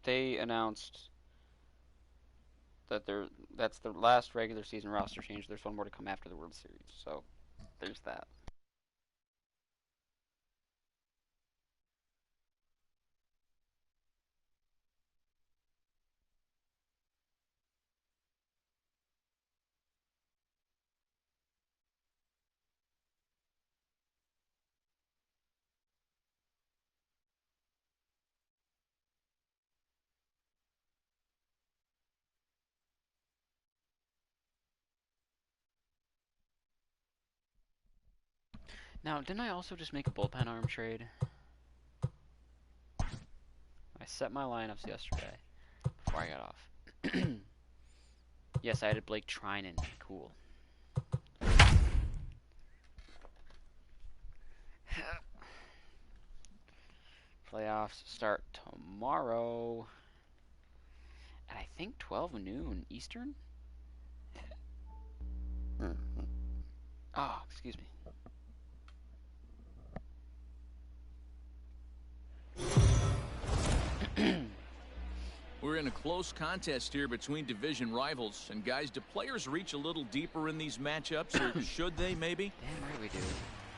they announced that that's the last regular season roster change. There's one more to come after the World Series. So there's that. Now, didn't I also just make a bullpen arm trade? I set my lineups yesterday before I got off. Yes, I added Blake Trinan. Cool. Playoffs start tomorrow at I think 12 noon Eastern. Oh, excuse me. We're in a close contest here between division rivals. And guys, do players reach a little deeper in these matchups, or should they maybe? Damn right we do.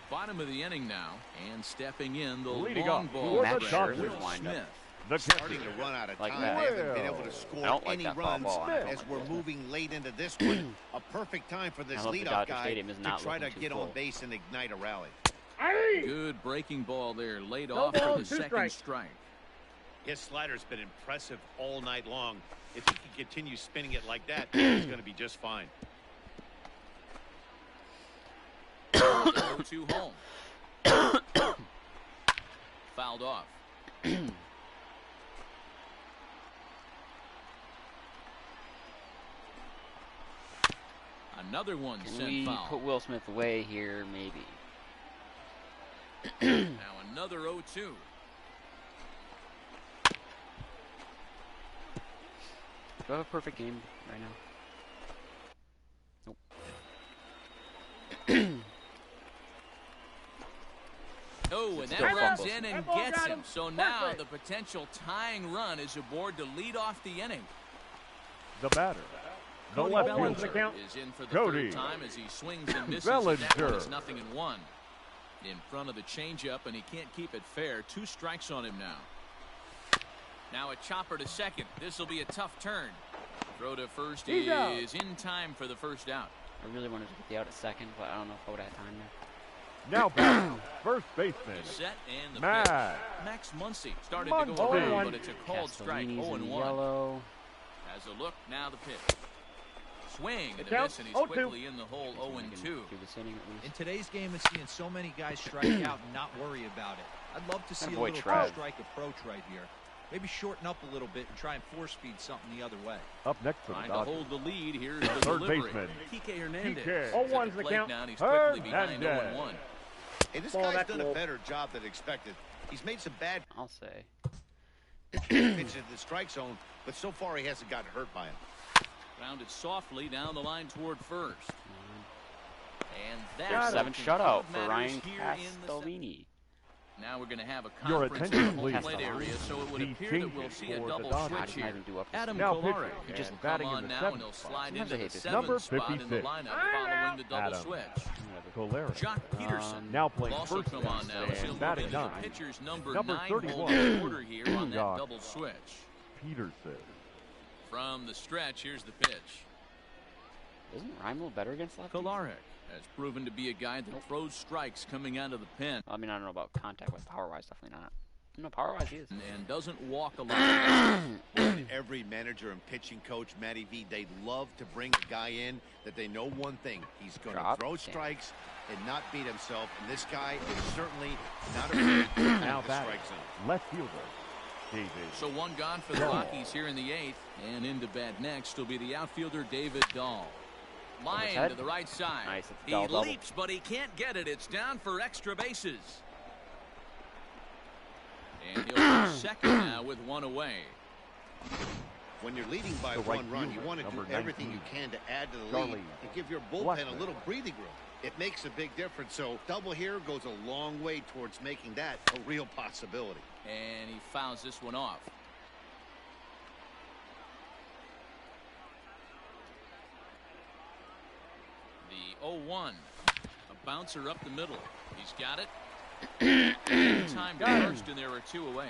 Bottom of the inning now, and stepping in the Leading long off ball. Matt Scherzer, Scherzer's wind up. The Starting to run out of Like time. that. They haven't been able to score like any that foul runs ball, and I don't as like we're that. moving late into this one. A perfect time for this I hope the leadoff Dodger guy Stadium is to not try to looking too get full. on base and ignite a rally. Good breaking ball there, laid No off ball, for the 2 second strikes. strike. His slider's been impressive all night long. If he can continue spinning it like that, he's going to be just fine. 0-2 home. Fouled off. Another one Can sent we foul. put Will Smith away here, maybe? Now another 0-2. Do I have a perfect game right now? Nope. Oh, and Still that runs fumbles. in and gets him. So now the potential tying run is aboard to lead off the inning. The batter. The Cody left Bellinger fielder. is in for the Cody third time as he swings and misses. That Bellinger. one is 0-1. In front of the changeup, and he can't keep it fair. 2 strikes on him now. Now a chopper to second. This will be a tough turn. Throw to first He's out. is in time for the first out. I really wanted to get the out at second, but I don't know if I would have had time there. Now back. First baseman. The set and the Max. pitch. Max Muncy started to Muncy. go around, 0-1. but it's a called strike. Castellini's in 0-1. yellow. Has a look, now the pitch. Swing and a count, miss, and he's 0-2. quickly in the hole. I can 0-2. do this inning at least. In today's game, it's seeing so many guys strike out and not worry about it. I'd love to see a boy little tried. two-strike approach right here. Maybe shorten up a little bit and try and force-feed something the other way. Up next for the Trying to Dodgers. hold the lead. Here's the Third delivery. baseman. Kike Hernandez. Kike. At 0-1's the plate count. now, and he's quickly behind Hernandez. 0-1. Hey, this Ball guy's that done a low. better job than expected. He's made some bad I'll say. pitches into the strike zone, but so far he hasn't gotten hurt by him. Grounded softly down the line toward first. And There's that's 7 shutout for Ryan here in the Castellini. Now we're going to have a Your conference attention, in the home please. plate area, so it would The appear that we'll changes see a for the double Dodgers. God, switch he might here. even do up to Adam Now Kolarek pitching will and come batting in on the now, seventh and he'll spot. slide Sometimes into I the hate this. 7th Number spot in the 56. lineup following the double Adam. switch. Colera. Jock Peterson Now playing will also first come on base now as he'll and move batting into the nine. pitcher's number Number 9 31. hole order here on that Jock. double switch. Peterson. From the stretch, here's the pitch. Isn't Reimel better against lefties? Kolarek has proven to be a guy that throws strikes coming out of the pen. I mean, I don't know about contact with power-wise, definitely not. No, power-wise he is. And doesn't walk a lot. Every manager and pitching coach, Matty V, they love to bring a guy in that they know one thing. He's going to Drop. throw Damn. strikes and not beat himself. And this guy is certainly not afraid to Now the batting. strike zone. Left fielder. David. So one gone for the Rockies here in the 8th. And into bat next will be the outfielder David Dahl. Line Overhead. to the right side. Nice, it's He Dahl double. leaps, but he can't get it. It's down for extra bases. And he'll go second now with 1 away. When you're leading by The right 1 run, you fielder, want to do number everything 19. you can to add to the Charlie lead and give your bullpen Blackman. a little breathing room. It makes a big difference. So double here goes a long way towards making that a real possibility. And he fouls this one off. The 0-1. A bouncer up the middle. He's got it. Time to first, and there are 2 away.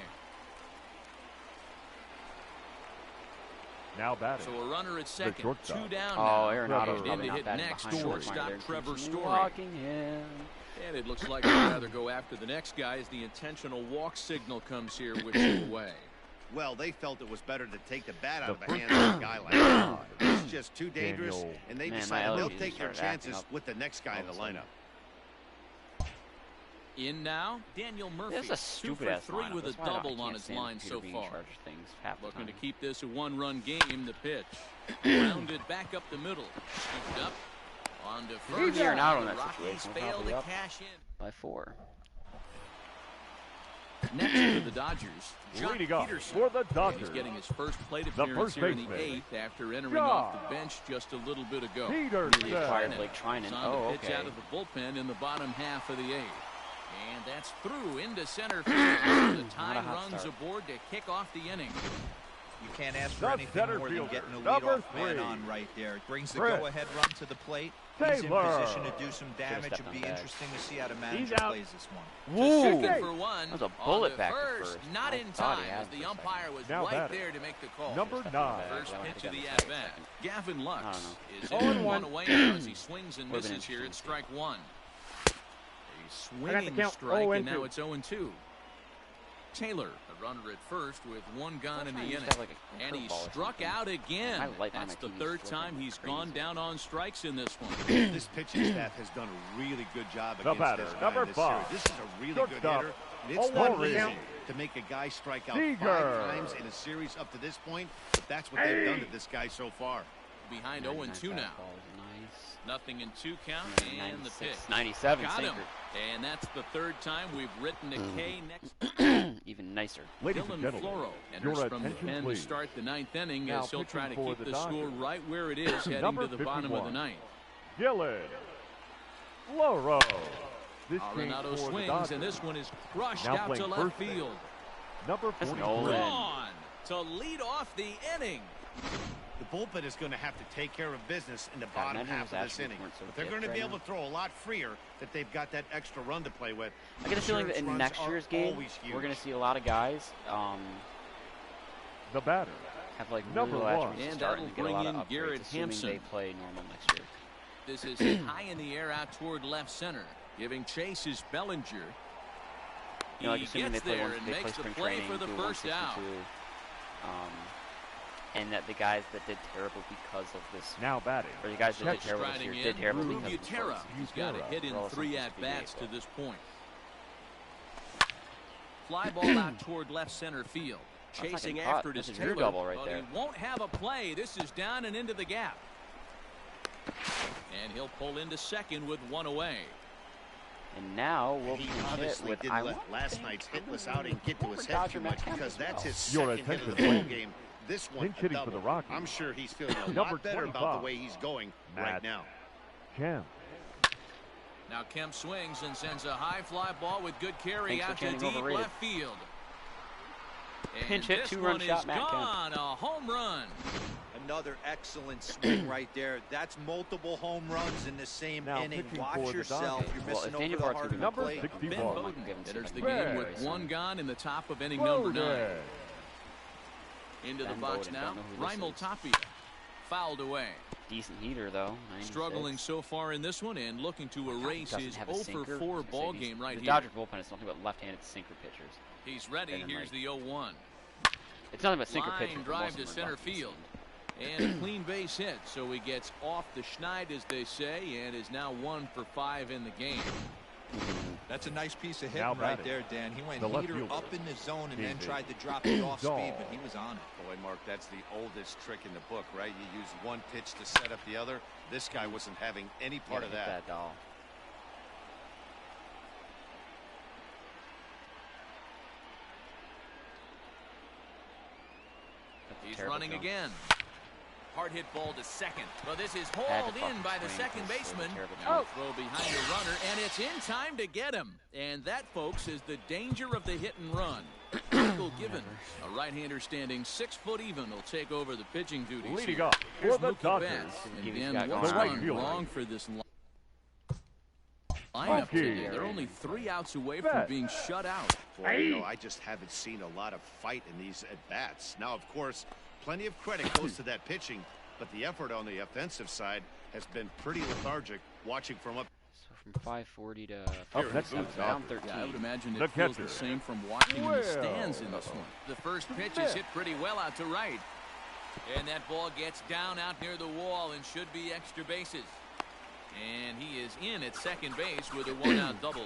Now batting. So a runner at second. 2 down Oh, now. Arenado's In probably to not hit batting next, behind shortstop him. Trevor Story. Walking him. And it looks like they'd rather go after the next guy as the intentional walk signal comes here with 2 away. Well, they felt it was better to take the bat out of the hands of a guy like that. It's just too dangerous, Daniel. and they Man, decided my they'll allergies take their started acting chances up with the next guy in the all of a lineup. In now, Daniel Murphy. This is a 2 stupid for ass 3 lineup. with a That's why I double can't on his stand line computer so being far. in charge of things half the Looking to time. keep this a 1-run game. The pitch. Rounded back up the middle. Scooped up. On to first. He's out on The that Rockies situation. fail Probably to up cash in. by 4. Next to the Dodgers, Jock Leading off Peterson. for the He's Dodgers. getting his first plate The appearance first here in the baseman. 8th after entering Jock off the bench just a little bit ago. Peterson. He acquired Blake Trinan. He's on Oh, the pitch okay. out of the bullpen in the bottom half of the 8th. And that's through into center field. The tying hot runs start. aboard to kick off the inning. You can't ask for The anything center more than fielder, getting a number leadoff man 3. on right there. It brings the Chris go-ahead run to the plate. He's in Taylor. position to do some damage. stepped It'll on be back. interesting to see how the He's manager out. plays this one. To Woo! second for one. That was a On bullet to back to first. first. Not I in thought time he had as it the for a second. umpire was Now right batting. there to make the call. Number Stepped 9. on back. First I wanted pitch to of the get him at-bat. second. Gavin Lux I don't know. is 0-1. in 1 away now as he swings and Would've been misses here at interesting. strike 1. A the swinging count. strike, 0-2. and now it's 0-2. Taylor, a runner at first with 1 gone in the He used inning. to have, like, a And he curveball or struck something. out again. My light on That's my the TV is 3rd flipping time he's crazy. gone down on strikes in this one. This pitching staff has done a really good job The against batter, this guy number in this 5. series. This is a really good Shortstop. hitter. It's Oh, not one easy count. to make a guy strike out Seager. 5 times in a series up to this point, but that's what they've done to this guy so far. Behind 0-2 now. Nice. Nothing in 2 count, and the pitch. 97 Got him. sinker. And that's the 3rd time we've written a K next. Even nicer. Ladies and Dylan gentlemen, Floro your enters from the attention, pen to please. start the 9th inning Now as he'll try to pitching for keep the the score Dodgers. right where it is heading Number to the bottom of the 51. 9th. Dylan Floro. This game Arenado for the swings, Dodgers. and this one is crushed Now out to playing left first base. field. Number That's 43. Nolan. Gone to lead off the inning. The bullpen is going to have to take care of business in the bottom imagine half those of this Astros inning. weren't so But they're dipped going to right be now. able to throw a lot freer that they've got that extra run to play with. I get a feeling that in Insurance next runs year's are game, always huge. we're going to see a lot of guys The batter. have like Number really low 1. attributes to And start that'll and get a lot bring of in upgrades, Garrett assuming Hampson. they play normal next year. This is hit high in the air out toward left center. Giving chase is Bellinger. You know, like He assuming they gets play there one, and they play makes the spring play training, for the do first out. 162, and that the guys that did terrible because of this, Now batting. or the guys that did terrible this Striding year, in, did terrible Drew because of the Butera. shorts. He's got a hit in Well, 3 something at-bats to to be this point. Fly ball out toward left center field. That's not Chasing getting caught. after it is That's a Drew Taylor, double right but there. he won't have a play. This is down and into the gap. And he'll pull into second with 1 away. And now we'll He be hit obviously with didn't let last night's hitless outing get to his head Dodger too much Matt because Kemp that's as his Your second hit of the attention, ball please. game. This one Pinch a hitting for double. the Rockies. I'm sure he's feeling a Number lot better about 25. the way he's going Matt right now. Kemp. Now Kemp swings and sends a high fly ball with good carry Thanks for out to chanting deep overrated. left field. And Pinch hit, this 2-run one shot, is Matt Kemp. gone. A home run. Another excellent swing right there. That's multiple home runs in the same Now inning. pitching Watch for the yourself. Dodgers. You're Well, missing if over Daniel the Bart's heart of the moving Number plate. 61. Ben Bowden Give him some enters the second game base. with 1 gone in the top of inning number 9. Bowden. Into the Ben box Bowden, now. don't know who this Raimel is. Tapia fouled away. Decent heater though. 96. Struggling so far in this one and looking to erase Doesn't his have a 0 sinker. for 4 I was gonna ball say, game right the here. Dodger bullpen is nothing but left-handed sinker pitchers. He's ready. And then, Here's like, the 0-1. It's nothing but sinker pitchers. Line but most drive of to them are center lefties. field. And a clean base hit. So he gets off the schneid, as they say, and is now 1 for 5 in the game. That's a nice piece of Now hitting right batting. there, Dan. He went The left heater fielder. up in the zone and then David tried to drop it off Dahl. speed, but he was on it. Boy, Mark, that's the oldest trick in the book, right? You use one pitch to set up the other. This guy wasn't having any part of Hit that. doll. That's a He's terrible running jump. again. Hard hit ball to second. But this is Had hauled to in fucking by the swing second because it was a baseman. terrible Now a jump. throw behind the runner, and it's in time to get him. And that, folks, is the danger of the hit and run. Michael Given, a right-hander standing 6 foot even, will take over the pitching duties. Leading here. up Here's for the Mookie Dodgers. Betts. And He's Dan, got what's the right gone fielder. wrong for this line? lineup Rockies. today. They're only 3 outs away from Bet. being shut out. Boy, you know, I just haven't seen a lot of fight in these at-bats. Now, of course, plenty of credit goes to that pitching, but the effort on the offensive side has been pretty lethargic watching from up. So from 540 to Up next 47, is down Dodgers. 13. Yeah, I would imagine The it feels catcher. the same from watching in the Well. stands in this one. The first pitch is hit pretty well out to right. And that ball gets down out near the wall and should be extra bases. And he is in at second base with a 1-out double.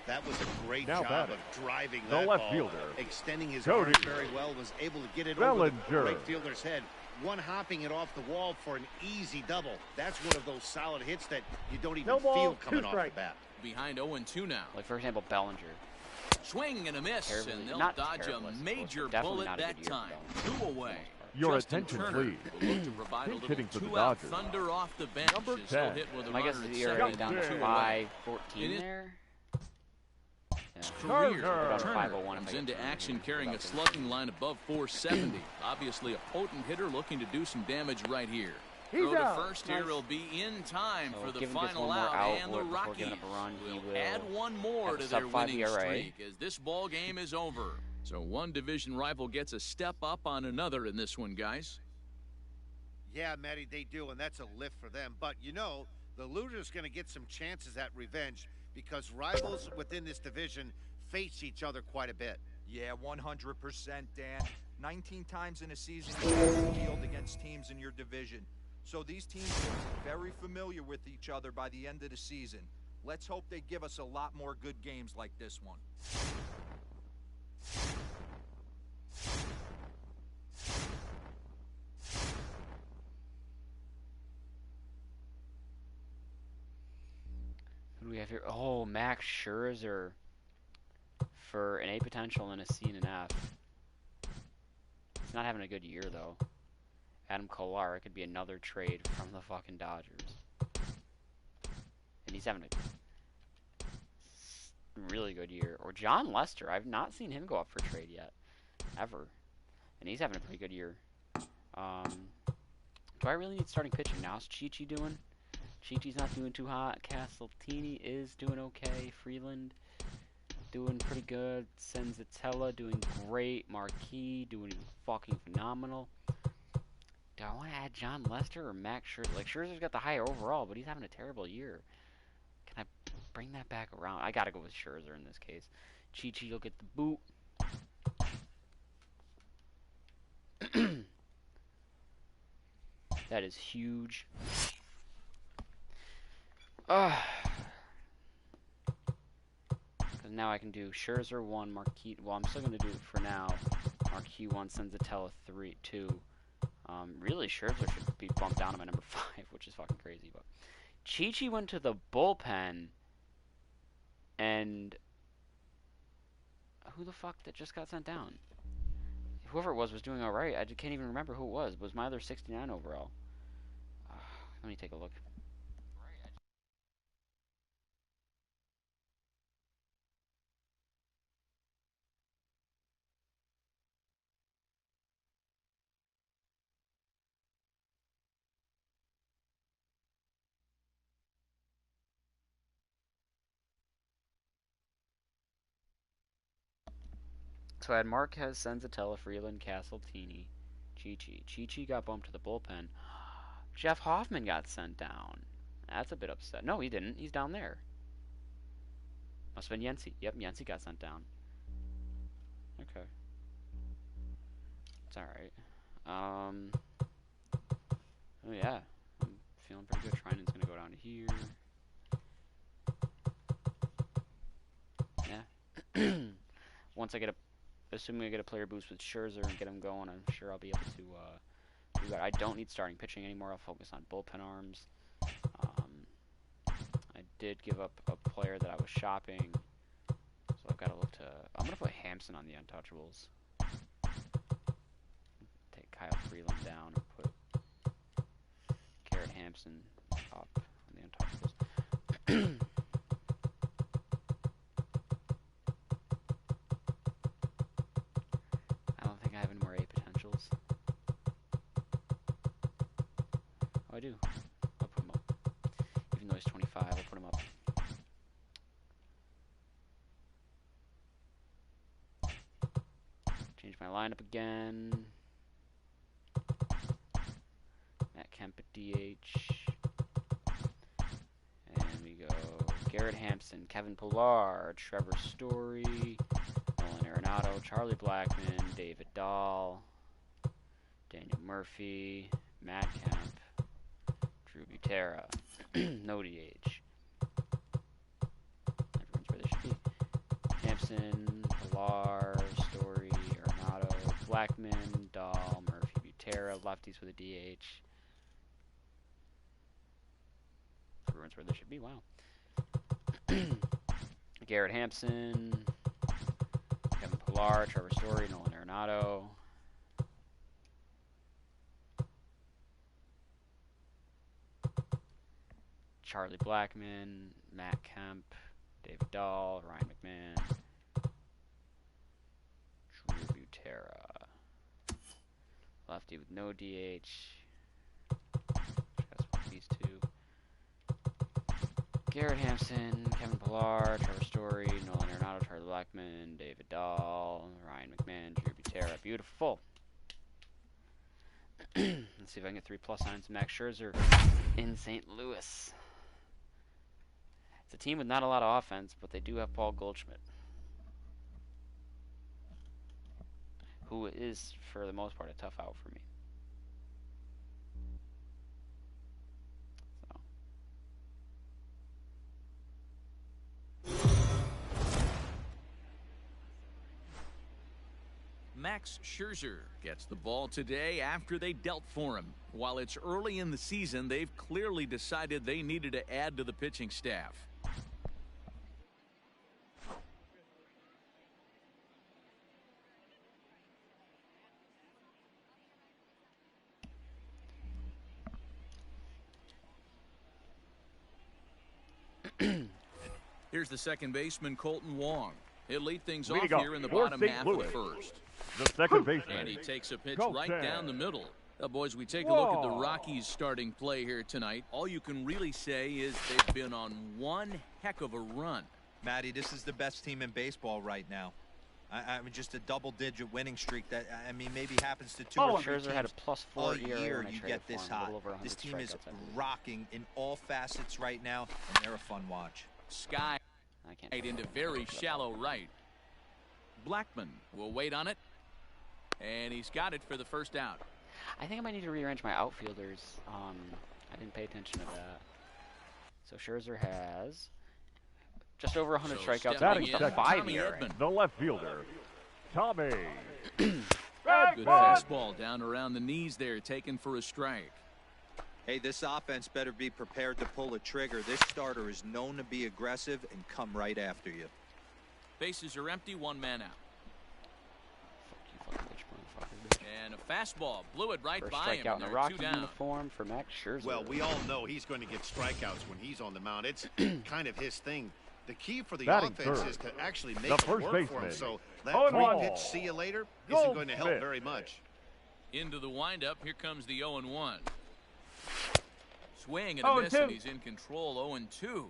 That was a great Now job batting. of driving The that left ball. fielder, Extending his Cody arm very well, was able to get it over the Bellinger. right fielder's head. One hopping it off the wall for an easy double. That's one of those solid hits that you don't even No ball, feel coming 2 off the strikes. bat. Behind 0-2 now. Like, for example, Bellinger. Swing and a miss, Terribly- and they'll not dodge terrible, I a suppose, major but definitely bullet not a that good year for time. Bellinger. 2 away. Your Justin attention, Turner please. will look to provide a Pinch little hitting for the 2-out Dodgers. thunder off the bench Number as he'll 10. hit with a My guess runner is at the ERA second down and to 2 away. 514 It is- there. Yeah. Career, Turner. Turner 501 if comes I get into Turner action here. carrying a Without slugging line above 470. Obviously a potent hitter looking to do some damage right here. He's Throw to out. first here Nice. will be in time So for the give him just final one more out, out and the before Rockies giving up a run. He will will add one more have a to their sub-5 winning ERA. streak as this ball game is over. So one division rival gets a step up on another in this one, guys. Yeah, Matty, they do, and that's a lift for them. But, you know, the loser's going to get some chances at revenge because rivals within this division face each other quite a bit. Yeah, 100%, Dan. 19 times in a season you get on the field against teams in your division. So these teams will be very familiar with each other by the end of the season. Let's hope they give us a lot more good games like this one. Who do we have here? Oh, Max Scherzer for an A potential and a C and an F. He's not having a good year, though. Adam Kolar could be another trade from the fucking Dodgers. And he's having a really good year. Or John Lester. I've not seen him go up for trade yet. Ever. And he's having a pretty good year. Do I really need starting pitching now? How's Chi-Chi doing? Chi-Chi's not doing too hot. Castellini is doing okay. Freeland doing pretty good. Senzatella doing great. Marquis doing fucking phenomenal. Do I want to add John Lester or Max Scherzer? Like, Scherzer's got the higher overall, but he's having a terrible year. Can I bring that back around? I gotta go with Scherzer in this case. Chi-Chi, you'll get the boot. That is huge. Because now I can do Scherzer 1, Marquis. Well, I'm still going to do it for now. Marquis 1, Senzatella 3, 2. Really, Scherzer should be bumped down to my number 5, which is fucking crazy. But Chi-Chi went to the bullpen, and who the fuck that just got sent down? Whoever it was doing all right. I just can't even remember who it was. It was my other 69 overall. Let me take a look. So I had Marquez, Senzatella, Freeland, Castellini, Chi-Chi. Chi-Chi got bumped to the bullpen. Jeff Hoffman got sent down. That's a bit upset. No, he didn't. He's down there. Must have been Yency. Yep, Yency got sent down. Okay. It's alright. Oh yeah. I'm feeling pretty good. Trinan's gonna go down to here. Yeah. Once I get assuming I get a player boost with Scherzer and get him going, I'm sure I'll be able to do that. I don't need starting pitching anymore. I'll focus on bullpen arms. I did give up a player that I was shopping, so I've got to look to. I'm gonna put Hampson on the untouchables. Take Kyle Freeland down and put Garrett Hampson up on the untouchables. I don't think I have any more A potentials. Oh, I do. I'll put him up. Even though he's 25, I'll put him up. lineup again. Matt Kemp at DH. And we go Garrett Hampson, Kevin Pillar, Trevor Story, Nolan Arenado, Charlie Blackmon, David Dahl, Daniel Murphy, Matt Kemp, Drew Butera. No DH. Everyone's where they should be. Hampson, Pillar, Story, Arenado, Blackmon, Dahl, Murphy, Butera, lefties with a DH. Everyone's where they should be. Wow. Garrett Hampson, Kevin Pillar, Trevor Story, Nolan Arenado. Charlie Blackmon, Matt Kemp, David Dahl, Ryan McMahon, Drew Butera. Lefty with no DH. These two. Garrett Hampson, Kevin Pillar, Trevor Story, Nolan Arenado, Charlie Blackmon, David Dahl, Ryan McMahon, Drew Butera. Beautiful. Let's see if I can get 3+ signs. Max Scherzer in St. Louis. It's a team with not a lot of offense, but they do have Paul Goldschmidt, who is, for the most part, a tough out for me. Max Scherzer gets the ball today after they dealt for him. While it's early in the season, they've clearly decided they needed to add to the pitching staff. Here's the second baseman, Colton Wong. He'll lead things off here in the bottom half of the first. The second baseman. And he takes a pitch right down the middle. Now, boys, we take a look at the Rockies starting play here tonight. All you can really say is they've been on one heck of a run. Matty, this is the best team in baseball right now. I mean, just a double-digit winning streak that, I mean, maybe happens to two or three Scherzer teams had a +4 all ERA year. when I You traded get this for him, a hot. little over 100 This team is strikeouts, I believe. rocking in all facets right now, and they're a fun watch. Sky I can't into very shallow right. Blackmon will wait on it, and he's got it for the first out. I think I might need to rearrange my outfielders. I didn't pay attention to that. So Scherzer has just over 100 strikeouts. stepping With in, a 5 Tommy ERA. Edman. The left fielder, Tommy. Good Ball. fastball down around the knees there, taken for a strike. Hey, this offense better be prepared to pull a trigger. This starter is known to be aggressive and come right after you. Bases are empty, one man out. Fuck you, fucking bitch, motherfucker. And a fastball blew it right First by him. strikeout And in a there are two Rockies down. uniform for Max Scherzer. Well, we all know he's going to get strikeouts when he's on the mound. It's kind of his thing. The key for the Batting offense third. is to actually make The it first work for him. baseman. So that 0-1. pitch, see you later, isn't going to help Goldschmidt. very much. Into the windup. Here comes the 0-1. Swing and a miss, 0-2. and he's in control. 0-2.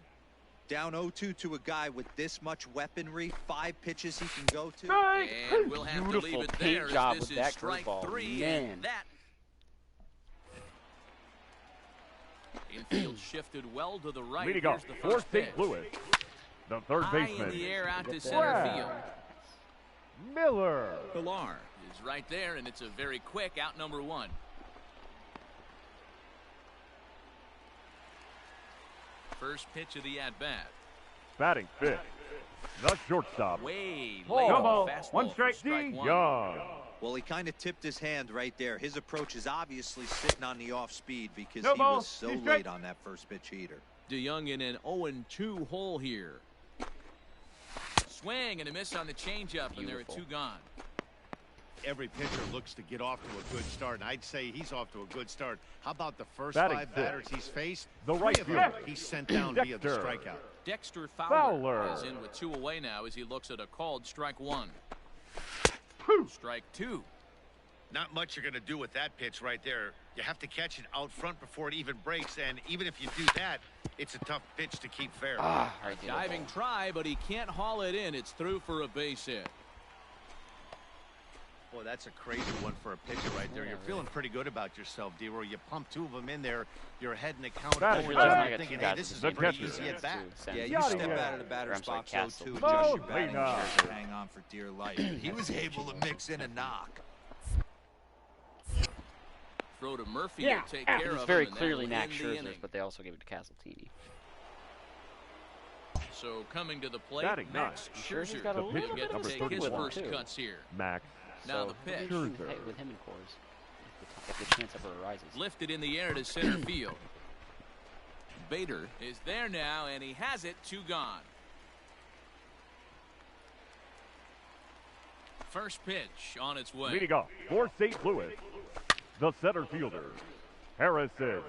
Down 0-2 to a guy with this much weaponry, 5 pitches he can go to. And we'll have to leave Beautiful it paint there job as with this is that strike curveball. 3. Man. And that infield shifted well to the right. Leading Here's off the for first pitch. St. Louis, the third High baseman, in the air out to Get center that. field. Miller. Pilar is right there, and it's a very quick out number 1. First pitch of the at-bat. Batting fifth, the shortstop, Way Paul. late Come on, fastball one for strike, strike one. Young. Well, he kind of tipped his hand right there. His approach is obviously sitting on the off speed because No he ball, was so he's late straight. on that first pitch heater. DeYoung in an 0-2 hole here. Swing and a miss on the changeup, and there are Beautiful. 2 gone. Every pitcher looks to get off to a good start, and I'd say he's off to a good start. How about the first Batting 5 fifth. batters he's faced? The 3 right of them fielder, he's sent down via the Dexter. strikeout. Dexter Fowler. is in with 2 away now as he looks at a called strike 1. Strike 2. Not much you're going to do with that pitch right there. You have to catch it out front before it even breaks, and even if you do that, it's a tough pitch to keep fair. Ah, I did it. Diving try, but he can't haul it in. It's through for a base hit. Boy, that's a crazy one for a pitcher right there. Yeah, You're really. feeling pretty good about yourself, D-Roy. You pump 2 of them in there. You're ahead in the count. Batting I realized fifth. I You're got thinking, two hey, guys this with is the a The pretty catcher. easy at bat. Yeah, Send you Yada, step yada. out of the batter's I'm sorry, box, though, Castle. too. Mo Adjust your batting Lena. shots and hang on for dear life. He was able to mix in a knock. Throw to Murphy will take care It's of very him, and clearly that'll Max end the Scherzer's, inning. but they also gave it to Castletini. So coming to the plate, Batting Max ninth. Scherzer's Scherzer got a The little pitcher, bit of a number take stick his with him, first too. cuts here. Max. Now So the he'll be pitch. shooting Scherzer. height with him and Coors, if the chance ever arises. Lifted in the air to center field. Bader is there now, and he has it. 2 gone. First pitch on its way. Leading off for St. Louis, the center fielder, Harrison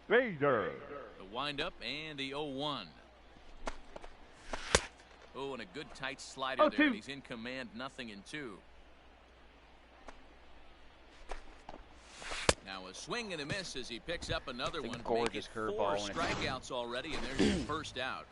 Bader. The windup and the 0-1. Oh, and a good tight slider there. 0-2. And he's in command, 0-2. Now a swing and a miss as he picks up another It's a one. gorgeous Make it 4 curveball when it's- strikeouts already, and there's the first out.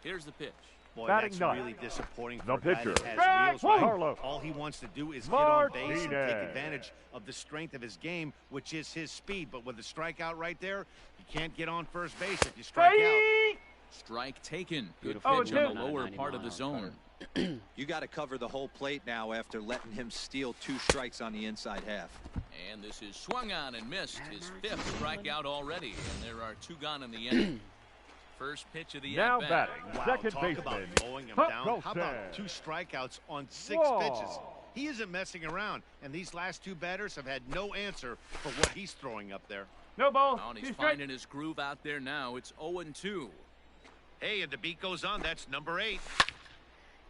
Here's the pitch. Boy, Batting that's ninth. really disappointing The for a guy pitcher. that has Back wheels right. Carlos. All he wants to do is get on base and take Martinez. advantage of the strength of his game, which is his speed. But with a strikeout right there, you can't get on first base if you strike out. Strike taken. Good Beautiful pitch pitch. on the lower 90 part of the mile zone. You got to cover the whole plate now after letting him steal 2 strikes on the inside half. And this is swung on and missed. His 5th strikeout already, and there are 2 gone in the inning. First pitch of the Now at-bat. batting, Wow, second talk baseman, about mowing him Huck down. How about Wilson. 2 strikeouts on 6 Whoa. pitches? He isn't messing around, and these last 2 batters have had no answer for what he's throwing up there. No ball. Oh, and he's finding his groove out there now. It's 0-2. Hey, and the beat goes on. That's number 8.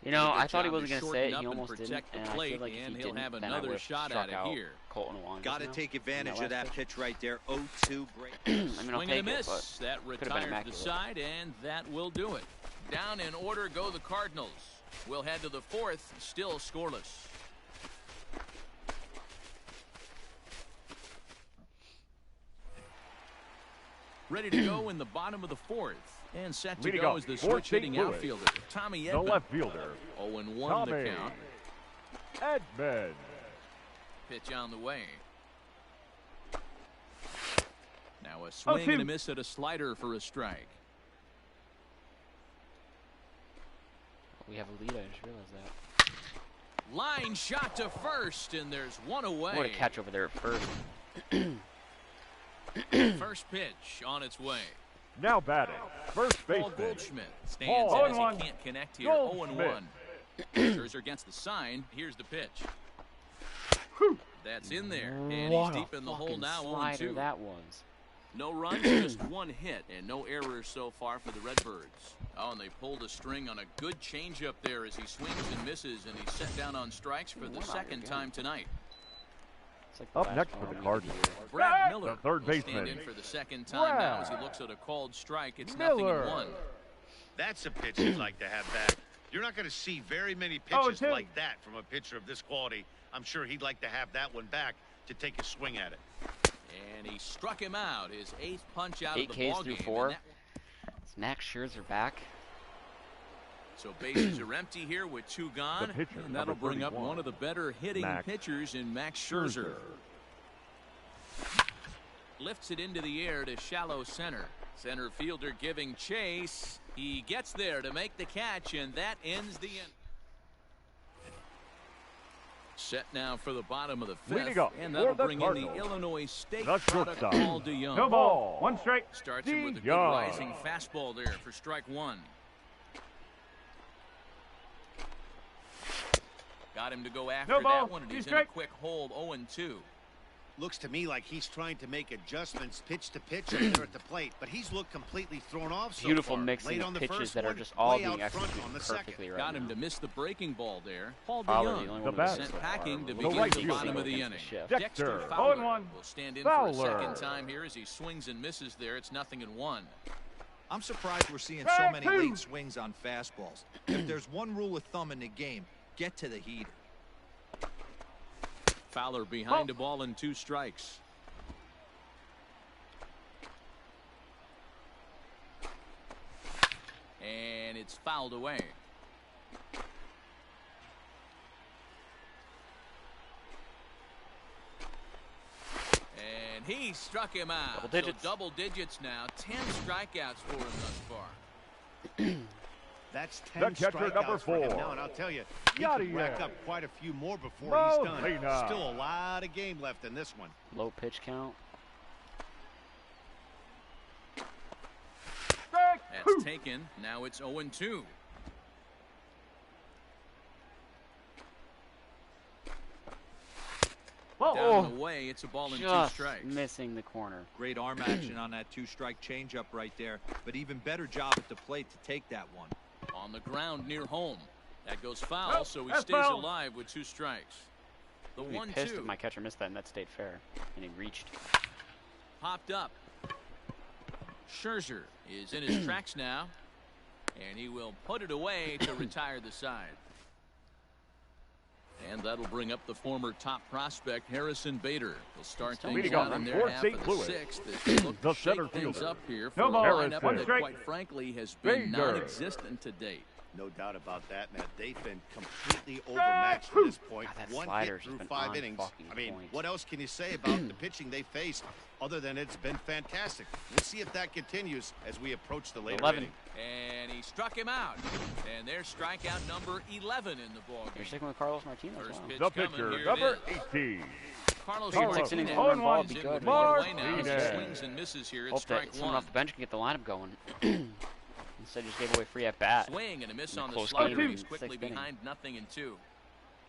You know, Good I thought he job wasn't to going to say it. shorten up He and almost didn't. protect the And I plate, feel like if and he he'll didn't, have then I another would've shot struck at it out here. Colton Wong. Got to just now take advantage in of that last pitch right there. 0-2 break. I mean, I'll Swing and a take it, miss. but That could've been retires the immaculate. side, and that will do it. Down in order go the Cardinals. We'll head to the 4th, still scoreless. Ready to go in the bottom of the 4th. And set to Leading go off is the for switch St. hitting Louis, outfielder, Tommy the Edman. left fielder, 0-1 Tommy the count. Edman. Pitch on the way. Now a swing 0-2. and a miss at a slider for a strike. We have a lead. I just realized that. Line shot to first, and there's one away. What a catch over there at first. First pitch on its way. Now batting, first Paul baseman, Goldschmidt stands Paul in as 0-1. he can't connect here. Goldschmidt. 0-1. Scherzer against the sign. Here's the pitch. That's in there, and What he's a deep in the hole fucking now. slider 0-2. that was. No runs, just 1 hit, and no errors so far for the Redbirds. Oh, and they pulled a string on a good changeup there as he swings and misses, and he's set down on strikes for the What about 2nd your time tonight. It's like the Up last next for one the we Cardinals. did here. Brad Miller The third will stand baseman, in for the 2nd time now as he Brad looks at a called strike. It's Miller. 0-1. That's a pitch you'd like to have back. You're not going to see very many pitches 0-2. like that from a pitcher of this quality. I'm sure he'd like to have that one back to take a swing at it. And he struck him out, his 8th punch out 8 of the Ks ballgame. through and 4. that- Is Max Scherzer back? So bases are empty here with 2 gone, The pitcher, and that'll number bring up 31, one of the better hitting Max pitchers in Max Scherzer. Lifts it into the air to shallow center. Center fielder giving chase. He gets there to make the catch, and that ends the inning. Set now for the bottom of the 5th, Leading up and for that'll the bring in the Cardinals, Illinois State the product shortstop. Paul DeYoung. No ball, 1 strike. Starts him with a good DeYoung. rising fastball there for strike 1. Got him to go after No ball, that one, and 2 he's in a strike. quick hold, 0-2. Looks to me like he's trying to make adjustments pitch to pitch up there at the plate, but he's looked completely thrown off so Beautiful far. mixing Late of on the pitches first that are one, just all way being out front executed on the second. perfectly right Got now. him to miss the breaking ball there. Paul Probably the DeYoung only The one bat. with a sent so packing far. to The begin right the fielder bottom of the against inning. shift. Dexter Dexter, Fowler 0-1. will stand in for a Fowler. 2nd time here as he swings and misses there. It's 0-1. I'm surprised we're seeing so many late swings on fastballs. If there's one rule of thumb in the game, get to the heater. Fowler behind a ball and 2 strikes. And it's fouled away. he struck him out. Double digits. So double digits now. 10 strikeouts for him thus far. That's 10 The catcher, strikeouts number for him 4. now, and I'll tell you, he could rack up quite a few more before he's done. Molina. Still a lot of game left in this one. Low pitch count. That's taken. Now it's 0-2. Down the way, it's a ball and 2 Just strikes. missing the corner. Great arm action on that 2-strike changeup right there, but even better job at the plate to take that one. On the ground near home. That goes foul, so he that's stays foul. alive with 2 strikes. The I'd be pissed 1-2. if my catcher missed that and that stayed fair. And he reached. Popped up. Scherzer is in his tracks now, and he will put it away to retire the side. And that'll bring up the former top prospect, Harrison Bader. He'll start things Leading out off in from their Fort half St. of the Louis, 6th. As they look the to shake center things fielder. up here for No a more. lineup Harrison. that, Strike. quite frankly, has been Bader. non-existent to date. No doubt about that, Matt. They've been completely overmatched to this point. God, that One hit slider's through just been 5 on innings. fucking I mean, point. what else can you say about the pitching they faced other than it's been fantastic? We'll see if that continues as we approach the later 11. inning. And he struck him out. And there's strikeout number 11 in the ballgame. You're sticking with Carlos Martinez. First Wow. pitch The coming. pitcher, Here it number is. 18. Carlos Figured 6 Martinez innings, Oh, one ball one. would be is good. in one away now. Martinez. He swings and misses here. It's Hope strike that someone 1. off the bench can get the lineup going. Instead, just gave away free at bat. Swing and a miss In a on the close slider. game He's in quickly sixth inning. behind 0-2.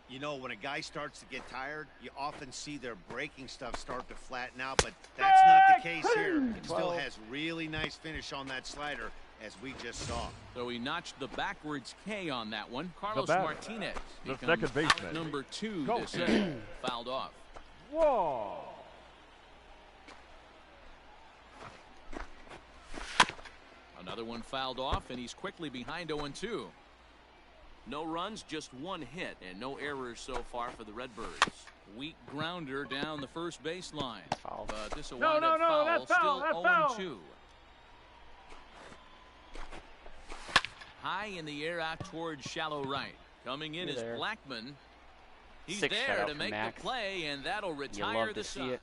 You know, when a guy starts to get tired, you often see their breaking stuff start to flatten out, but that's not the case here. It still has really nice finish on that slider, as we just saw. So he notched the backwards K on that one. Carlos batter, Martinez the becomes second baseman. out number 2 Go. this inning. Fouled off. Whoa. Another one fouled off, and he's quickly behind 0-2. No runs, just 1 hit, and no errors so far for the Redbirds. Weak grounder down the first baseline. Foul. But this will No, wind no, up no, foul. that's foul, Still that's 0-2. High in the air out towards shallow right. Coming in You're is there. Blackman. He's 6 there shutout to from make Max. the play, and that'll You retire love the to see side. it.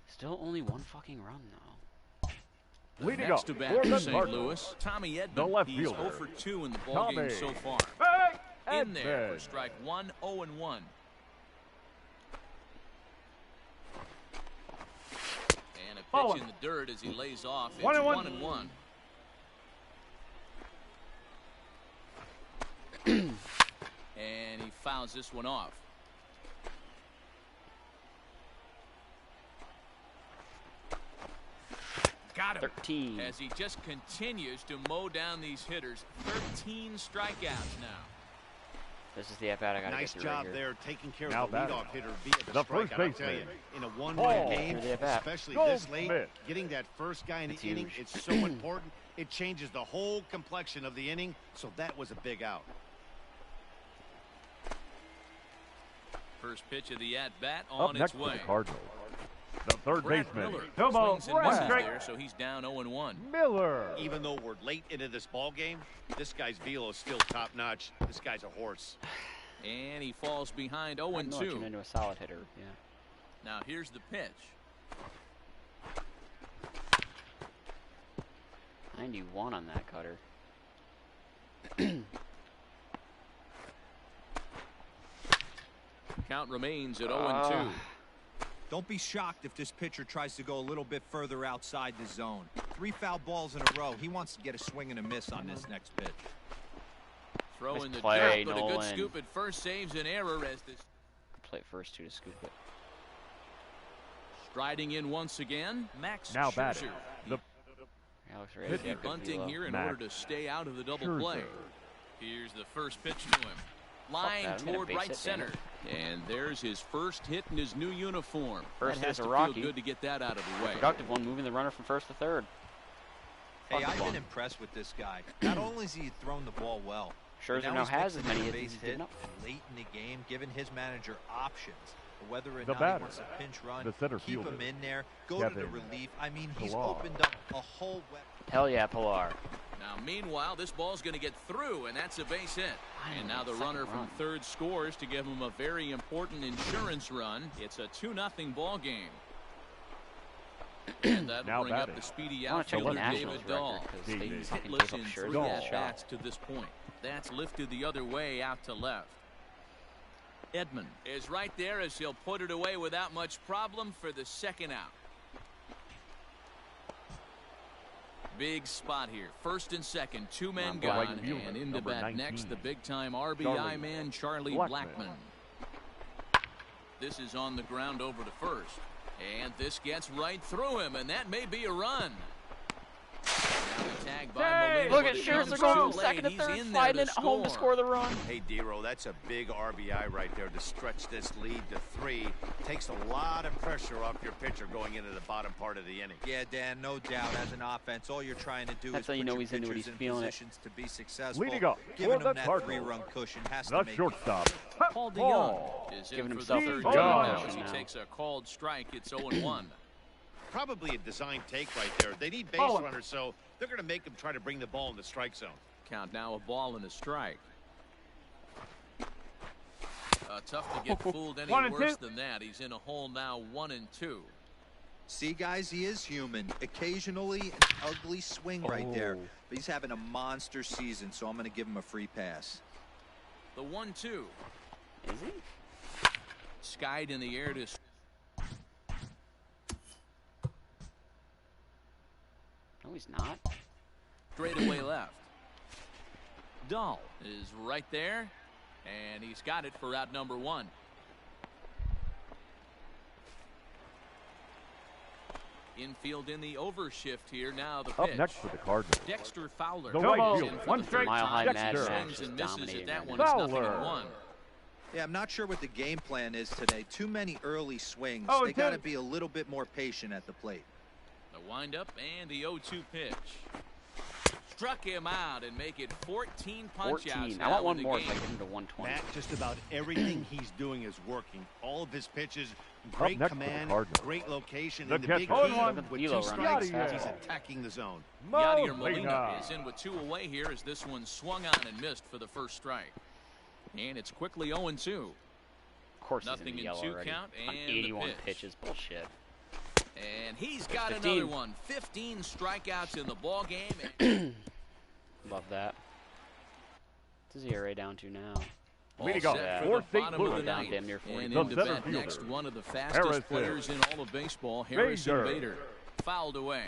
Still only 1 fucking run though. Leading Next up to for bat the for St. Cardinals, Louis, Tommy Edman. the left He's fielder, 0 for 2 in the Tommy ballgame so far. In there for strike 1, 0-1. And a pitch in the dirt as he lays off. It's 1-1. And he fouls this one off. Got him. 13. As he just continues to mow down these hitters. 13 strikeouts now. This is the at bat I gotta Nice get through right job here. there taking care Now of the batting. leadoff hitter via the The first strikeout. I'll tell you, baseman, in a Paul. one-run game, Here's the at-bat. especially Go this late, Smith. getting that first guy in the That's inning, huge. it's so important. It changes the whole complexion of the inning, so that was a big out. First pitch of the at-bat Up on next its for way. the Cardinals, the third Brad baseman, Miller Tomo swings and misses Brad there, so he's down 0-1. Miller. Even though we're late into this ball game, this guy's velo is still top-notch. This guy's a horse. And he falls behind I know what 0-2. turned into a solid hitter. Yeah. Now here's the pitch. 91 on that cutter. Count remains at 0-2. Don't be shocked if this pitcher tries to go a little bit further outside the zone. 3 foul balls in a row. He wants to get a swing and a miss on this next pitch. Throw Nice in the play, dirt, but a good Nolan. scoop at first saves an error as this Play it first too to scoop it. striding in once again. Max Now Scherzer. batting, the Alex Pitcher. Reyes. yeah, good Bunting velo. here in Max order to stay out of the double Scherzer. play. Here's the first pitch to him. Line that, I'm gonna toward base right it, center. And there's his first hit in his new uniform. First That has hit to as a Rocky. feel good to get that out of the way. Productive one, moving the runner from first to third. Hey, Fucking I've fun. been impressed with this guy. Not only has he thrown the ball well, Scherzer but now he's has mixing as many in a hits as base he's given hit up. late in the game, giving his manager options. Whether or The not batter, he wants a pinch run, the center keep fielder, him in there, go to the Kevin relief. I mean, he's Pillar. opened up a whole weapon. Hell yeah, Pilar. Now, meanwhile, this ball's going to get through, and that's a base hit. And now the runner from third scores to give him a very important insurance run. It's a 2-0 ball game. And that'll bring up the speedy outfielder David Dahl. He's hitless in 3 at-bats to this point. That's lifted the other way out to left. Edman is right there as he'll put it away without much problem for the second out. Big spot here. First and second, 2 men gone, and into bat next, the big-time RBI man, Charlie Blackmon. This is on the ground over to first. And this gets right through him, and that may be a run. Look at Scherzer going from second to third, fighting it home to score the run. Hey, D-Row, that's a big RBI right there to stretch this lead to 3. Takes a lot of pressure off your pitcher going into the bottom part of the inning. Yeah, Dan, no doubt. As an offense, all you're trying to do is put your pitchers in positions to be successful. Leading up, giving them that 3-run cushion has to make it. Shortstop, Paul DeYoung is giving in for himself the third a job job as he now. takes a called strike. It's 0-1. Probably a design take right there. They need base runners, so they're going to make them try to bring the ball in the strike zone. Count now, a ball and a strike. Tough to get fooled any worse than that. He's in a hole now, 1-2. See, guys, he is human. Occasionally, an ugly swing right there. But he's having a monster season, so I'm going to give him a free pass. The 1-2. Is he? Skied in the air to... No, he's not. Straight away left. Dahl is right there, and he's got it for out number 1. Infield in the overshift here. Now the pitch. Up next for the Cardinals, Dexter Fowler. The right In field. for One the strike. third Mile High time. Mad Dexter. Max Swings is and misses dominating at that right one. now. It's 0-1. Yeah, I'm not sure what the game plan is today. Too many early swings. Oh, they got to be a little bit more patient at the plate. The windup and the 0-2 pitch. Struck him out and make it 14 punch-outs. 14. I want one more if I get him to 120. Matt, just about everything he's doing is working. All of his pitches, great next for the command, Cardinals, great location, the and the big catcher. key with 2 strikes, Yadier. he's attacking the zone. Yadier Molina is in with 2 away here as this one swung on and missed for the first strike. And it's quickly 0-2. Of course Nothing he's in in the yellow 2 already. count, On and 81 the pitch. pitches. Bullshit. And he's got 15. another one. 15 strikeouts in the ball game. Love that. What's his ERA down to now? All Way to go. set for For the St. bottom of Louis. the Down ninth. damn near 40. And The into center bat fielder, next, one of the fastest Harrison players in all of baseball, Harrison Bader. Bader. Fouled away.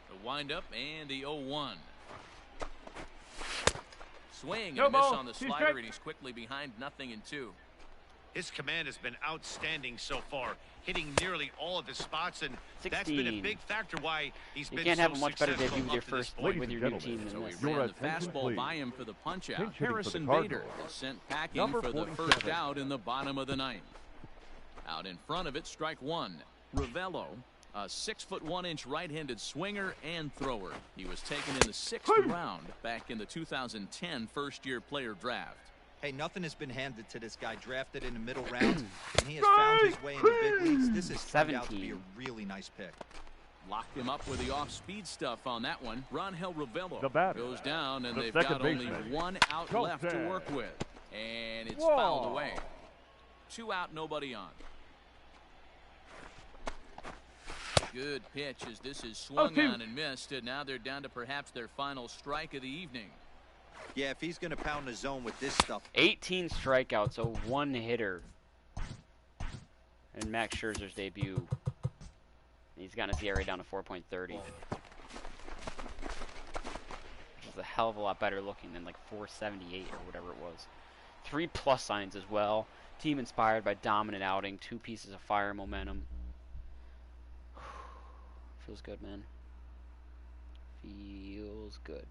The windup and the 0-1. Swing and a miss on the slider, and he's quickly behind 0-2. His command has been outstanding so far, hitting nearly all of his spots, and that's been a 16. big factor why he's You been can't so have a much better successful debut with your up to this first point. with your Ladies new and team So than he this. Your ran the attention, fastball please. by him for the punch-out. Pinch hitting for the Harrison Bader Cardinals. is sent packing Number for the 47. first out in the bottom of the ninth. Out in front of it, strike 1. Ravello, a 6'1" right-handed swinger and thrower. He was taken in the 6th round back in the 2010 first-year player draft. Hey, nothing has been handed to this guy. Drafted in the middle rounds, and he has found his way in the big leagues. This has turned out to be a 17. really nice pick. Locked him up with the off-speed stuff on that one. Rangel Ravello The batter. goes down, and The they've second got only baseman. 1 out Go left to Ted. work with. And it's Whoa. fouled away. 2 out, nobody on. Good pitch as this is swung on and missed, and now they're down to perhaps their final strike of the evening. Yeah, if he's going to pound the zone with this stuff. 18 strikeouts, so 1 hitter. And Max Scherzer's debut. He's gotten his ERA down to 4.30. Which is a hell of a lot better looking than like 478 or whatever it was. 3 plus signs as well. Team inspired by dominant outing. 2 pieces of fire momentum. Feels good, man. Feels good.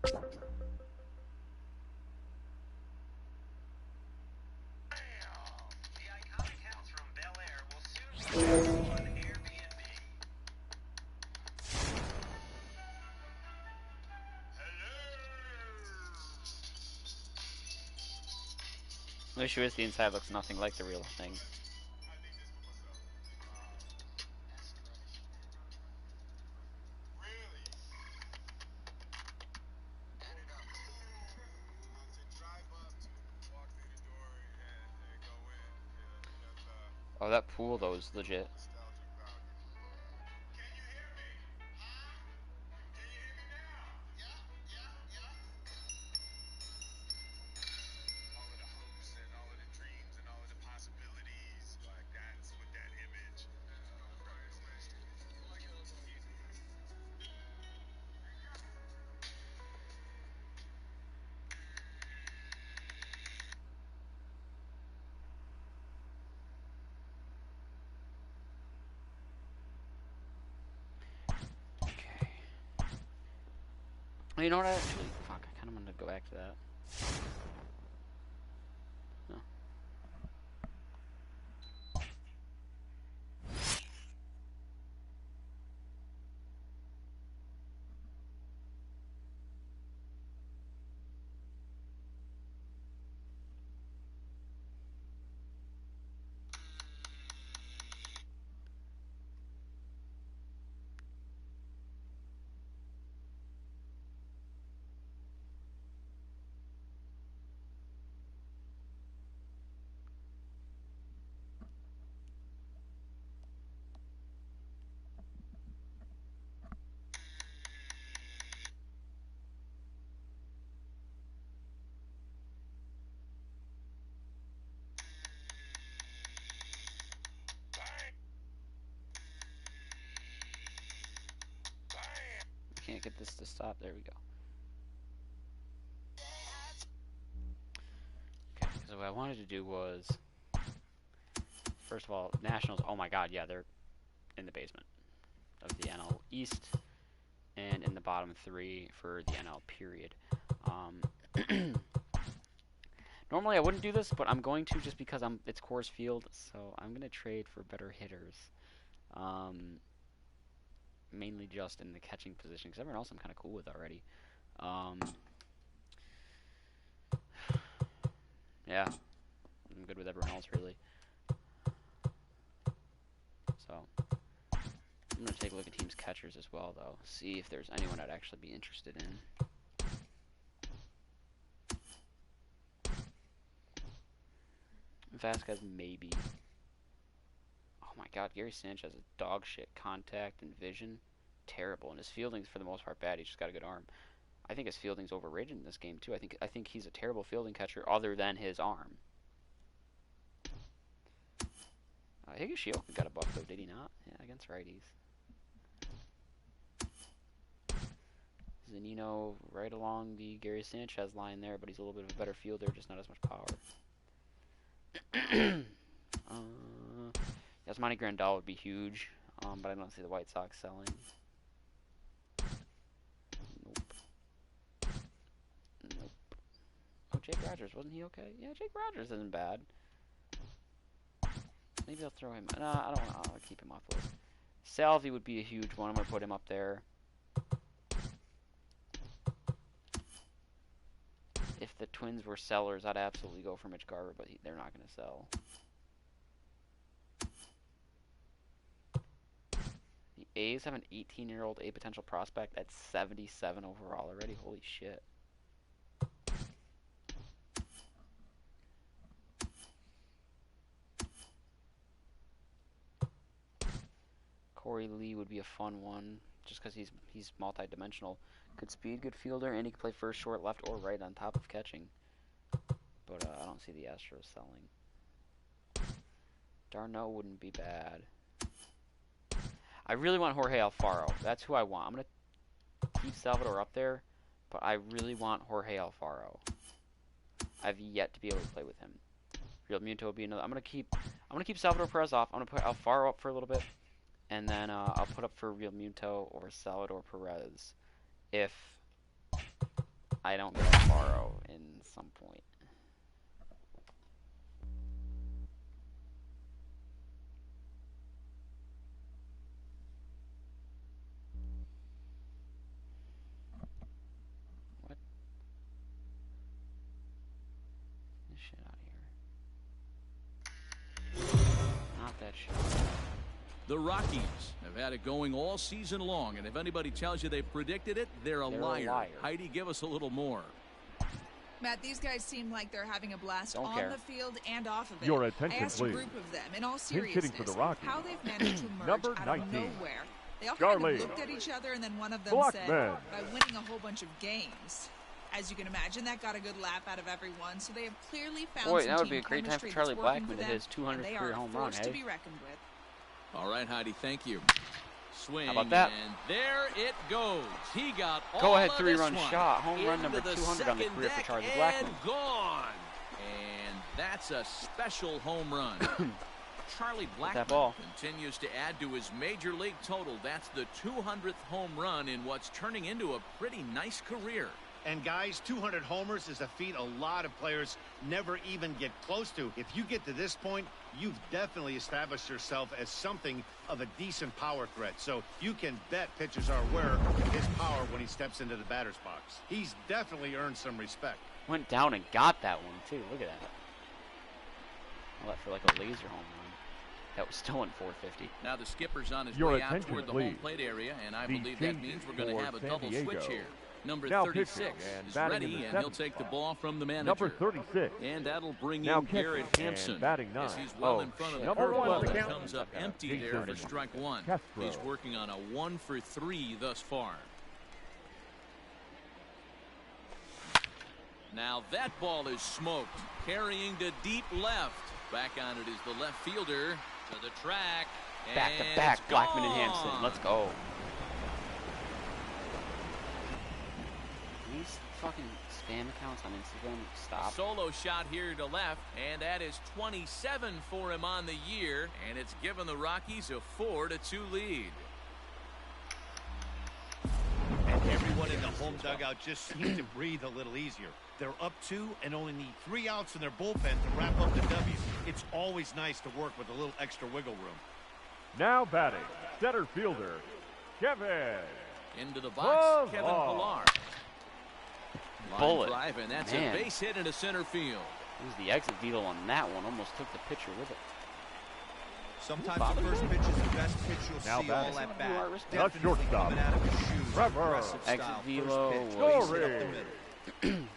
The iconic house from Bel Air will soon be available on Airbnb. The issue is the inside looks nothing like the real thing. Oh, that pool though is legit. You know what? Actually, fuck. I kind of wanted to go back to that. No. Can't get this to stop. There we go. Okay, so what I wanted to do was, first of all, Nationals. Oh my God, yeah, they're in the basement of the NL East and in the bottom 3 for the NL period. Normally I wouldn't do this, but I'm going to just because it's Coors Field, so I'm gonna trade for better hitters. Mainly just in the catching position, because everyone else I'm kind of cool with already. Yeah, I'm good with everyone else, really. So, I'm going to take a look at teams' catchers as well, though. See if there's anyone I'd actually be interested in. Vasquez, maybe. Oh my God, Gary Sanchez has dog shit contact and vision. Terrible. And his fielding's, for the most part, bad. He's just got a good arm. I think his fielding's overrated in this game, too. I think he's a terrible fielding catcher other than his arm. Higashioka got a buck, though, did he not? Yeah, against righties. Zunino right along the Gary Sanchez line there, but he's a little bit of a better fielder, just not as much power. Yasmani Grandal would be huge, but I don't see the White Sox selling. Nope. Oh, Jake Rogers, wasn't he okay? Yeah, Jake Rogers isn't bad. Maybe I'll throw him. Nah, I don't want to keep him off the list. Salvi would be a huge one. I'm going to put him up there. If the Twins were sellers, I'd absolutely go for Mitch Garver, but they're not going to sell. The A's have an 18-year-old A potential prospect at 77 overall already. Holy shit. Corey Lee would be a fun one, just because he's multi-dimensional. Good speed, good fielder, and he can play first, short, left, or right on top of catching. But I don't see the Astros selling. Darno wouldn't be bad. I really want Jorge Alfaro. That's who I want. I'm going to keep Salvador up there, but I really want Jorge Alfaro. I've yet to be able to play with him. Real Muto would be another. I'm gonna keep Salvador Perez off. I'm gonna put Alfaro up for a little bit, and then I'll put up for Real Muto or Salvador Perez if I don't get Alfaro in some point. What? Get this shit out of here. Not that shit. The Rockies have had it going all season long, and if anybody tells you they predicted it, they're a liar. Liar. Heidi, give us a little more. Matt, these guys seem like they're having a blast Don't on care. the field and off of it. Your I attention, asked a please. group of them, in all Pinch hitting seriousness, for the Rockies. how they've managed to emerge Number out of 19. nowhere. They all kind Charlie. of looked at each other, and then one of them Blackman. said, by winning a whole bunch of games. As you can imagine, that got a good laugh out of everyone, so they have clearly found Boy, some that would team be a great time for chemistry that's Charlie working Blackman for to them, his 200th and they career are a home run, force to hey? be reckoned with. All right, Heidi, thank you. Swing, How about that? and there it goes. He got all Go ahead, of 3-run this one. shot. Home run number Into the 200 on the second career for deck Charlie and Blackman. Gone. And that's a special home run. Charlie that Blackman ball. continues to add to his major league total. That's the 200th home run in what's turning into a pretty nice career. And guys, 200 homers is a feat a lot of players never even get close to. If you get to this point, you've definitely established yourself as something of a decent power threat. So you can bet pitchers are aware of his power when he steps into the batter's box. He's definitely earned some respect. Went down and got that one, too. Look at that. All that for like a laser home run. That was still in 450. Now the skipper's on his Your way out attention, toward the home please. plate area, and I The believe that changes means we're going to for have a San double Diego. switch here. Number Now 36 pitching and is batting in ready, the and he'll seventh take the spot. ball from the manager. Number 36. And that'll bring Now in Garrett catching Hampson. and batting As 9. he's well Oh, in front of the shit. Number curveball one. that comes up empty there for Jason strike one. Castro. He's working on a 1 for 3 thus far. Now that ball is smoked, carrying to deep left. Back on it is the left fielder to the track. Back to and back, it's Blackman and gone. Hampson. Let's go. These fucking spam accounts on Instagram, stop. Solo shot here to left, and that is 27 for him on the year, and it's given the Rockies a 4-2 lead. And everyone in the home dugout just seems to breathe a little easier. They're up 2 and only need 3 outs in their bullpen to wrap up the W. It's always nice to work with a little extra wiggle room. Now batting, center fielder, Kevin. Into the box, Kevin Pillar. Pillar. Line Bullet. drive, and that's Man. a base hit into center field. It was the exit velo on that one. Almost took the pitcher with it. Sometimes the first pitch is the best pitch you'll Now see batting. all at bat. The The Definitely shortstop, coming out of his shoes. Trevor. Aggressive Exit style. velo First pitch, was- base hit up the middle.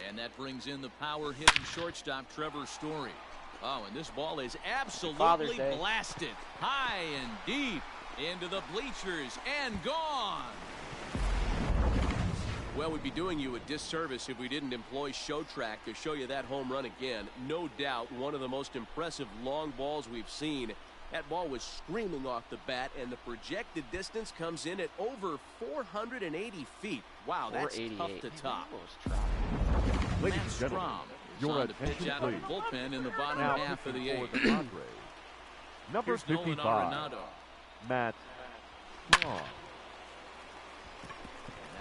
And that brings in the power hitting shortstop, Trevor Story. Oh, and this ball is Father's absolutely Day. blasted high and deep into the bleachers and gone. Well, we'd be doing you a disservice if we didn't employ Show Track to show you that home run again. No doubt one of the most impressive long balls we've seen. That ball was screaming off the bat, and the projected distance comes in at over 480 feet. Wow, that's tough to top. Ladies Matt and gentlemen, Strom is your on to pitch attention, out of the please. bullpen in the bottom Now half of the pitching for eighth. the Padres. Number Here's Nolan 55, Arenado. Matt Strong.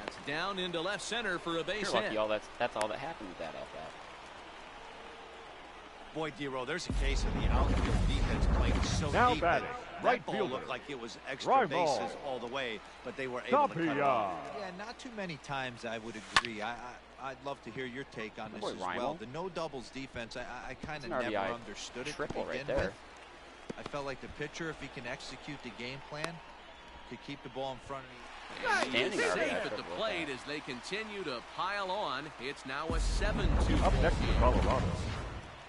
That's down into left center for a base You're lucky hit. all that's all that happened with that at bat. Boy, D-Row, there's a case of the outfield defense playing so Now deep batting, that right ball fielder. looked like it was extra Rival. bases all the way, but they were able to cut it off. Tapia. Yeah, not too many times I would agree. I'd love to hear your take on Good this boy, as Ryan. well. The no doubles defense, I kind It's of an never RBI understood it to triple begin right there. with. I felt like the pitcher, if he can execute the game plan, could keep the ball in front of him. And he is Standing safe RBI at the triple plate with as they continue to pile on. It's now a 7-2 Up ball next for game. Colorado,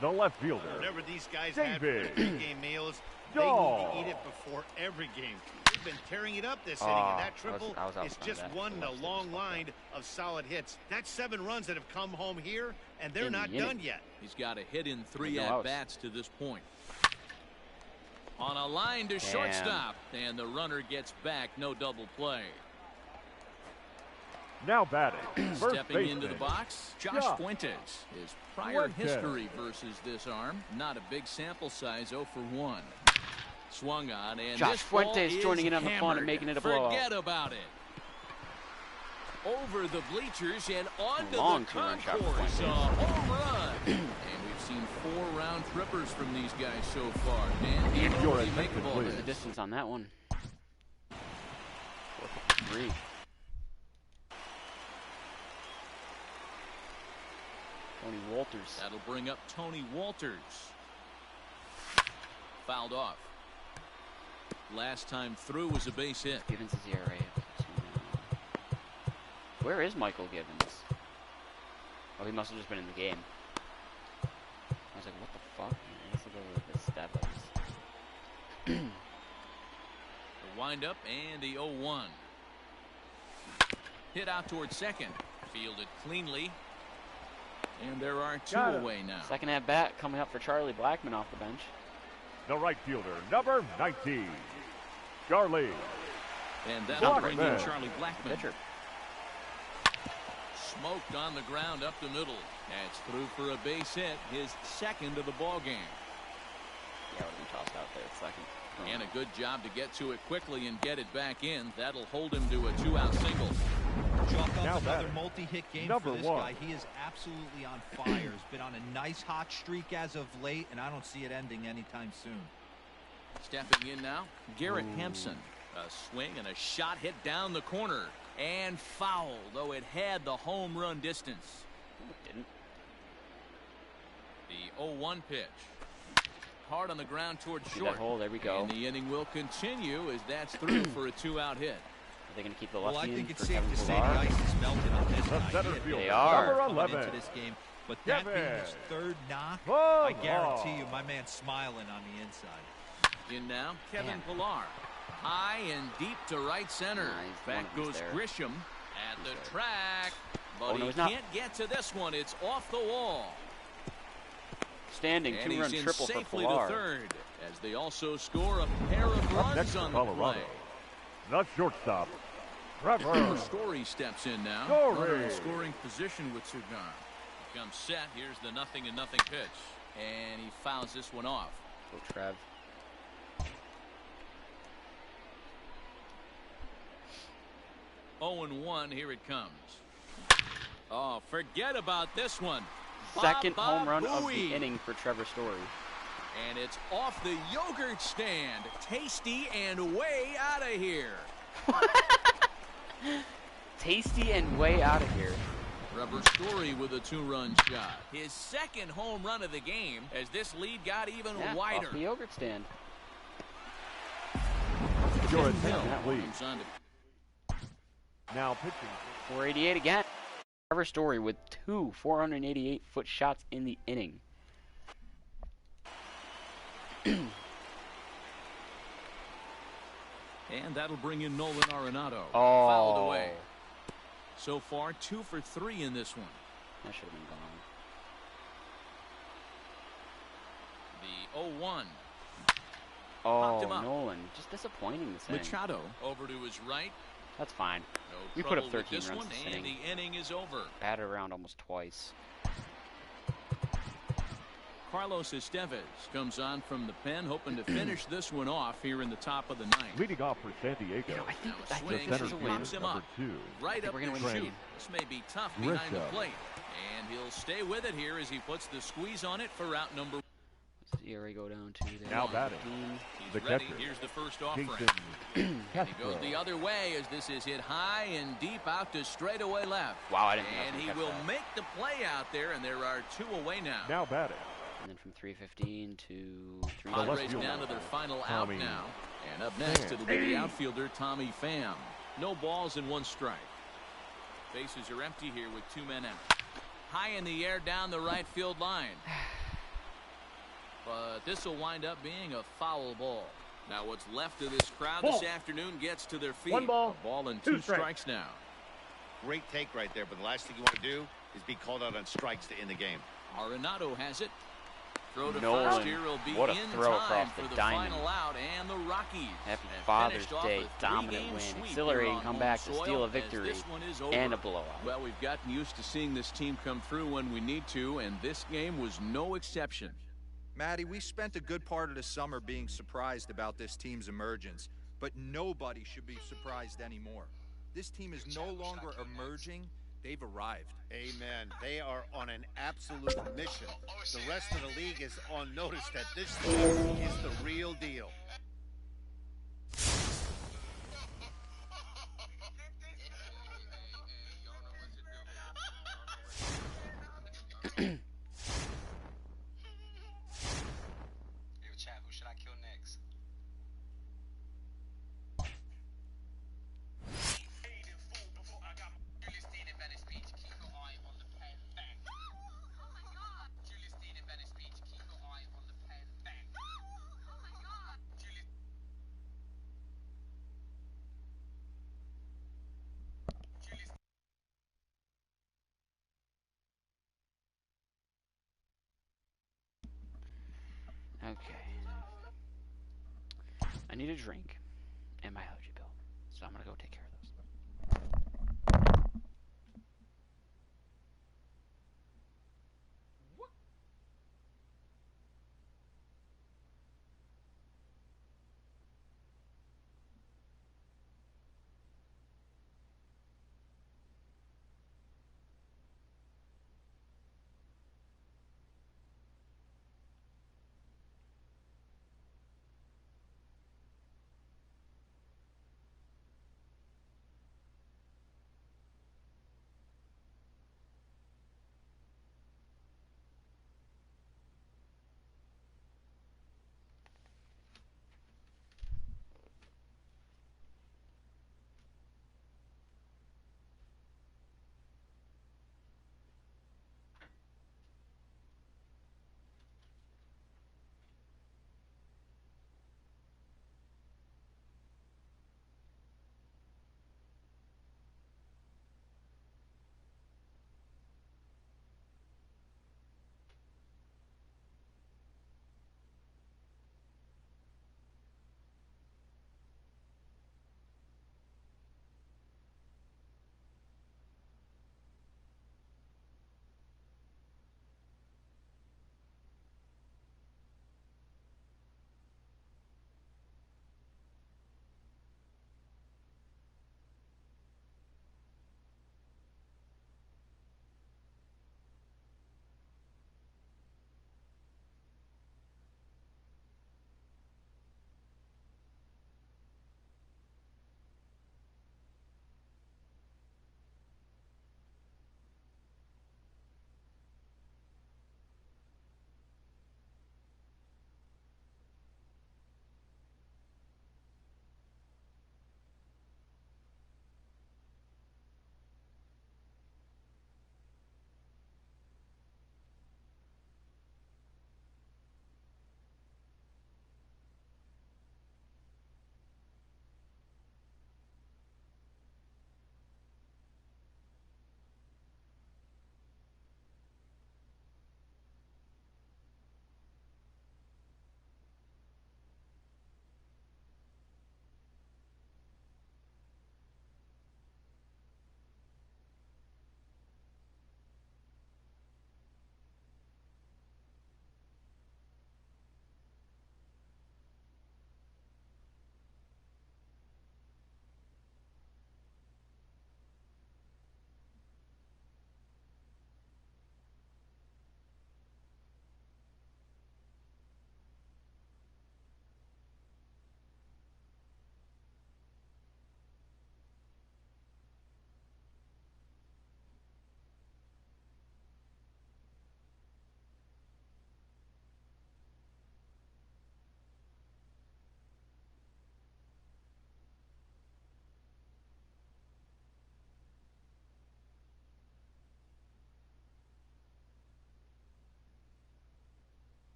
the left fielder, Whatever these guys have for David their pregame meals, they Dahl. need to eat it before every game. They've been tearing it up this inning, and that triple I was is outside just that. one in a Left long center line of solid hits. That's 7 runs that have come home here, and they're In the not inning. done yet. He's got a hit in 3 No outs. at-bats to this point. On a line to shortstop, and the runner gets back. No double play. now batting, first Stepping into the baseman, box, Josh Yeah. Fuentes. His prior Fuentes. history versus this arm, not a big sample size, 0 for 1. Swung on, and Josh this ball Fuentes is joining in on the fun and hammered. making it a Forget blowout. about it. Over the bleachers and onto Long the two-run shot for concourse. Fuentes. A home run. And we've seen 4 round trippers from these guys so far. Dan, Your what do you make attention, of all please. What's the this? distance on that one? 453. Tony Walters. That'll bring up Tony Walters. Fouled off. Last time through was a base hit. Givens his ERA. Where is Michael Gibbons? Oh, he must have just been in the game. I was like, what the fuck? Let's look over the stat lines. The windup and the 0-1. Hit out towards second. Fielded cleanly. And there are two away now. Second at bat coming up for Charlie Blackmon off the bench. The right fielder, number 19, Charlie. And that'll bring in Blackmon. Charlie Blackmon. Pitcher. Smoked on the ground up the middle. That's through for a base hit, his second of the ball game. Yeah, would have been tossed out there at second. And a good job to get to it quickly and get it back in. That'll hold him to a 2-out single. Chalk Now up another batting, multi-hit game number for this 1. guy. He is absolutely on fire. He's been on a nice hot streak as of late, and I don't see it ending anytime soon. Stepping in now, Garrett Hampson. A swing and a shot hit down the corner. And foul, though it had the home run distance. No, it didn't. The 0-1 pitch. Hard on the ground towards See short. that hole? There we go. And the inning will continue as that's through for a 2-out hit. Are they going to keep the Well, lefty I think in it's for safe Kevin to say the Pillar? ice is melted on this The guy. center He had fielder, They are. number coming 11, into this game, but that being his third knock, Pillar. I guarantee you, my man's smiling on the inside. In now, Kevin Damn. Pillar. High and deep to right center. Nice. Back One of goes them's there. Grisham at He's the there. track. But Oh, no, he he's not. can't get to this one. It's off the wall. Standing And two-run he's in triple for safely to Pillar. third as they also score a pair of Up runs next, on the Colorado, play. the shortstop, Trevor. Story steps in now. Story. Runner in scoring position with Cigar. Comes set. Here's the 0-0 pitch. And he fouls this one off. Go Trev. Oh, 0-1. Here it comes. Oh, forget about this one. Second Baba home run of Booey. the inning for Trevor Story. And it's off the yogurt stand. Tasty and way out of here. Tasty and way out of here. Trevor Story with a 2-run shot. His second home run of the game as this lead got even Yeah, wider. off the yogurt stand. Your Hill attention, please. comes on to Now pitching. 488 again. Trevor Story with two 488-foot shots in the inning. And that'll bring in Nolan Arenado. Oh. Fouled away. So far, 2 for 3 in this one. That should have been gone. The 0-1. Oh, him up. Nolan. Just disappointing this inning. Machado over to his right. That's fine. No We put up trouble with 13 this runs one, this and inning. the inning is over. Batted around almost twice. Carlos Estevez comes on from the pen, hoping to finish this one off here in the top of the ninth. Leading off for San Diego, I think, Now a I swing, the think center this is a fielder, win. pops him number up. 2. Right up we're the gonna win. shoot. This may be tough behind the Grisham. plate. And he'll stay with it here as he puts the squeeze on it for route number 1. What's the ERA go down to there? Now batting. 15. He's The ready. catcher, Here's the first offering. Jason And he goes Castro. the other way as this is hit high and deep out to straightaway left. Wow, I didn't think I was And gonna he catch will that. make the play out there, and there are 2 away now. Now batting. And then from 315 to 3. left Padres fielder, down to their final Tommy out now. And up next, Pham. it'll be the outfielder, Tommy Pham. No balls and 1 strike. Bases are empty here with 2 men out. High in the air down the right field line. But this will wind up being a foul ball. Now what's left of this crowd this afternoon gets to their feet. 1 ball, A ball and 2 2 strikes. strikes now. Great take right there, but the last thing you want to do is be called out on strikes to end the game. Arenado has it. Throw to Nolan, first here will be what a in throw time across the for the diamond. final out, and the Rockies Happy have Father's finished off Day, a dominant 3-game win, sweep exhilarating here on comeback home to steal soil a as victory this one is over. and a blowout. Well, we've gotten used to seeing this team come through when we need to, and this game was no exception. Matty, we spent a good part of the summer being surprised about this team's emergence, but nobody should be surprised anymore. This team is no longer emerging. They've arrived. Amen. They are on an absolute mission. The rest of the league is on notice that this team is the real deal. Yo, chat, who should I kill next? need a drink and my allergy pill. So I'm going to go take care of those.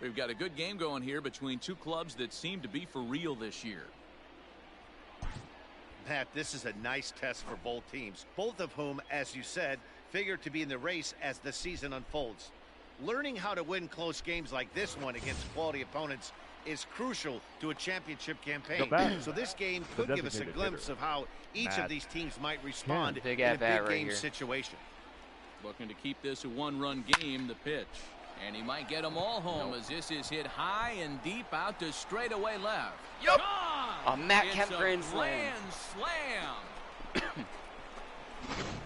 We've got a good game going here between two clubs that seem to be for real this year. Pat, this is a nice test for both teams, both of whom, as you said, figure to be in the race as the season unfolds. Learning how to win close games like this one against quality opponents is crucial to a championship campaign. So this game could give us a glimpse of how each of these teams might respond in a big game situation. Looking to keep this a one-run game, the pitch. And he might get them all home as this is hit high and deep out to straightaway left. Yup. A Matt Kemp grand slam.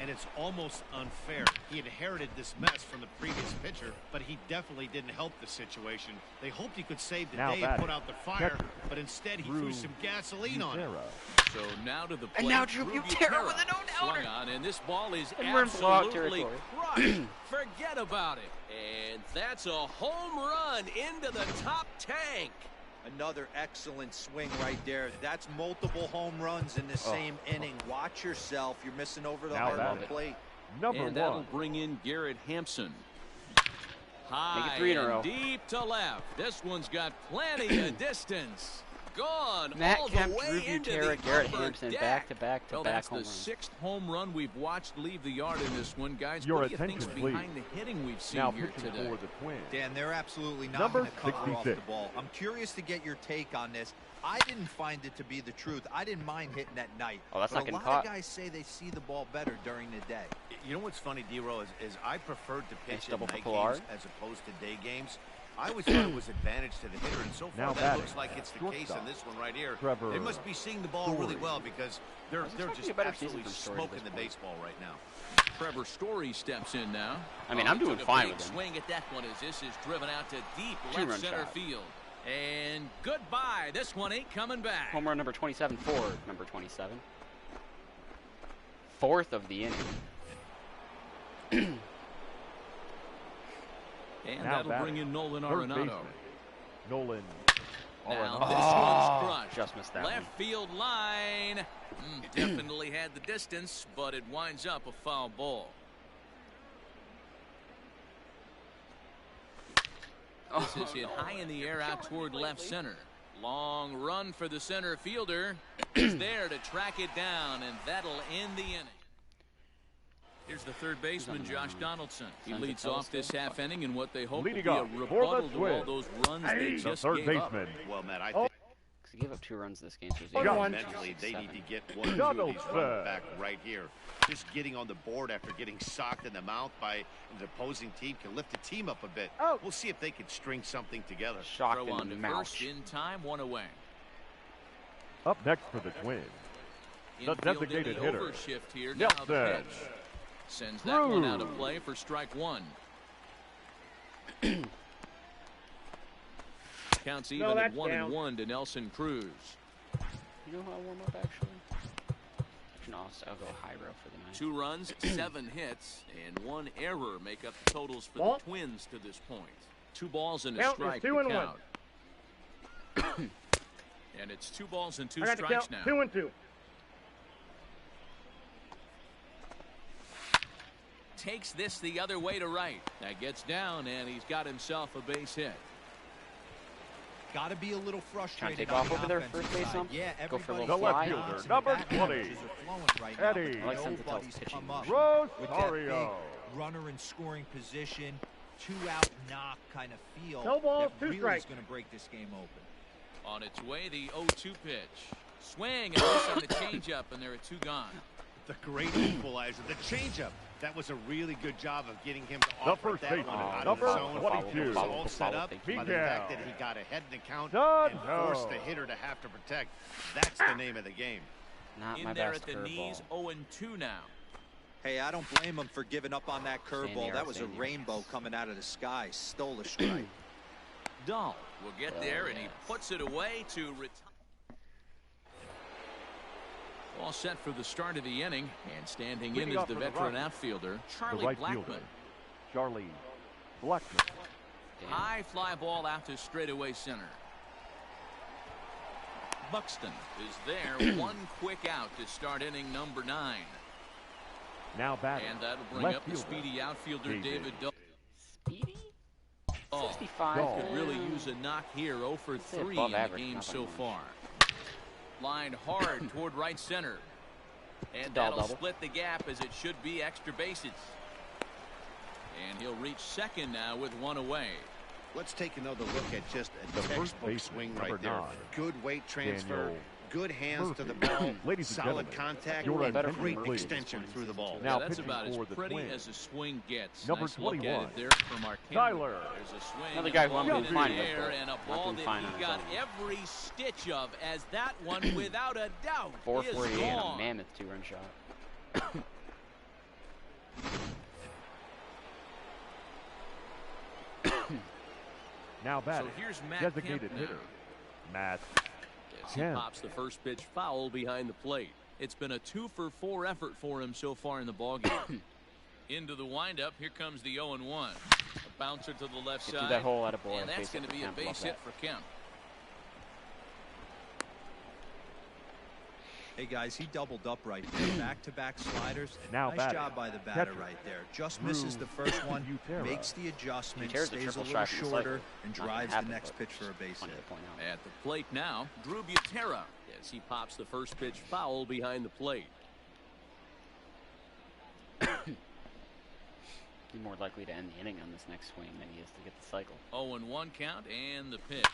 And it's almost unfair. He inherited this mess from the previous pitcher, but he definitely didn't help the situation. They hoped he could save the day and put out the fire, but instead he threw some gasoline on it. So now to the plate. And now Drew Butera with a no-doubter. And this ball is And we're in blowout absolutely crushed. Forget about it. And that's a home run into the top tank. Another excellent swing right there. That's multiple home runs in the same inning. Watch yourself. You're missing over the heart of the plate. And that'll bring in Garrett Hampson. High Make it 3 in a row. and deep to left. This one's got plenty of distance. Gone Matt all Kemp, the way Drew into Butera, the Garrett upper Hampson, deck. back-to-back-to-back Well, that's home the runs. 6th home run we've watched leave the yard in this one, guys. Your What do you think's attention, behind the hitting we've seen Now here pitching today? for the Twins. Dan, they're absolutely not Number going to cover off 66. the ball. I'm curious to get your take on this. I didn't find it to be the truth. I didn't mind hitting at night. Oh, that's but not getting a lot caught. of guys say they see the ball better during the day. You know what's funny, D-Row, is I preferred to pitch in double night for Pilar. games as opposed to day games. I always thought it was advantage to the hitter, and so far Now that batting. looks like it's the case in this one right here. Trevor They must be seeing the ball really well because they're expecting just a better season absolutely from Story at this smoking the point. baseball right now. Trevor Story steps in now. I mean, I'm doing Took a fine big with him. swing at that one as this is driven out to deep Two-run left center shot. field. And goodbye. This one ain't coming back. Home run number 27 for number 27. 4th of the inning. And Now that'll batting. bring in Nolan Third Arenado. baseman, Nolan Now Arenado. this one's crushed. Just missed that Left one. field line. Definitely had the distance, but it winds up a foul ball. This is hit high in the air out toward left center. Long run for the center fielder. He's there to track it down, and that'll end the inning. Here's the third baseman, Josh Donaldson. He leads off this half inning in what they hope will Leading be a off for the rebuttal to all Twins. those runs they The just third gave up. baseman, Well, Matt, I think He gave up 2 runs this game. So mentally they need to get 1 or 2 of these runs back right here. Just getting on the board after getting socked in the mouth by an opposing team can lift the team up a bit. We'll see if they can string something together. Shocked Throw in on the to mouth. first in time, 1 away. up next for the Twins. The Infield in designated the hitter, overshift here. Now the Nelson. pitch. Sends that one out of play for strike 1. Counts even at 1-1 to Nelson Cruz. You know how I warm up, actually? No, I'll go high row for the night. 2 runs, 7 hits, and 1 error make up the totals for the Twins to this point. 2 balls and a strike to count. And it's 2 balls and 2 strikes now. 2-2. Takes this the other way to right. That gets down, and he's got himself a base hit. Got to be a little frustrated. take on off the over there, offensive first base side. some? Yeah, Go for a everybody's little The left fly. fielder, and number back 20, punches are flowing right now. Eddie. I like Sensitiv's Nobody's pitching. come up with that big Rosario. runner in scoring position, 2-out knock kind of feel. No balls, that 2 really strikes. is going to break this game open. On its way, the 0-2 pitch. Swing and miss on the changeup, and there are 2 gone. The great equalizer, the changeup. That was a really good job of getting him to The offer first that baseman, one out of number the zone. 22. It was all set up by the Miguel. fact that he got ahead in the count Done. and forced the hitter to have to protect. That's the name of the game. Not my In there best at the knees, curveball. 0-2 now. Hey, I don't blame him for giving up on that curveball. That was a rainbow coming out of the sky. Stole a strike. Dahl will get there, and he puts it away to retire. All set for the start of the inning, and standing in Leading is off the for the veteran Rockies. outfielder, The Charlie right Blackman. fielder, Charlie Blackman. High fly ball out to straightaway center. Buxton is there. 1 quick out to start inning number 9. Now batting, And that'll bring left up the fielder, speedy outfielder David. David Dahl. Speedy? 65. Dog. Could really use a knock here. 0 for 3 in the game so far. Lined hard toward right center. And that'll split the gap as it should be extra bases. And he'll reach second now with one away. Let's take another look at just a The first textbook baseman, swing number right there. 9, Good weight transfer, Daniel good hands to the Murphy. ball, Ladies and solid gentlemen, contact, your and attention, great please. extension through the ball. Now Yeah, that's pitching about as for the pretty Twins. as a swing gets. Number Nice look at 21, it there from our Tyler. There's a swing. Another guy and who I'm ball doing in fine the with, air, but and a not ball doing that fine on he his got own. every stitch of, as that one, without a doubt, is 448 and a gone. mammoth 2-run shot. Now batting, So here's Matt designated Kemp hitter, Matt As he Kemp. pops the first pitch foul behind the plate. It's been a 2 for 4 effort for him so far in the ballgame. Into the windup, here comes the 0-1. A bouncer to the left Get through side. that hole at a boy. And that's going to be a base hit for Kemp. Hey guys, he doubled up right there. Back-to-back sliders. Now Nice batting, job by the batter catcher, right there. Just misses the first one, Butera. makes the adjustment, Butera's a stays a triple little strike from the shorter, cycle. and Not gonna drives happen, the next but pitch for a base funny hit. to point out. At the plate now, Drew Butera. As he pops the first pitch foul behind the plate. He's more likely to end the inning on this next swing than he is to get the cycle. 0-1 count and the pitch.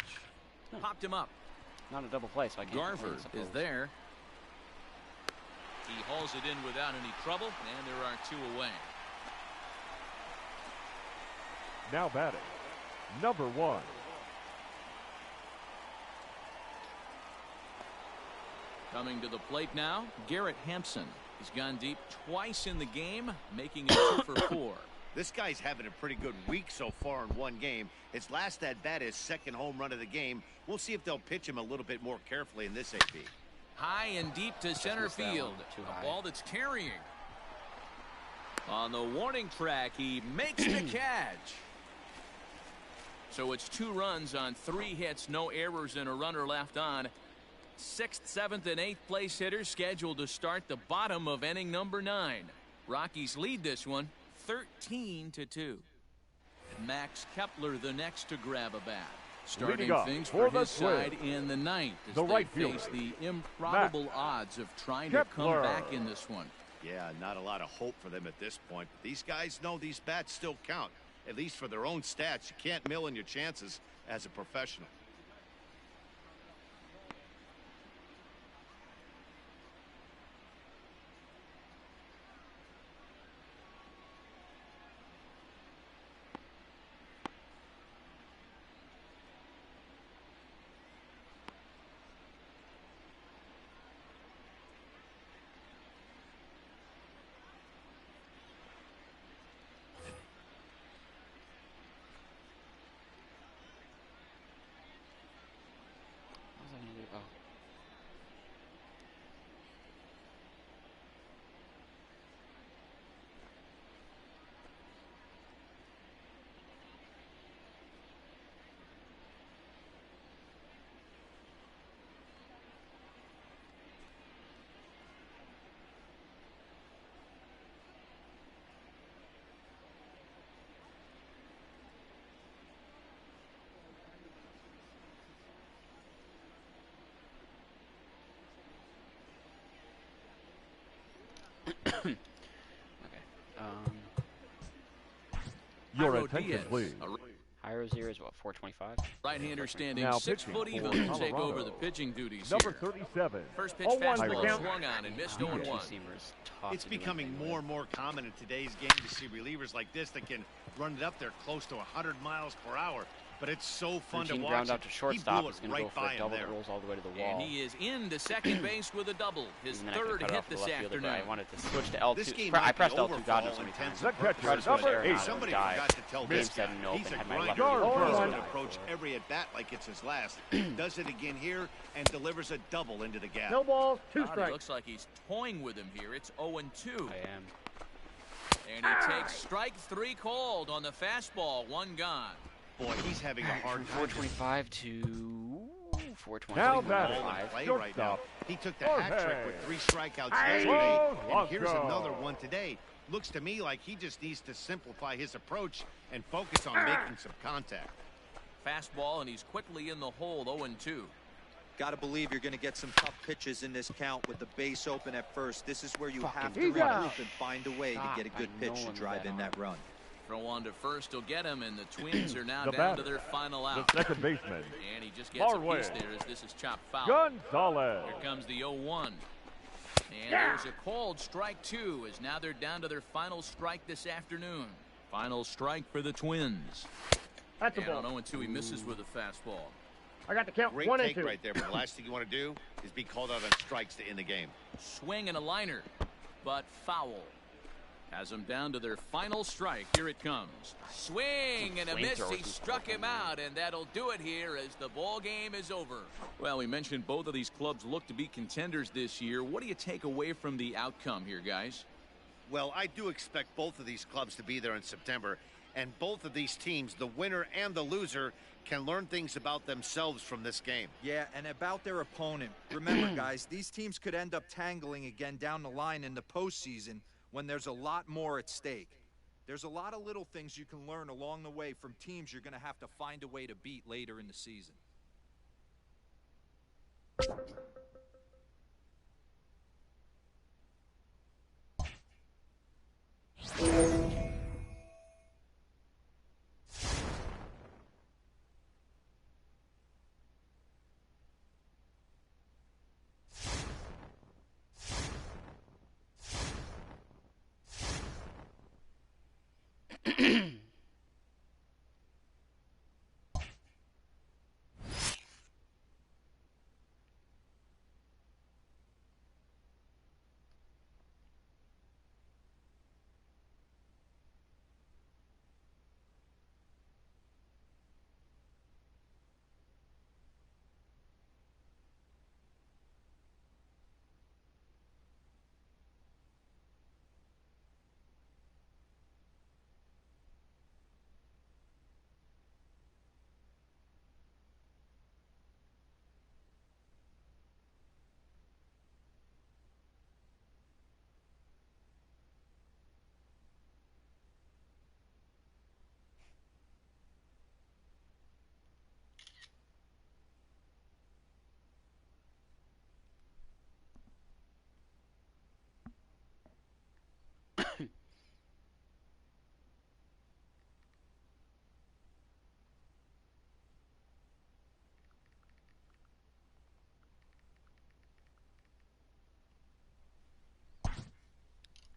Popped him up. Not a double play, so I can't complain, Garver I suppose. is there. He hauls it in without any trouble, and there are 2 away. Now batting, number 1, Coming to the plate now, Garrett Hampson. He's gone deep twice in the game, making it 2 for 4. This guy's having a pretty good week so far in one game. His last at-bat is second home run of the game. We'll see if they'll pitch him a little bit more carefully in this AP. High and deep to center missed that field. one, too A high. ball that's carrying. On the warning track, he makes the catch. So it's 2 runs on 3 hits, no errors, and a runner left on. 6th, 7th, and 8th place hitters scheduled to start the bottom of inning number 9. Rockies lead this one 13-2. Max Kepler the next to grab a bat. Starting Leading off things for for the his side Twins, in the 9th as the they right face fielder, the improbable odds of trying to come Kepler. back in this one. Yeah, not a lot of hope for them at this point. But these guys know these bats still count, at least for their own stats. You can't mill in your chances as a professional. What was I gonna do? Oh. Okay. your Jairo attention Diaz, please. a High Zero is what, 425? right-hander standing Now 6 pitching foot even for to take Colorado, over the pitching duties Number here. 37, First pitch 0-1 fastball count. swung on and missed Two 0-1. seamers tough It's to do becoming anything more with. and more common in today's game to see relievers like this that can run it up there close to 100 miles per hour. But it's so fun to Routine watch. ground out to He shortstop blew is it going to go right for by a him double there. that rolls all the way to the wall. And he is into second base with a double. His And then I could've third cut it hit off for the this left fielder, but afternoon. I wanted to switch to L2. This game I might pressed be L2 over God for knows all how many times. intents The and catcher, Tried to switch number to 8. Arenado, Somebody die. forgot to tell Game this guy. 7 open, He's a had my grinder. left Garver. fielder He's die going to for approach it. every at-bat like it's his last. Does it again here and delivers a double into the gap. No balls, 2 God, it strikes. looks like he's toying with him here. It's 0-2. I am. And he takes strike 3 called on the fastball. 1 gone. Boy, he's having a hard time. 425 to 420. Now batting. Ball in play Shortstop. right now. He took the Jorge. hat trick with 3 strikeouts Hey. yesterday, Whoa, and here's Blanco. another one today. Looks to me like he just needs to simplify his approach and focus on making some contact. Fastball, and he's quickly in the hole, 0-2. Got to believe you're going to get some tough pitches in this count with the base open at first. This is where you have to regroup and find a way to get a good pitch to drive in that run. Throw on to first will get him, and the Twins are now The down batter, to their final out. The second baseman, And he just gets a Marway. piece there as this is chopped foul. Gonzalez. Here comes the 0-1. And there's a called strike 2, as now they're down to their final strike this afternoon. Final strike for the Twins. That's a And ball. on 0-2, he misses with a fastball. I got the count. Great 1 and take 2. right there, but the last thing you want to do is be called out on strikes to end the game. Swing and a liner, but foul. Has them down to their final strike. Here it comes. Swing and a miss. He struck him out, and that'll do it here as the ball game is over. Well, we mentioned both of these clubs look to be contenders this year. What do you take away from the outcome here, guys? Well, I do expect both of these clubs to be there in September, and both of these teams, the winner and the loser, can learn things about themselves from this game. Yeah, and about their opponent. Remember, guys, these teams could end up tangling again down the line in the postseason when there's a lot more at stake. There's a lot of little things you can learn along the way from teams you're going to have to find a way to beat later in the season.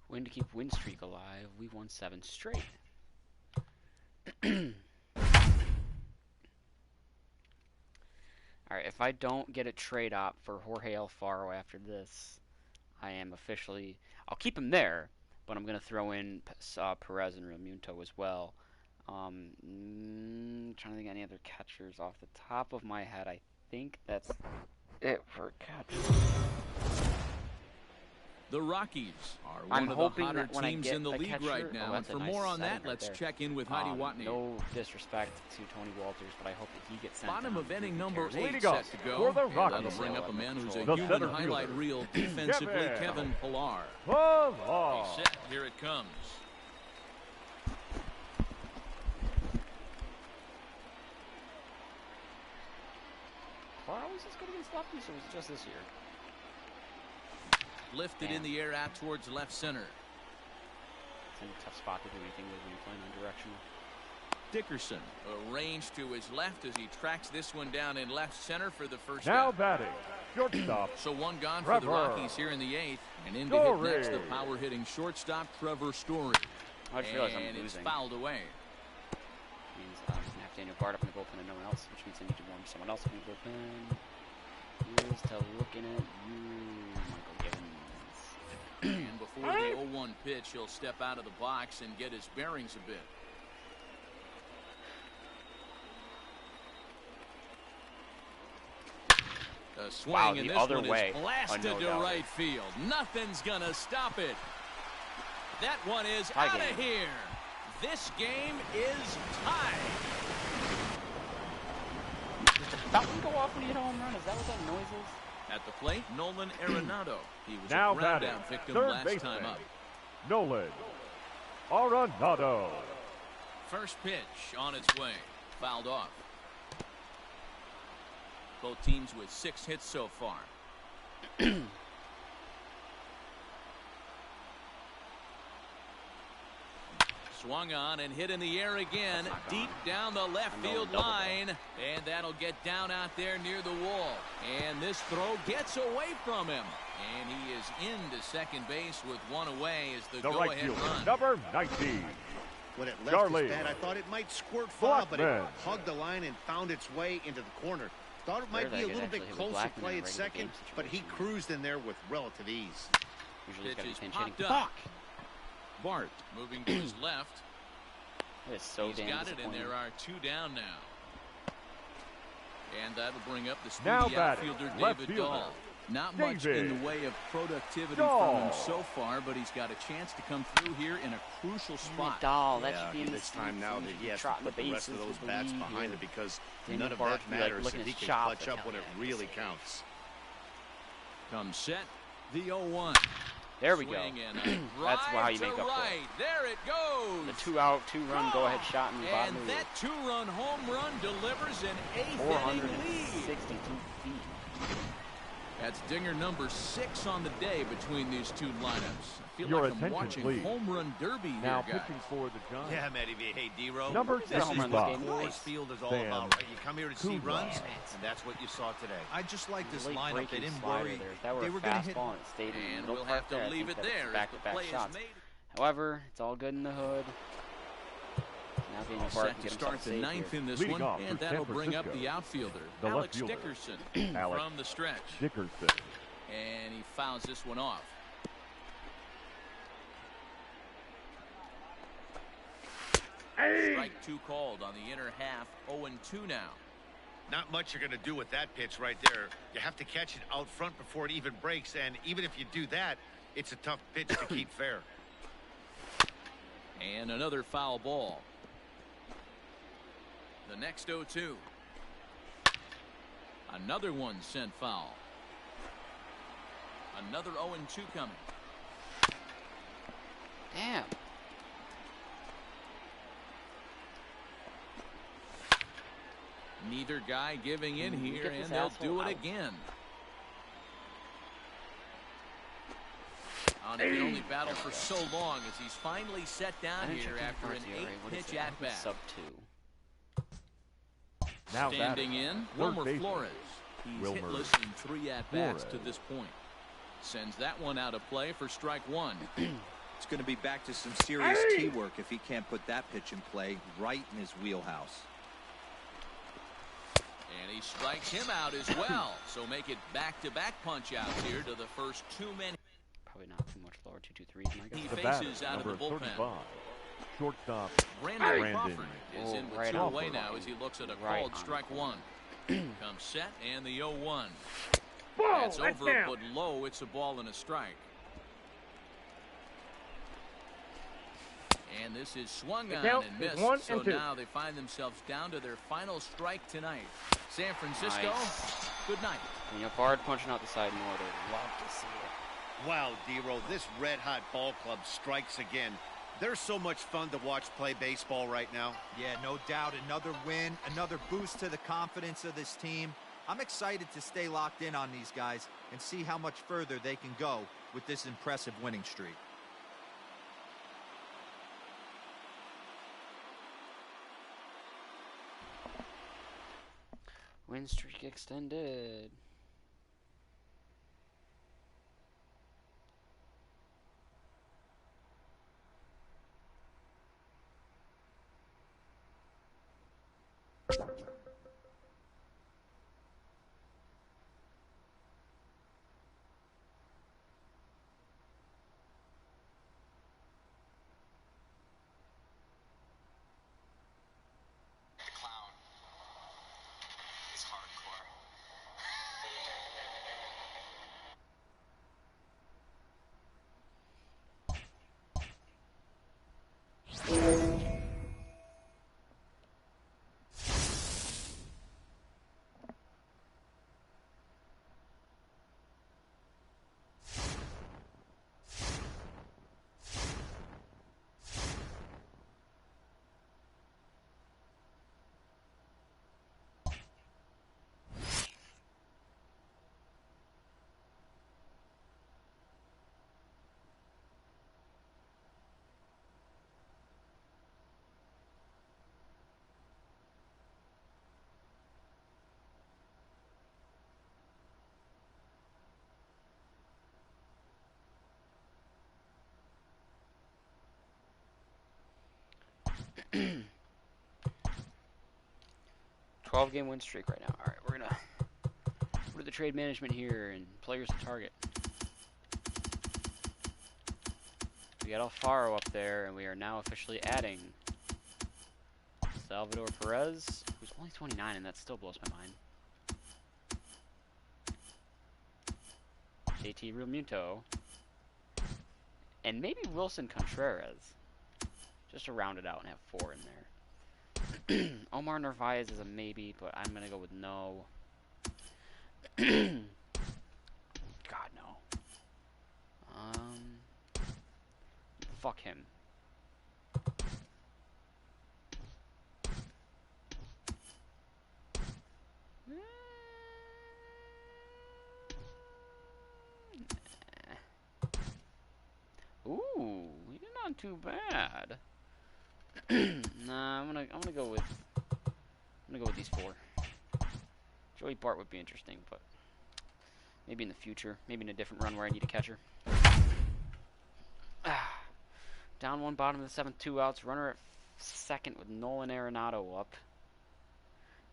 Win to keep win streak alive. We've won 7 straight. Alright, if I don't get a trade op for Jorge Alfaro after this, I am officially... I'll keep him there, but I'm going to throw in Perez and Realmuto as well. Trying to think of any other catchers off the top of my head. I think that's it for catchers. The Rockies are one of the hotter teams in the league right now. And for more on that, let's check in with Heidi Watney. No disrespect to Tony Walters, but I hope that he gets sent Bottom down of inning number 8 Leading set up to go. for the And Rockies. that'll bring up a man who's a The human center highlight fielder, reel defensively, Kevin Pillar. Pillar. He's set. Here it comes. Pillar was this good against lefties, or was it just this year? Lifted in the air out towards left center. It's in a tough spot to do anything with when you're playing on directional. Dickerson arranged to his left as he tracks this one down in left center for the first Now out. batting, shortstop. So one gone for Trevor the Rockies here in the 8th. And in to hit next, the power hitting shortstop Trevor Story. I just realized I'm And it's losing. fouled away. Means I'm going to have Daniel Bard up in the bullpen and no one else, which means I need to warm someone else up in the bullpen. Here's to looking at you, Michael Gibbons. And before the 0-1 pitch, he'll step out of the box and get his bearings a bit. A swing, Wow, and the this other one way. is blasted No to doubt. right field. Nothing's gonna stop it. That one is Tie out of game. here. This game is tied. Does the fountain go off when you hit a home run? Is that what that noise is? At the plate, Nolan Arenado. He was Now a ground batting, down victim third last baseman, time up. Nolan Arenado. First pitch on its way. Fouled off. Both teams with 6 hits so far. Swung on and hit in the air again, deep down the left field line, and that'll get down out there near the wall. And this throw gets away from him, and he is into second base with one away as the right go-ahead fielder, run. number 19. When it left Charlie. his bat, I thought it might squirt foul, but it Blackman. hugged the line and found its way into the corner. Thought it might be a little bit closer play at second, but he cruised in there with relative ease. Usually Pitch he's is got to be pinch hitting. popped up. Bart moving to his left. That is so He's damn got it, and disappointing. there are 2 down now. And that'll bring up the Now speedy batting, outfielder left David fielder, Dahl. Not much David in the way of productivity Dahl. from him so far, but he's got a chance to come through here in a crucial spot. Dahl, that Yeah, should be in it's time now that he has to trotting put the rest of bases those with bats lead behind here. him because Daniel none of Bart that would be, like, matters looking if he his can shop clutch at up when it Kelly, really I'd say. counts. Comes set, the 0-1. There we go. Swing and a That's how you drive make to up for right. There it goes. The 2-out, 2-run go-ahead shot in the bottom And of the that 2-run home run delivers an 8th inning lead. 462 feet. That's dinger number 6 on the day between these 2 lineups. I feel Your like I'm attention, watching please. home run derby Now here, guys. pitching for the Giants. Yeah, Matty V. Hey, D-Row. Number This is 65. what Coors Field is all Sam about, right? You come here to see Kuzma. runs, Damn it. and that's what you saw today. I just like this Late lineup. They breaking didn't slider worry. there. If that were They a were going to hit. fastball and it stayed in the And middle we'll part have to there, I leave think it that it's there as the back-to-back play is shots. made. However, it's all good in the hood. Now Daniel All Bart set can to get start himself the saved 9th here. in this Leading one, off and for that'll San bring up Francisco, the outfielder, the left Alex fielder, Dickerson, Alex from the stretch. Dickerson. And he fouls this one off. Strike 2 called on the inner half, 0-2 now. Not much you're going to do with that pitch right there. You have to catch it out front before it even breaks, and even if you do that, it's a tough pitch to keep fair. And another foul ball. The next 0-2. Another one sent foul. Another 0-2 coming. Damn. Neither guy giving in here, get this and they'll do asshole it out. again. He can only battle for so long as he's finally set down here after an 8-pitch at-bat. Sub 2. Now Standing batting, in, third Wilmer baseman, Flores. He's Wilmer hitless in 3 at-bats to Flores. this point. Sends that one out of play for strike 1. It's going to be back to some serious tee work if he can't put that pitch in play right in his wheelhouse. And he strikes him out as well. So make it back-to-back punch-outs here to the first 2 men. Probably not too much lower. 2-2-3 my He guess. the batter, faces out of number the bullpen. 35. Shortstop, Brandon Crawford is Oh, in with right 2 on away the now line. as he looks at a Right called on strike the 1. Comes set and the 0-1. Whoa, That's that's over down. but low. It's a ball and a strike. And this is swung The on count and is missed. 1 So and 2. now they find themselves down to their final strike tonight. San Francisco, Nice. good night. Daniel Bart punching out the side in order. Love to see it. Wow, D-Row, this red-hot ball club strikes again. They're so much fun to watch play baseball right now. Yeah, no doubt. Another win, another boost to the confidence of this team. I'm excited to stay locked in on these guys and see how much further they can go with this impressive winning streak. Win streak extended. The clown is hardcore. 12-game win streak right now. All right, we're gonna go to the trade management here and players to target. We got Alfaro up there, and we are now officially adding Salvador Perez, who's only 29, and that still blows my mind. JT Realmuto, and maybe Wilson Contreras, just to round it out and have 4 in there. Omar Narvaez is a maybe, but I'm gonna go with no. God, no. Fuck him. Ooh, you're not too bad. Nah, I'm gonna go with these 4. Joey Bart would be interesting, but maybe in the future, maybe in a different run where I need a catcher. Down 1, bottom of the 7th, 2 outs. Runner at second with Nolan Arenado up.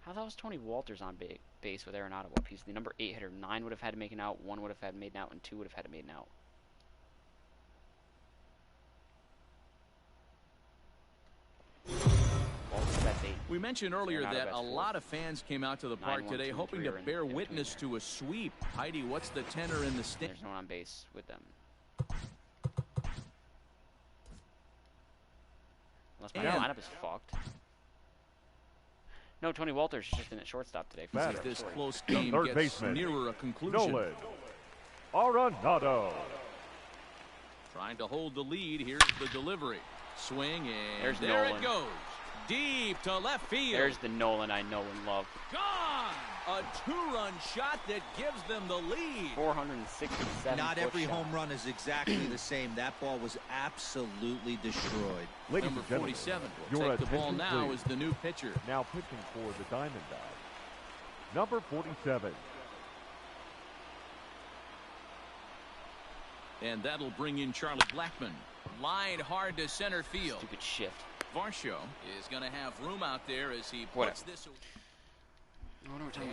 How the hell was Tony Walters on base with Arenado up? He's the number 8 hitter. 9 would have had to make an out, 1 would have had made an out, and 2 would have had to made an out. We mentioned earlier that a lot of fans came out to the park today hoping to bear witness to a sweep. Heidi, what's the tenor in the stand? There's no one on base with them. Unless my lineup is fucked. No, Tony Walters is just in at shortstop today. This close game third gets baseman, nearer a conclusion. Nolan Arenado. Trying to hold the lead. Here's the delivery. Swing, and there's there Nolan. It goes. Deep to left field. There's the Nolan I know and love. Gone! A 2-run shot that gives them the lead. 467. Not every shot. home run is exactly the same. That ball was absolutely destroyed. Ladies Number and gentlemen, 47 your will take the ball attention, now please. as the new pitcher. Now pitching for the Diamondbacks, number 47. And that'll bring in Charlie Blackmon. Line hard to center field. Stupid shift. Varsho is going to have room out there as he puts this away.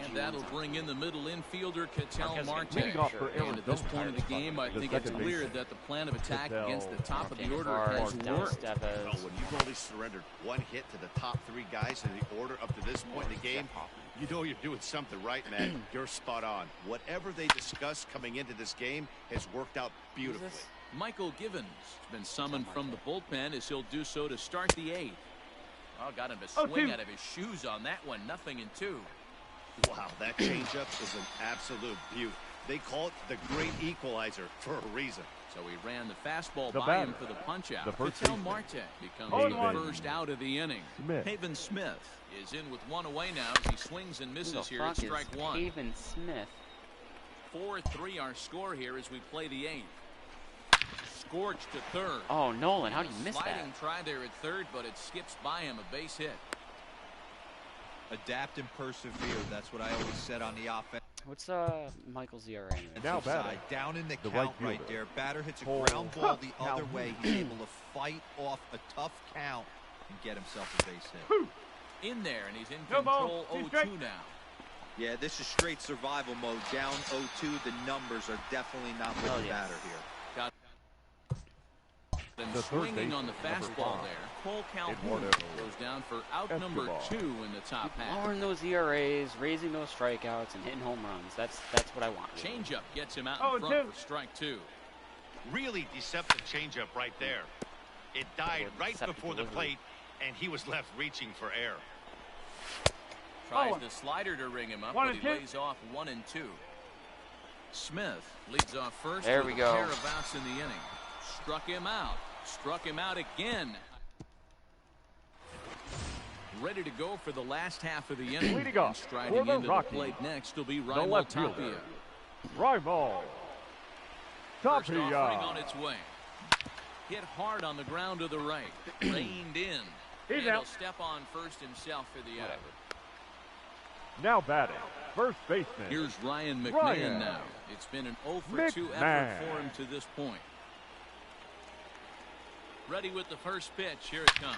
And that'll bring in the middle infielder, Ketel Marte. And at this point of the game, I think it's clear that the plan of attack against the top of the order has worked. When you've only surrendered 1 hit to the top 3 guys in the order up to this point in the game, you know you're doing something right, man. You're spot on. Whatever they discussed coming into this game has worked out beautifully. Michael Givens has been summoned from the bullpen as he'll do so to start the 8th. Oh, got him to swing out of his shoes on that one. 0-2. Wow, that changeup is an absolute beaut. They call it the great equalizer for a reason. So he ran the fastball The by batter, him for the punch-out. the first Ketel baseman, Marte becomes Haven the first out of the inning. Smith. Haven Smith is in with 1 away now as he swings and misses here at strike 1. Haven Smith. 4-3 our score here as we play the 8th. Scorched to third. Oh, Nolan, how do you miss that? Sliding try there at third, but it skips by him, a base hit. Adapt and persevere. That's what I always said on the offense. What's Michael's ERA? Now batting, Side, down in the the count right right fielder. there. Batter hits a Cole. ground ball the other Now. way. He's able to fight off a tough count and get himself a base hit. In there, and he's in No ball. control. He's 0-2 straight. now. Yeah, this is straight survival mode. Down 0-2. The numbers are definitely not with Oh, the yes. batter here. Got them The third swinging on the baseman, number fastball 5. there. Cole Calhoun Eduardo goes down for out number Escobar. 2 in the top half. Lowering those ERAs, raising those strikeouts, and hitting home runs. That's what I want. Changeup gets him out Oh, in front two. for strike 2. Really deceptive changeup right there. It died right Deceptive before the delivery. plate, and he was left reaching for air. Tries Oh. the slider to ring him up, 1 but and he 2. lays off 1 and 2. Smith leads off first. There with we a go. pair of outs in the inning. Struck him out. Struck him out again. Ready to go for the last half of the inning. Leading off And striding for the into the Rockies, plate next will be the Raimel left Tapia. fielder, Raimel First offering on Tapia. its way. Hit hard on the ground to the right. Reined in. He's and he'll out. step on first himself for the out. Now batting, first baseman. Here's Ryan McMahon Ryan now. It's been an 0 for 2 effort McMahon. for him to this point. Ready with the first pitch. Here it comes.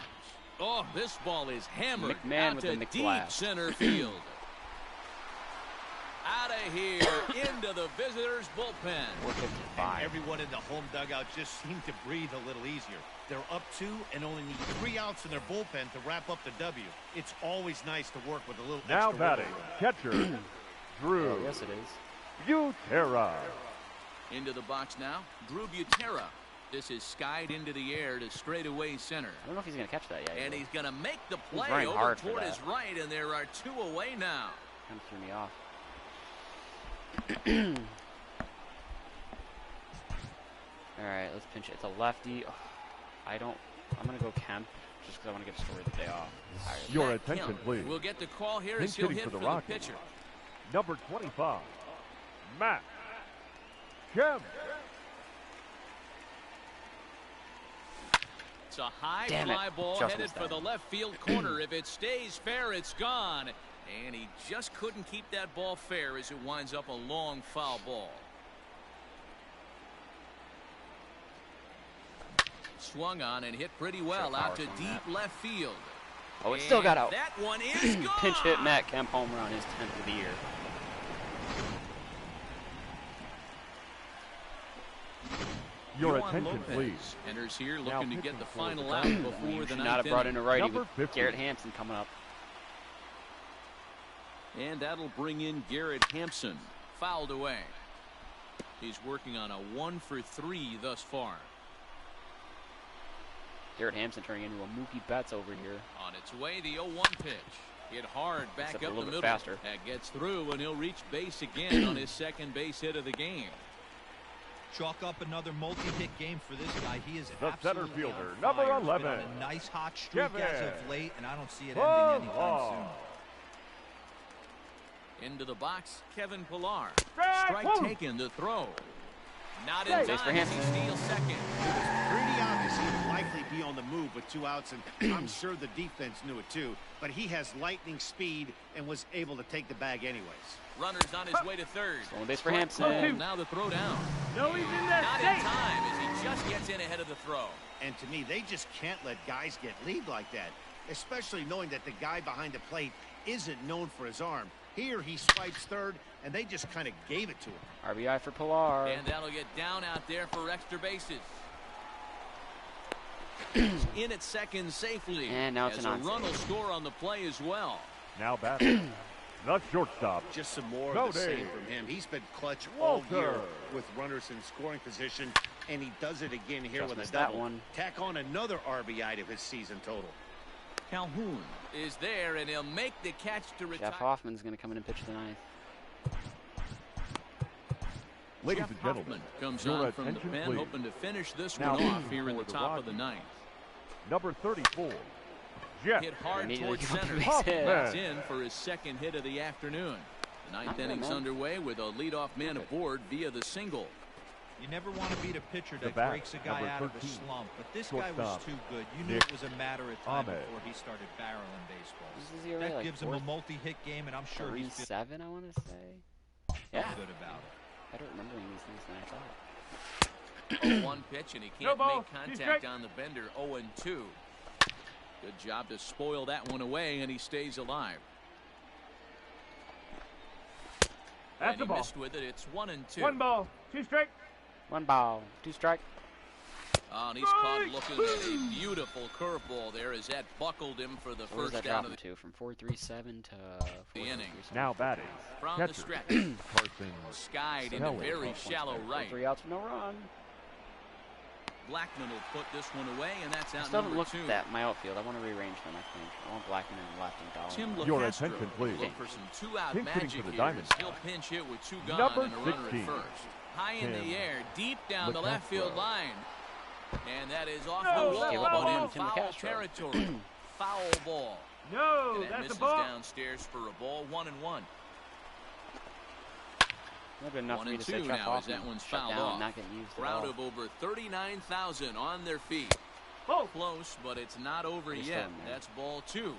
Oh, this ball is hammered McMahon out with to the deep McBlast. center field. Out of here into the visitors' bullpen. 455. Everyone in the home dugout just seemed to breathe a little easier. They're up 2 and only need 3 outs in their bullpen to wrap up the W. It's always nice to work with a little Now extra batting, wiggle room. catcher, Drew Oh, yes, it is. Butera. Into the box now, Drew Butera. This is skied into the air to straightaway center. I don't know if he's going to catch that yet. And he's going to make the He's play running over hard for toward that. his right, and there are 2 away now. Kind of threw me off. Alright, let's pinch it. It's a lefty. Oh, I'm going to go Kemp just because I want to give Story the day off. I'm tired. Your Matt attention, Kemp please. will get the call here Pinch as he'll hitting hit for the for the Rockies. pitcher. Number 25, Matt Kemp. It's a high Damn it. fly ball Just headed missed for that. the left field corner. If it stays fair, it's gone. And he just couldn't keep that ball fair as it winds up a long foul ball. Swung on and hit pretty well Sure, out to power swung deep that. left field. Oh, it still got And out. That one is gone. Pinch hit Matt Kemp home run, his 10th of the year. Your Yohan attention, Lopez please. enters here Now looking to get pitching the for final the out Rockies. before You the should ninth not have brought in inning. a righty Number with 50. Garrett Hampson coming up. And that'll bring in Garrett Hampson. Fouled away. He's working on a 1 for 3 thus far. Garrett Hampson turning into a Mookie Betts over here. On its way, the 0-1 pitch. Hit hard back Except a up the little bit middle. faster. That gets through, and he'll reach base again on his second base hit of the game. Chalk up another multi-hit game for this guy. He is The center absolutely fielder, on number fire. He's been 11, on a nice hot streak Kevin as of late, and I don't see it ending anytime soon. Into the box, Kevin Pillar. Strike Strike one. taken to throw. Not in Base time for as he Hampson. steals second. Pretty obvious he would likely be on the move with 2 outs, and I'm sure the defense knew it too. But he has lightning speed and was able to take the bag anyways. Runner's on his way to third. Stolen base for Strike Hampson. one. Now the throw down. No, he's in there. Not in Safe. time as he just gets in ahead of the throw. And to me, they just can't let guys get lead like that, especially knowing that the guy behind the plate isn't known for his arm. Here he swipes third, and they just kind of gave it to him. RBI for Pilar. And that'll get down out there for extra bases. In at second safely. And now it's as an a onside. run will score on the play as well. Now batting, the shortstop, Just some more No of the day. same from him. He's been clutch all Walter. year with runners in scoring position, and he does it again here Just with a missed that double. one. Tack on another RBI to his season total. Calhoun is there, and he'll make the catch to retire. Jeff Hoffman's going to come in and pitch the 9th. ladies Jeff and gentlemen, Hoffman comes your on from the attention, pen, please. hoping to finish this Now one off pitching here in for the the top of the Rockies. 9th. number 34, Jeff Hit hard Immediately towards give up center. a base hit. That's in for his second hit of the afternoon. The ninth Not bad, inning's man. underway with a leadoff man aboard via the single. You never want to beat a pitcher The that bat, breaks a guy number out of a 13, slump, but this guy was shortstop, too good. You knew Nick it was a matter of time Ahmed. before he started barreling baseballs. This is ERA That like gives him a multi-hit game, and I'm sure he's 3-7, I want to say. Yeah, good about it. better remembering these things than I thought. 0-1 pitch, and he No can't ball. make He's contact straight. on the bender. 0-2. Good job to spoil that one away, and he stays alive. That's And the he ball. missed with it. It's 1-2. 1 ball, 2 strike. 1 ball, 2 strike. Oh, and he's caught looking at a beautiful curveball there as that buckled him for the Where was first that down dropping of to? From 4.37 to The inning. 4.37. now batting, from the catcher, stretch. Carson Skied in a Snelling. very shallow right. 3 outs, no run. Blackman will put this one away, and that's I out still haven't number looked 2. at my outfield. I want to rearrange them, I think. I want Blackman and left and Dollar. Tim Your LeCastro attention, please. look for some 2-out Pinch hitting magic for the here. Diamondbacks. He'll pinch hit with 2 gone Number and a runner at 16, first. High in the Tim air, deep down the left LeCastro. field line. And that is off No, the wall, give up but the in ball, Tim foul LeCastro. territory. Foul ball. No, And that that's misses the ball. downstairs for a ball. 1-1. Not good enough for me to 1-2 say Jeff now as Hoffman that one's shut fouled down, off. not getting used at Crowd all. of over 39,000 on their feet. Oh, Close, but it's not over He's yet. still in there. That's ball 2.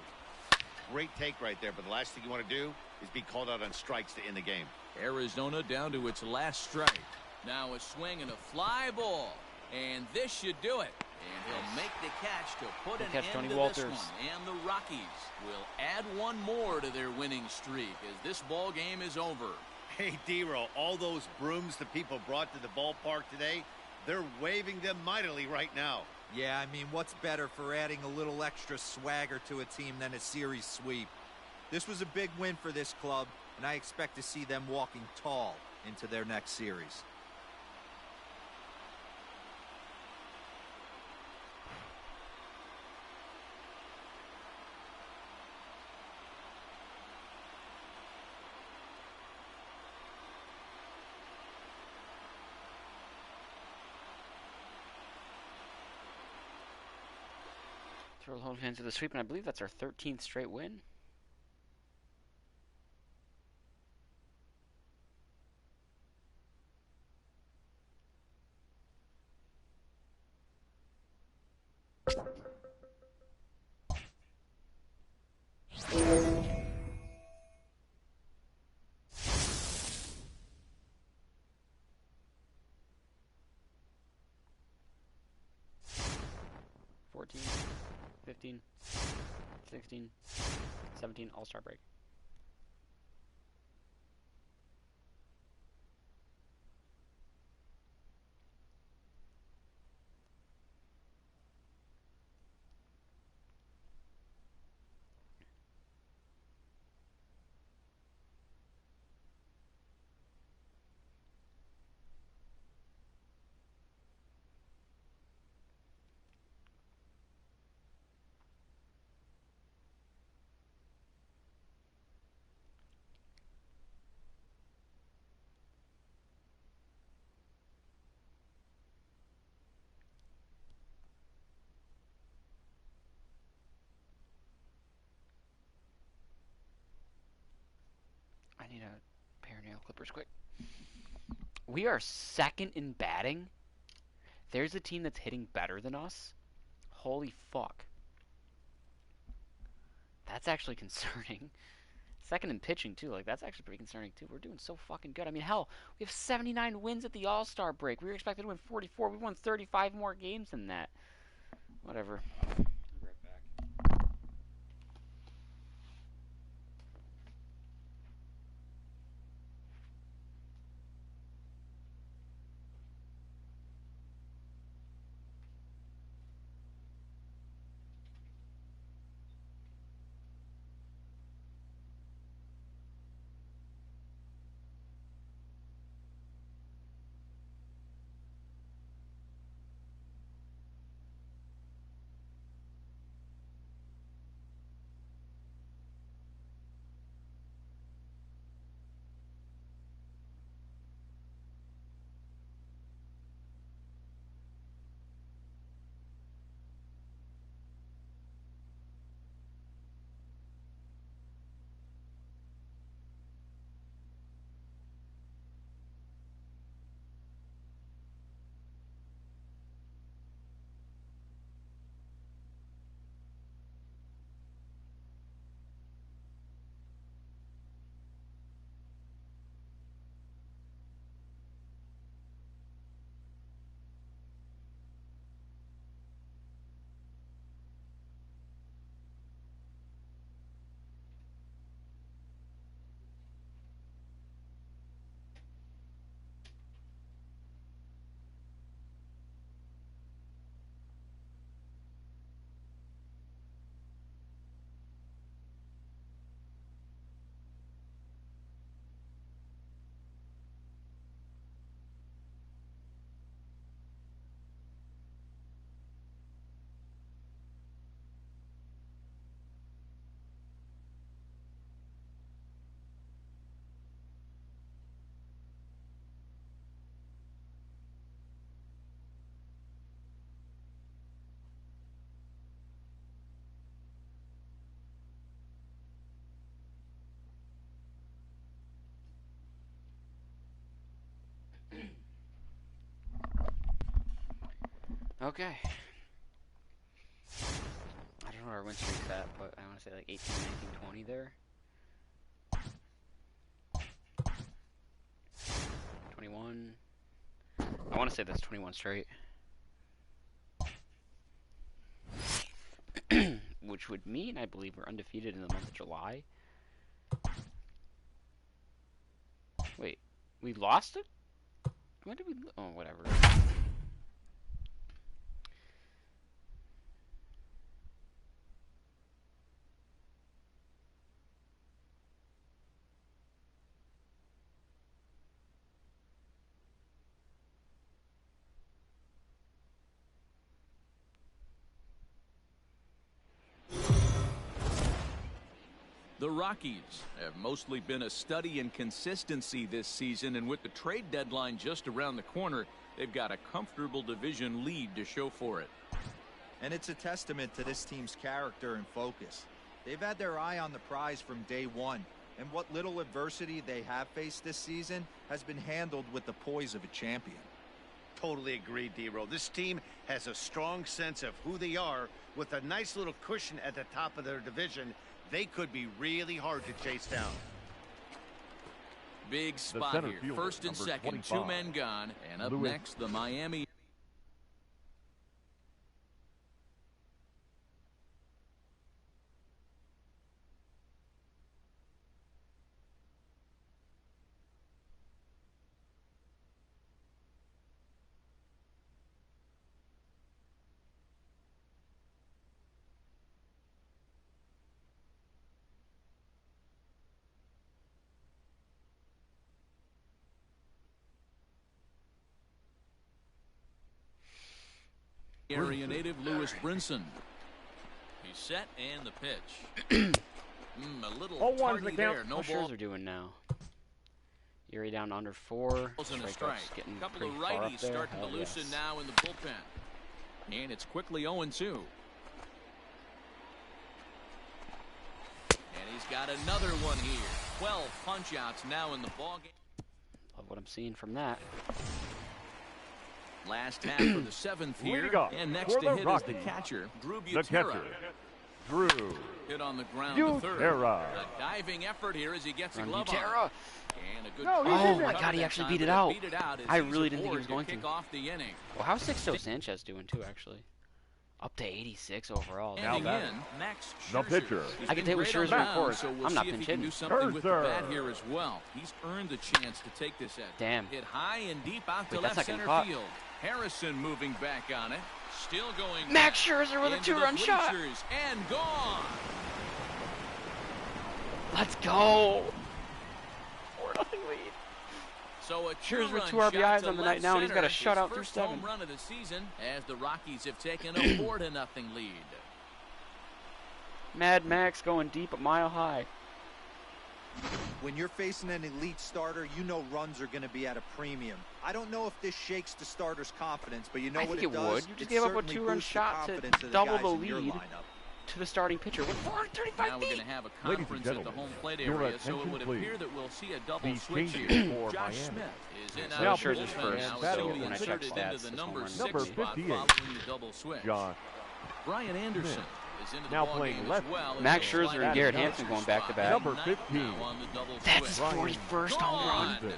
Great take right there, but the last thing you want to do is be called out on strikes to end the game. Arizona down to its last strike. Now a swing and a fly ball. And this should do it. And he'll make the catch to put an catch, end Tony to Walters. this one. And the Rockies will add one more to their winning streak as this ball game is over. Hey, D-Row, all those brooms the people brought to the ballpark today, they're waving them mightily right now. Yeah, I mean, what's better for adding a little extra swagger to a team than a series sweep? This was a big win for this club, and I expect to see them walking tall into their next series. Throw the whole hands to the sweep, and I believe that's our 13th straight win. $14, $15, $16, $17, All-Star break. I need a pair of nail clippers quick. We are second in batting. There's a team that's hitting better than us. Holy fuck. That's actually concerning. Second in pitching, too. Like, that's actually pretty concerning, too. We're doing so fucking good. I mean, hell, we have 79 wins at the All-Star break. We were expected to win 44. We won 35 more games than that. Whatever. I'll be right back. Okay. I don't know where our win streak's at, but I want to say like 18, 19, 20 there. 21. I want to say that's 21 straight. which would mean, I believe, we're undefeated in the month of July. Wait, we lost it? When did we? Oh, whatever. The Rockies have mostly been a study in consistency this season, and with the trade deadline just around the corner, they've got a comfortable division lead to show for it. And it's a testament to this team's character and focus. They've had their eye on the prize from day one, and what little adversity they have faced this season has been handled with the poise of a champion. Totally agree, D-Roll. This team has a strong sense of who they are. With a nice little cushion at the top of their division, they could be really hard to chase down. Big spot center here. fielder, First and number second, 25, 2 men gone. And up Lewis. next, the Miami. Area native Lewis Brinson. He's set and the pitch. A little 0-1's the tardy count. there. No How ball. Scherzer doing now? Erie down under 4. And a Strikeouts strike. getting A couple pretty of far up righties there. starting to Hell loosen yes. now in the bullpen. And it's quickly 0-2. And he's got another one here. 12 punch-outs now in the ballgame. Love what I'm seeing from that. Last half of the 7th here. Leading off And next for to the hit is Rockies, the catcher, Drew The catcher, Butera. Drew Hit on the ground to third. Butera. A diving effort here as he gets a Run, glove on. Butera. And a good No, he's Oh in my there. God, he actually Time, beat it but out. beat it out as I he's really didn't think he aboard was going kick to. off the inning. Well, how's Sixto Sanchez doing too? Actually, up to 86 overall. Ending that- in, Max the Scherzer. pitcher. He's I can been take with great on Scherzer the and mound, Ford. so we'll I'm not see if he pinch can hitting. do something with the Scherzer. bat here as well. He's earned the chance to take this at. Damn. Hit high and deep out to Wait, that's left not getting center caught. field. Harrison moving back on it. Still going. Max Scherzer with a into the 2-run shot. bleachers and gone. Let's go. 4-0 lead. So a Scherzer with two-run 2 RBIs shot to on the left night now, and he's got a center. shutout His through first 7. home run of the season as the Rockies have taken a 4-0 lead. Mad Max going deep at Mile High. When you're facing an elite starter, you know runs are going to be at a premium. I don't know if this shakes the starter's confidence, but you know I what think it it does? would. You just It gave up a certainly 2-run boosts the shot to confidence of the double guys the in your lead lineup. to the starting pitcher with 435 Now we're feet. going to have a Ladies and conference at the gentlemen, home plate your area, so it attention, would please. appear that we'll see a double These switch changes here. for Josh Miami. Smith is in Now out of the Scherzer's bullpen first, now, batting so in he the inserted sixth into spot. the This number home run 6 Number spot 58, following the double switch. Josh Brian Anderson Smith. is into the Now ball playing game left. as well. Max He'll Scherzer slide and into Garrett the Hansen catcher's going back to spot. back. Number Knight 15. now on the double That's his switch. 41st home run. Gone.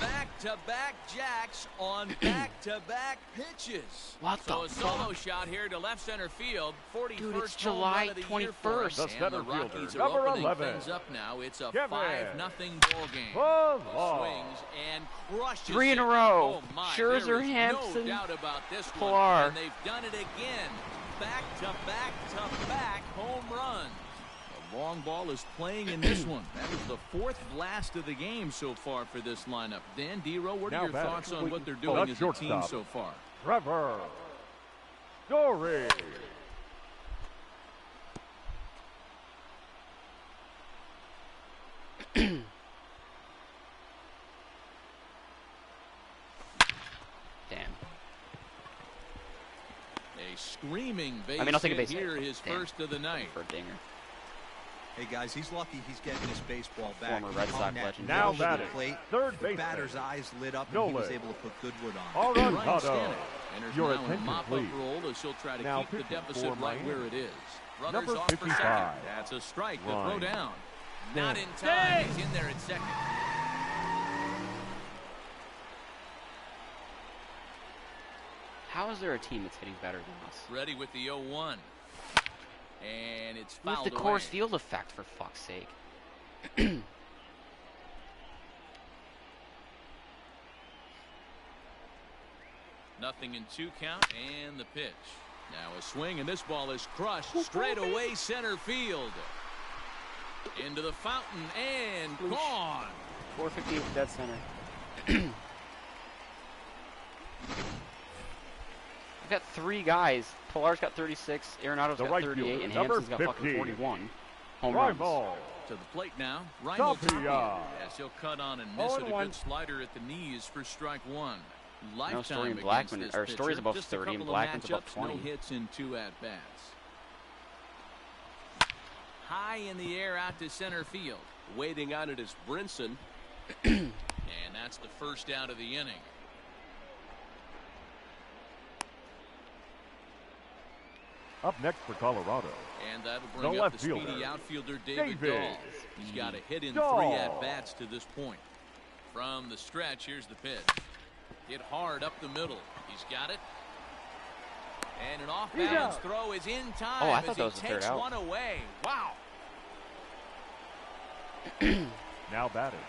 Back-to-back jacks on back-to-back pitches. What So the a solo fuck? shot here to left center field. 41st Dude, it's home July run of the year for 21st. him. The And center the Rockies fielder, are number opening 11, things up now. It's a Kevin 5-0 ball game. Ball. Swings and crushes 3 in a it. row. Oh my, Scherzer, there is Hampson, no doubt about this Pilar. one. And they've done it again. Back-to-back-to-back home runs. The long ball is playing in this one. That was the 4th blast of the game so far for this lineup. Dan Dero, what Now are your batting, thoughts on what they're doing the as a team shortstop. so far? Trevor Story. Damn. A screaming base I mean, I'll take a hit base here, hit. his Damn. first of the night. For a dinger. Hey guys, he's lucky he's getting this baseball back. Former He Red hung Sox that legend. nail Now to the batting, plate. third The baseman, batter's eyes lit up and he was Nolan. able to put Goodwood on. All right, Ryan Otto. Stanek enters Your now in a attention, mop-up please. role as he'll try to Now keep the pitching deficit for right Miami. where it is. Runners Number off for 55, second. That's a strike. The throw Ryan down. Not Stanek. in time. He's in there at second. How is there a team that's hitting better than us? Ready with the 0-1. And it's Where's fouled the Coors away. Field effect, for fuck's sake? Nothing in 2 count, and the pitch. Now a swing, and this ball is crushed straight away center field. Into the fountain, and gone. 458 dead center. We've got 3 guys. Pilar's got 36, Arenado's The got right 38, fielder, and number Hampson's got fucking 50. 41 home Fly runs. ball. To the plate now, Ryan Tapia. Yes, he'll cut on and miss it. A good slider at the knees for strike 1. Lifetime Story and against Blackman, this or Story's pitcher. above Just 30 a and couple Blackman's of above matchups, 20. No hits in 2 at-bats. High in the air out to center field. Waiting on it is Brinson. And that's the first out of the inning. Up next for Colorado. And that'll The bring up left the speedy fielder, outfielder David David Dahl. He's got a hit in 3 Dahl. at-bats to this point. From the stretch, here's the pitch. Hit hard up the middle. He's got it. And an off-balance throw is in time Oh, I as thought he that was the third takes out. one away. Wow. Now batting.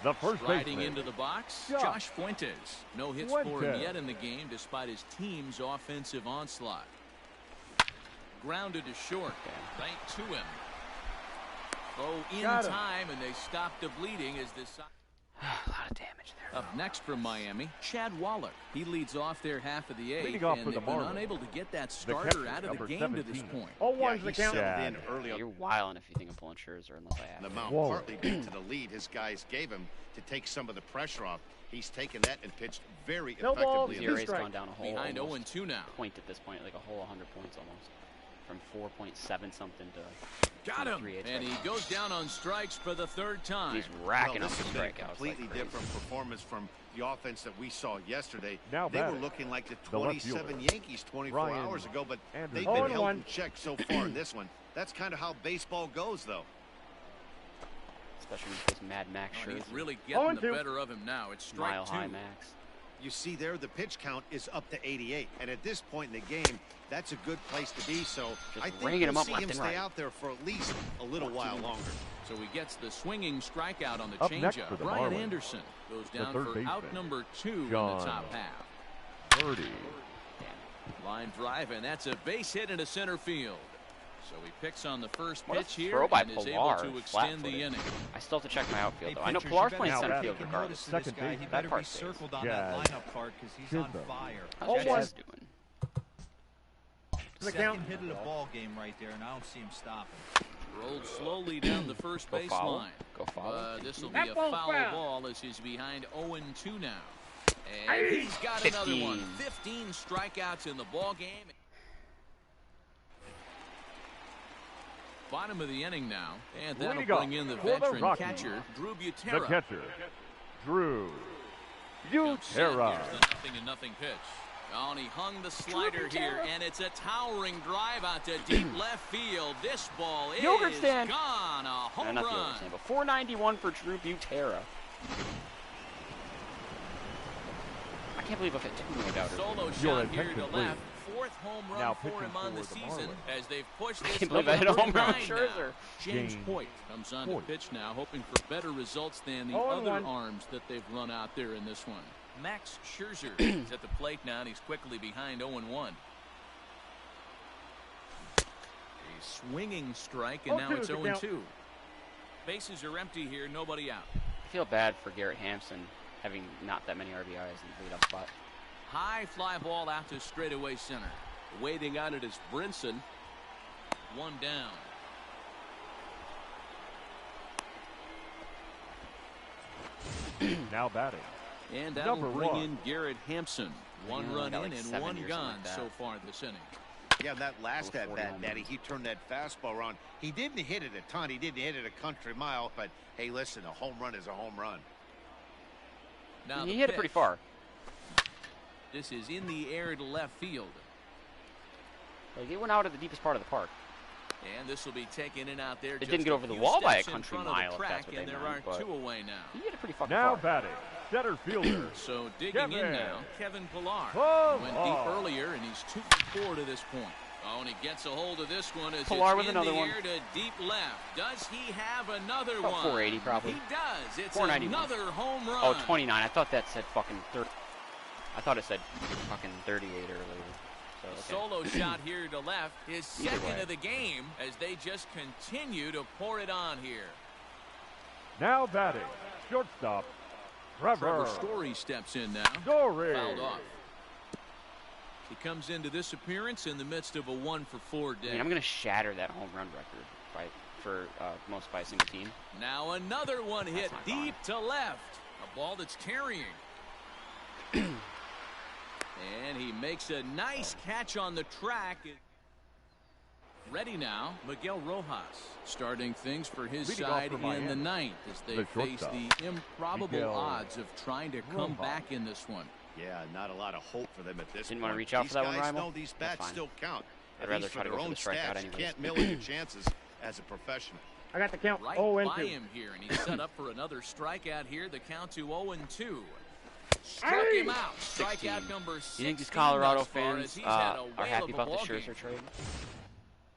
The first Riding baseman. into the box, Josh Josh Fuentes. No hits for him Fuentes. yet in the game despite his team's offensive onslaught. Grounded to short. Right to him. Throw in time, and they stop the bleeding as this. A lot of damage there. Up next from Miami, Chad Wallach. He leads off their half of the 8th, Leading off and for the they've been Marlins. unable to get that The starter catcher, out of the number game 17. to this point. Oh, Yeah, one's he the count. settled in early Yeah, on you're wilding if you think I'm pulling Scherzer unless I have the to. mound, Whoa. partly due to the lead his guys gave him to take some of the pressure off. He's taken that and pitched very No ball, effectively. His in ERA's this strike. gone down a whole Behind almost 0-2 now. point at this point, like a whole 100 points almost. From 4.7 something to Got him. 3.8 And right he now. goes down on strikes for the 3rd time. He's racking Well, up this the has been a strikeouts. completely like crazy. different performance from the offense that we saw yesterday. Now they were batting. looking like the The left 27 fielder, Yankees 24 Ryan hours ago, but Anderson. they've been held 0-1. in check so far in this one. That's kind of how baseball goes, though. Especially with this Mad Max Oh, Scherzer. he's really getting the 0-2. better of him now. It's strike Mile 2. high max. You see there, the pitch count is up to 88, and at this point in the game, that's a good place to be. So Just I think ringing we'll him up see left him and stay right. out there for at least a little while longer. So he gets the swinging strikeout on the Up next for changeup. the Brian Marlins, Anderson goes the down third for out baseman, number 2 in the John top half. Birdie. Line drive, and that's a base hit into center field. So he picks on the first What a pitch here throw by and is able Pilar, to extend the flat-footed. inning. I still have to check my outfield, Hey, though. I know pitchers, Pilar's you playing better center now field batting. regardless. Notice this Second guy. base. He That better be part stays. circled on Jazz. that lineup card because he's on Chisholm. fire. How's Oh, Jazz doing? The Second count. hit of the ball game right there, and I don't see him stopping. Rolled slowly down the first Go foul. baseline. Go foul. This will be That a ball's foul foul. ball as he's behind 0-2 now. And he's got another one. 15 strikeouts in the ball game. Bottom of the inning now, and that'll Leading off bring in the for the veteran Rockies, catcher, Drew The Butera. catcher, Drew Comes set. Butera. Here's the 0-0 pitch. Oh, and he hung the slider here, and it's a towering drive out to deep left field. This ball is Yogurt stand. gone. A home Not the run. other stand, but 491 for Drew Butera. I can't believe I've hit 2 no-doubters. Solo Your shot here attention, to left. please. 4th home run Now for pitching him on the for the season Marlins. as they've pushed I this can't believe I to hit a home run number with 9 Scherzer. now. James James Point comes on to Point. pitch now, hoping for better results than the 0-1. other arms that they've run out there in this one. Max Scherzer is at the plate now, and he's quickly behind 0-1. A swinging strike, and now 0-2 it's is the count. 0-2. Bases are empty here, nobody out. I feel bad for Garrett Hampson having not that many RBIs in the leadoff spot. High fly ball out to straightaway center. Waiting on it is Brinson. One down. Now batting. And that'll Number bring 1. in Garrett Hampson. One Yeah, run got in like and 7 one or something gone like that. so far this inning. Yeah, that last Over at 40 bat, home Daddy, runs. he turned that fastball around. He didn't hit it a ton. He didn't hit it a country mile. But, hey, listen, a home run is a home run. Now He the hit it pretty pitch. far. This is in the air to left field. Like, it went out at the deepest part of the park. And this will be taken in out there. It just didn't get a over the few wall by a steps in country front of the mile, if track, that's what and they there meant, are but 2 away now. He hit it pretty fucking Now far. batting. Center fielder. So digging in Kevin now, Kevin Pilar. Pilar. Went deep earlier, and he's 2 for 4 to this point. Oh, and he gets a hold of this one as Pilar it's with in another the one. air to deep left. Does he have another About one? 480 probably. He does. It's 491. another home run. Oh, 29. I thought that said fucking 30. I thought it said fucking 38 earlier. So, okay. Solo shot here to left. His Either second way. of the game as they just continue to pour it on here. Now batting, shortstop, Trevor Trevor Story steps in now. Story. Fouled off. He comes into this appearance in the midst of a 1-for-4 day. I mean, I'm going to shatter that home run record for most by a single team. Now another one hit not deep to left. A ball that's carrying. And he makes a nice catch on the track. Ready now, Miguel Rojas starting things for his Leading off side for in Miami, the ninth as they the face shortstop, the improbable Miguel odds of trying to come Rojas. back in this one. Yeah, not a lot of hope for them at this Didn't point. wanna reach out These for that one, guys Rimal? know these That's bats fine. still count. I'd At rather least try for to go their for own the strikeout stats. You anyways. can't mill your chances as a professional. I got the count. Right 0 by 2. him here, and he's set up for another strikeout here. The count to 0-2. Struck him out. 16. Strikeout number 16. You think these Colorado thus far, fans as he's had a are whale happy of a about the ball game. Scherzer trade?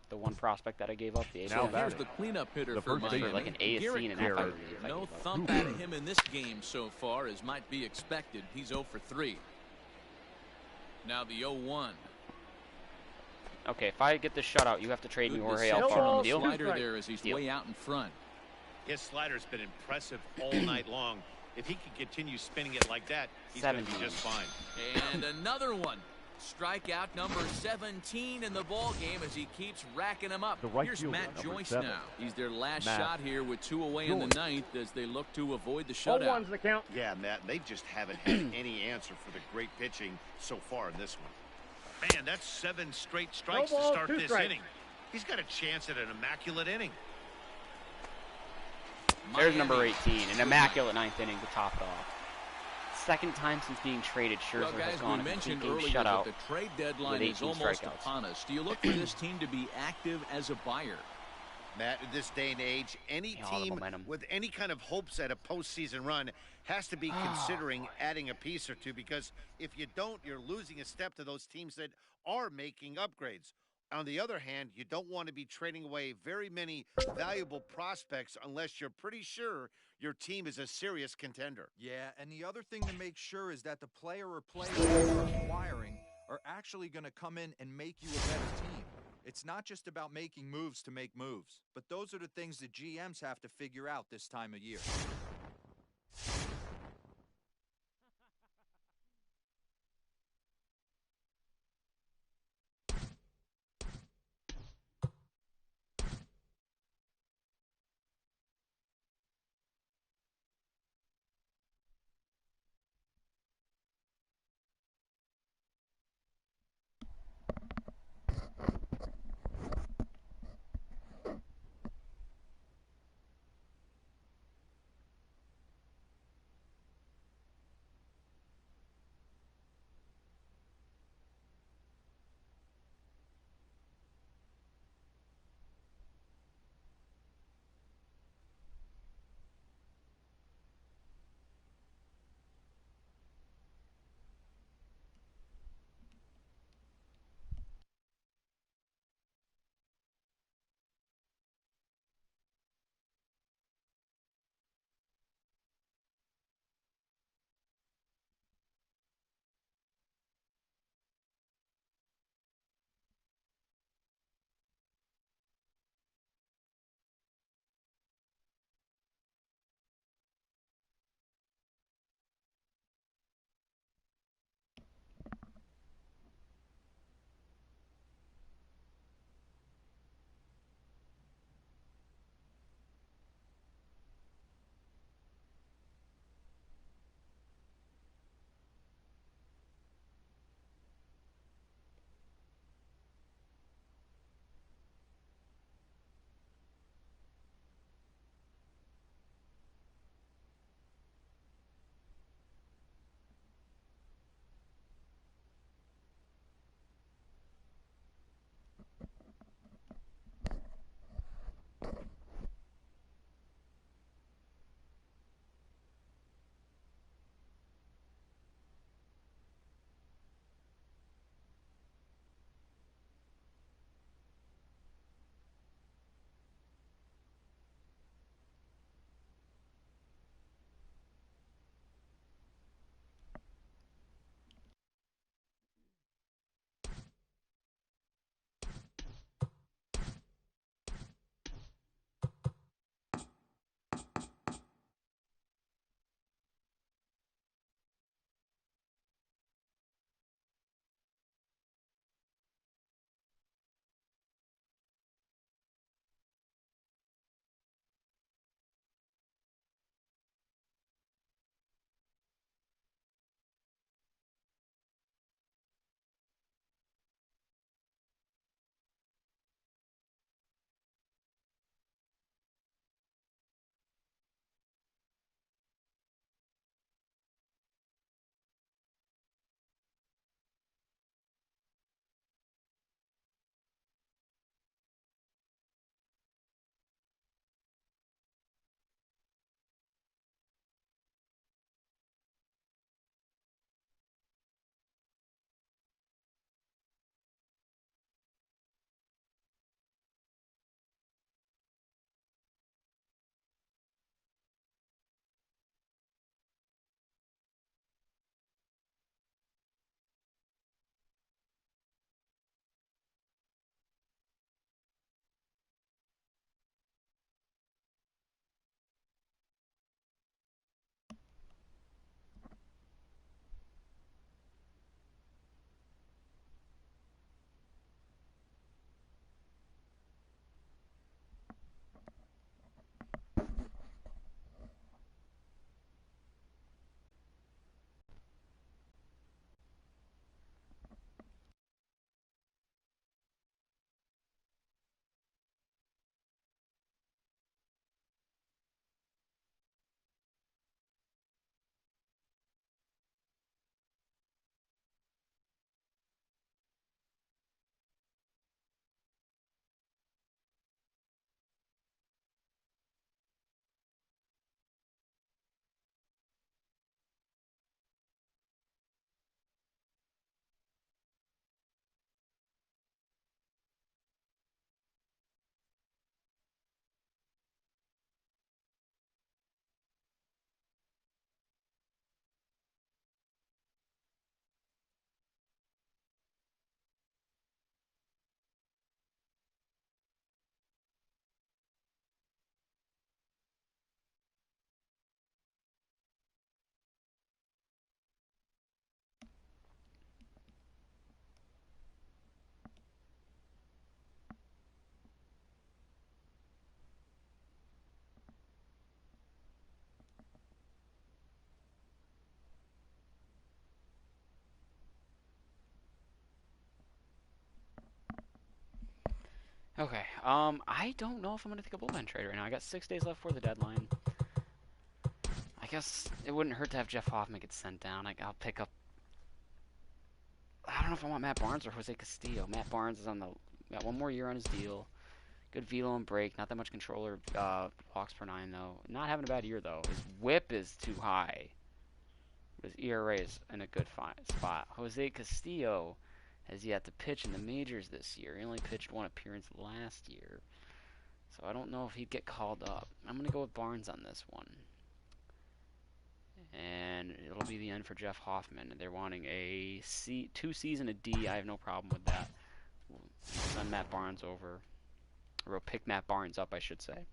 The one prospect that I gave up, the ace. Now So here's batting. the cleanup hitter The for first Miami. baseman, like an ASC Garrett and an Garrett. F, I believe, I No gave up. thump out of him in this game so far, as might be expected. He's 0 for 3. Now the 0-1. Okay, if I get this shutout, you have to trade me Good Jorge deception Alfaro. on the Deal? slider there as he's Deal. way out in front. His slider's been impressive all night long. If he can continue spinning it like that, he's going to be 17. just fine. And another one. Strikeout number 17 in the ball game as he keeps racking them up. The right Here's fielder, Matt number Joyce 7. now. He's their last Matt shot here with 2 away in the Joyce. ninth as they look to avoid the 0 shutout. 1's the count. Yeah, Matt, they just haven't had any answer for the great pitching so far in this one. Man, that's 7 straight strikes No to ball, start 2 this strikes. inning. He's got a chance at an immaculate inning. There's Miami. number 18, an immaculate ninth inning to top it off. Second time since being traded, Scherzer Well, has guys, gone we a mentioned complete earlier game that shutout. the trade deadline with is 18 almost strikeouts. upon us. Do you look for this team to be active as a buyer? Matt, in this day and age, any Yeah, all the team momentum. with any kind of hopes at a postseason run has to be considering adding a piece or two, because if you don't, you're losing a step to those teams that are making upgrades. On the other hand, you don't want to be trading away very many valuable prospects unless you're pretty sure your team is a serious contender. Yeah, and the other thing to make sure is that the player or players you're acquiring are actually going to come in and make you a better team. It's not just about making moves to make moves, but those are the things that GMs have to figure out this time of year. Okay. I don't know if I'm gonna take a bullpen trade right now. I got 6 days left for the deadline. I guess it wouldn't hurt to have Jeff Hoffman get sent down. I'll pick up. I don't know if I want Matt Barnes or Jose Castillo. Matt Barnes is got 1 more year on his deal. Good velo and break. Not that much controller. Walks per 9 though. Not having a bad year though. His WHIP is too high. His ERA is in a good spot. Jose Castillo has yet to pitch in the majors this year. He only pitched 1 appearance last year. So I don't know if he'd get called up. I'm going to go with Barnes on this one. And it'll be the end for Jeff Hoffman. They're wanting a 2 season a D. I have no problem with that. We'll send Matt Barnes over. Or we'll pick Matt Barnes up, I should say.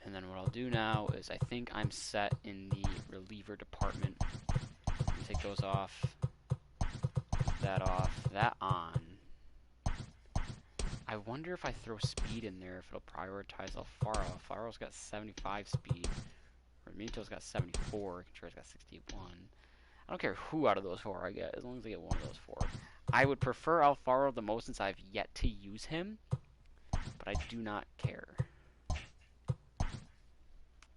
And then what I'll do now is I think I'm set in the reliever department. Take those off. That off. That on. I wonder if I throw speed in there, if it'll prioritize Alfaro. Alfaro's got 75 speed. Remito's got 74. Contreras got 61. I don't care who out of those 4 I get, as long as I get one of those 4. I would prefer Alfaro the most since I've yet to use him, but I do not care.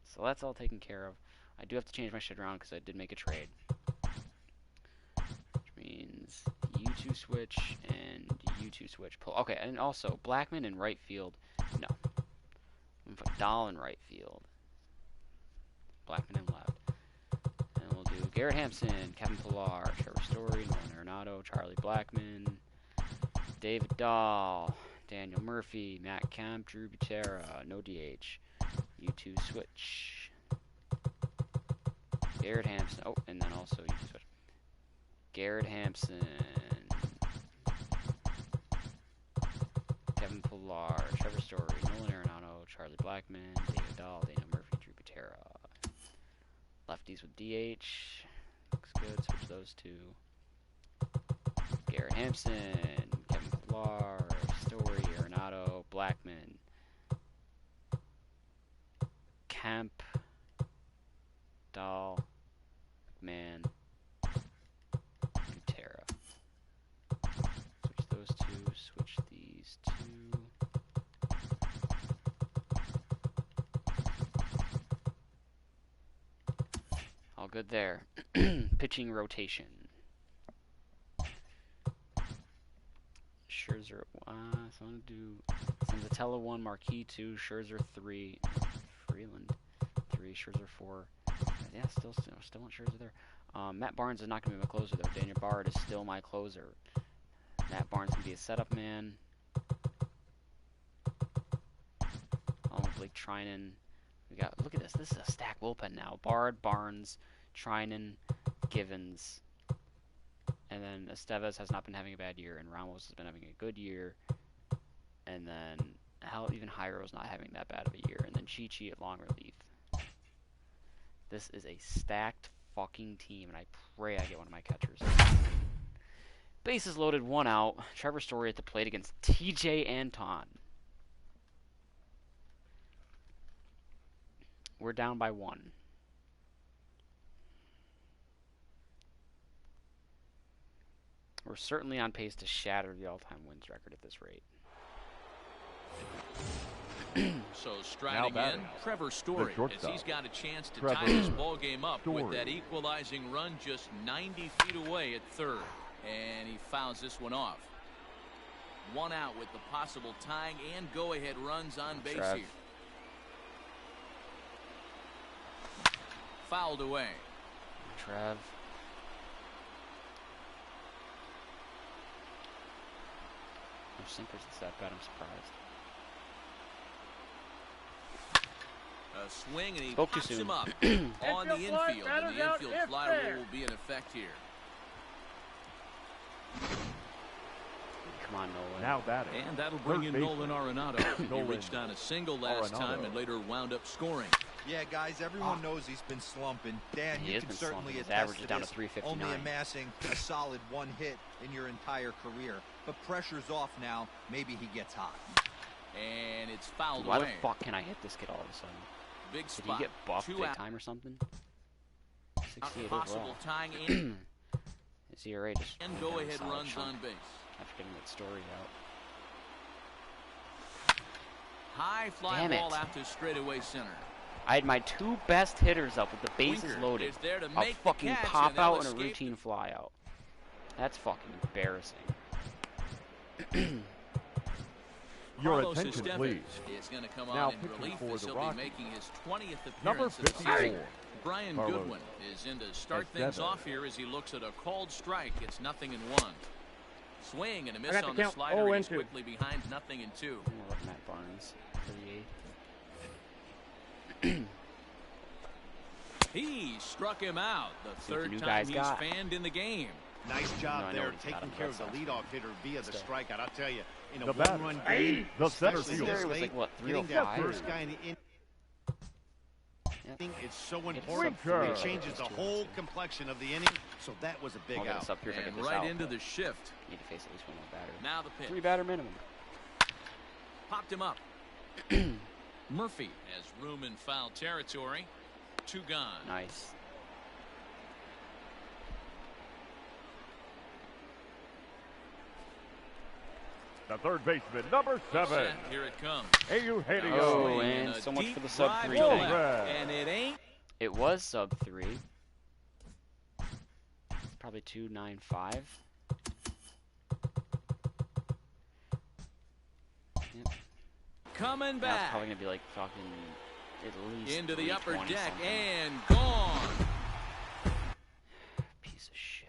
So that's all taken care of. I do have to change my shit around because I did make a trade. Which means U2 switch and U2 switch pull. Okay, and also Blackman in right field. No. I'm going to put Dahl in right field. Blackman in left. And we'll do Garrett Hampson, Kevin Pillar, Trevor Story, Nolan Arenado, Charlie Blackman, David Dahl, Daniel Murphy, Matt Kemp, Drew Butera, no DH. U2 switch. Garrett Hampson. Oh, and then also U2 switch. Garrett Hampson. Kevin Pillar, Trevor Story, Nolan Arenado, Charlie Blackman, David Dahl, Daniel Murphy, Drew Butera. Lefties with DH. Looks good. Switch those 2. Garrett Hampson, Kevin Pillar, Story, Arenado, Blackman. Kemp, Dahl, McMahon, Butera. Switch those 2, switch these 2. All good there. Pitching rotation. Scherzer, so I'm going to do Senzatella 1, Marquis 2, Scherzer 3, Freeland 3, Scherzer 4. Yeah, still want Scherzer there. Matt Barnes is not going to be my closer, though. Daniel Bard is still my closer. Matt Barnes can be a setup man. Blake Trinan. We got, look at this. This is a stacked bullpen now. Bard, Barnes, Trinan, Givens. And then Estevez has not been having a bad year, and Ramos has been having a good year. And then, hell, even Jairo's not having that bad of a year. And then Chi-Chi at long relief. This is a stacked fucking team, and I pray I get one of my catchers. Bases loaded, 1 out. Trevor Story at the plate against TJ Anton. We're down by 1. We're certainly on pace to shatter the all-time wins record at this rate. So striding in, Trevor Story, as he's got a chance to tie this ball game up with that equalizing run just 90 feet away at third. And he fouls this one off. 1 out with the possible tying and go-ahead runs on base here. Fouled away. Trev. No sinkers at that bet, I'm surprised. A swing, and he Spoke too pops soon. him up on the infield. And the infield fly rule will be in effect here. Come Come on, Nolan. Now batting. And that'll bring Third in baseman. Nolan Arenado. He Nolan reached on a single last Arenado. time and later wound up scoring. Yeah, guys, everyone knows he's been slumping. Dan, He you has can been certainly slumping. His attest average to is down to this, 359. only amassing a solid 1 hit in your entire career. But pressure's off now. Maybe he gets hot. And it's fouled Why away. the fuck can I hit this kid all of a sudden? Big Did spot. he get buffed 2 big out. time or something? Not 68 possible overall. tying in. His ERA just And went go down a ahead solid runs chunk on base. after getting that story out. High fly Damn ball it. out to straightaway center. I had my 2 best hitters up with the bases Winker loaded. is there to A make the fucking catch, pop and they'll out and a escape routine fly out. That's fucking embarrassing. Your Carlos attention, Estevez please. is going to come Now on in pitching relief for as the he'll be Rockies. making his 20th Number appearance of the 54. season. Brian Carlos Goodwin is in to start things Estevez. off here as he looks at a called strike. It's 0-1. Swing and a miss got the on the count. slider. 0-2. He's quickly behind 0-2. I'm gonna look Matt Barnes, 38. He struck him out. The See what the third new time guy's he's got. fanned in the game. Nice No, job I know there what he's got taking on care the of the Red Sox. leadoff hitter via the Still. strikeout. I'll tell you, in a The batter. one-run game, The center especially fielder. this It was late, like, what, getting that 305? first guy in the inning is so important. Winker. It changes the whole complexion of the inning, so that was a big I'll get out. this up here if I get And this right out, into but the shift. need to face at least one more batter. Now the pitch. 3 batter minimum. Popped him up. Murphy has room in foul territory. 2 gone. Nice. The third baseman, number 7. Set. Here it comes. Eugenio. Oh, Swing and a so much deep for the sub drive 3 to thing. left. And it ain't. It was sub 3. It's probably 295. Yep. Coming Now it's back. probably gonna be like fucking at least Into the upper 320 deck something. and gone. Piece of shit.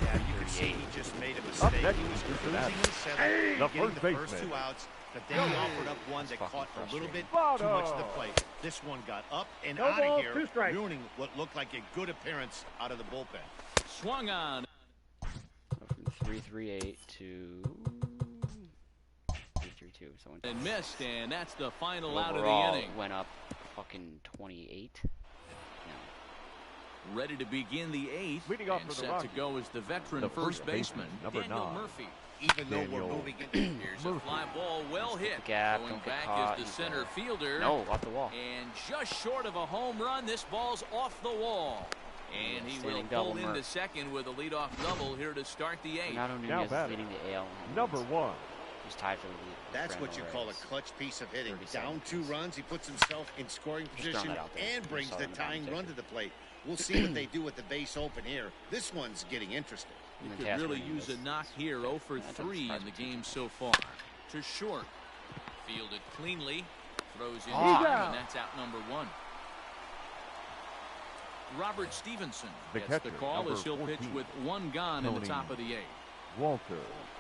Yeah, you can see he just made a Up mistake. next He was is cruising that. and settling, The getting first the first baseman. 2 outs, but then he offered up one that fucking caught a little bit frustrating. too much to the plate. This one got up and No out ball, of here, 2 strikes. ruining what looked like a good appearance out of the bullpen. Swung on. From 338 to 332. So went And missed, and that's the final out of the overall inning. went up fucking 28. No. Ready to begin the 8th, Leading off and for the set to Rockies. go is the veteran The first first baseman, baseman, number Daniel 9. Murphy. Even though Daniel we're moving in, Here's a fly ball well hit. the gap, Going don't get back caught, is the he's center there. fielder. No, off the wall. And just short of a home run, this ball's off the wall. And he will Standing pull double into Murph. second with a leadoff double here to start the 8th. Renato Now Nunez is batting. leading the AL. in home Number runs. 1. He's tied for the lead. with that's what Brandon you call a Reyes. clutch piece of hitting. 37 Down 2 points. runs, he puts himself in scoring Just throwing position that out there. and I brings saw the it in the bottom tying run ticker. to the plate. We'll see what they do with the base open here. This one's getting interesting. You And could then really Cashman use a was- knock here, 0 for That doesn't 3 surprise in the me too game much. so far. To short. Fielded cleanly. Throws in Ah. time, and that's out number 1. Robert Stevenson The gets the catcher, call as he'll number pitch 14. with 1 gone in the Tony top of the 8th. Walter.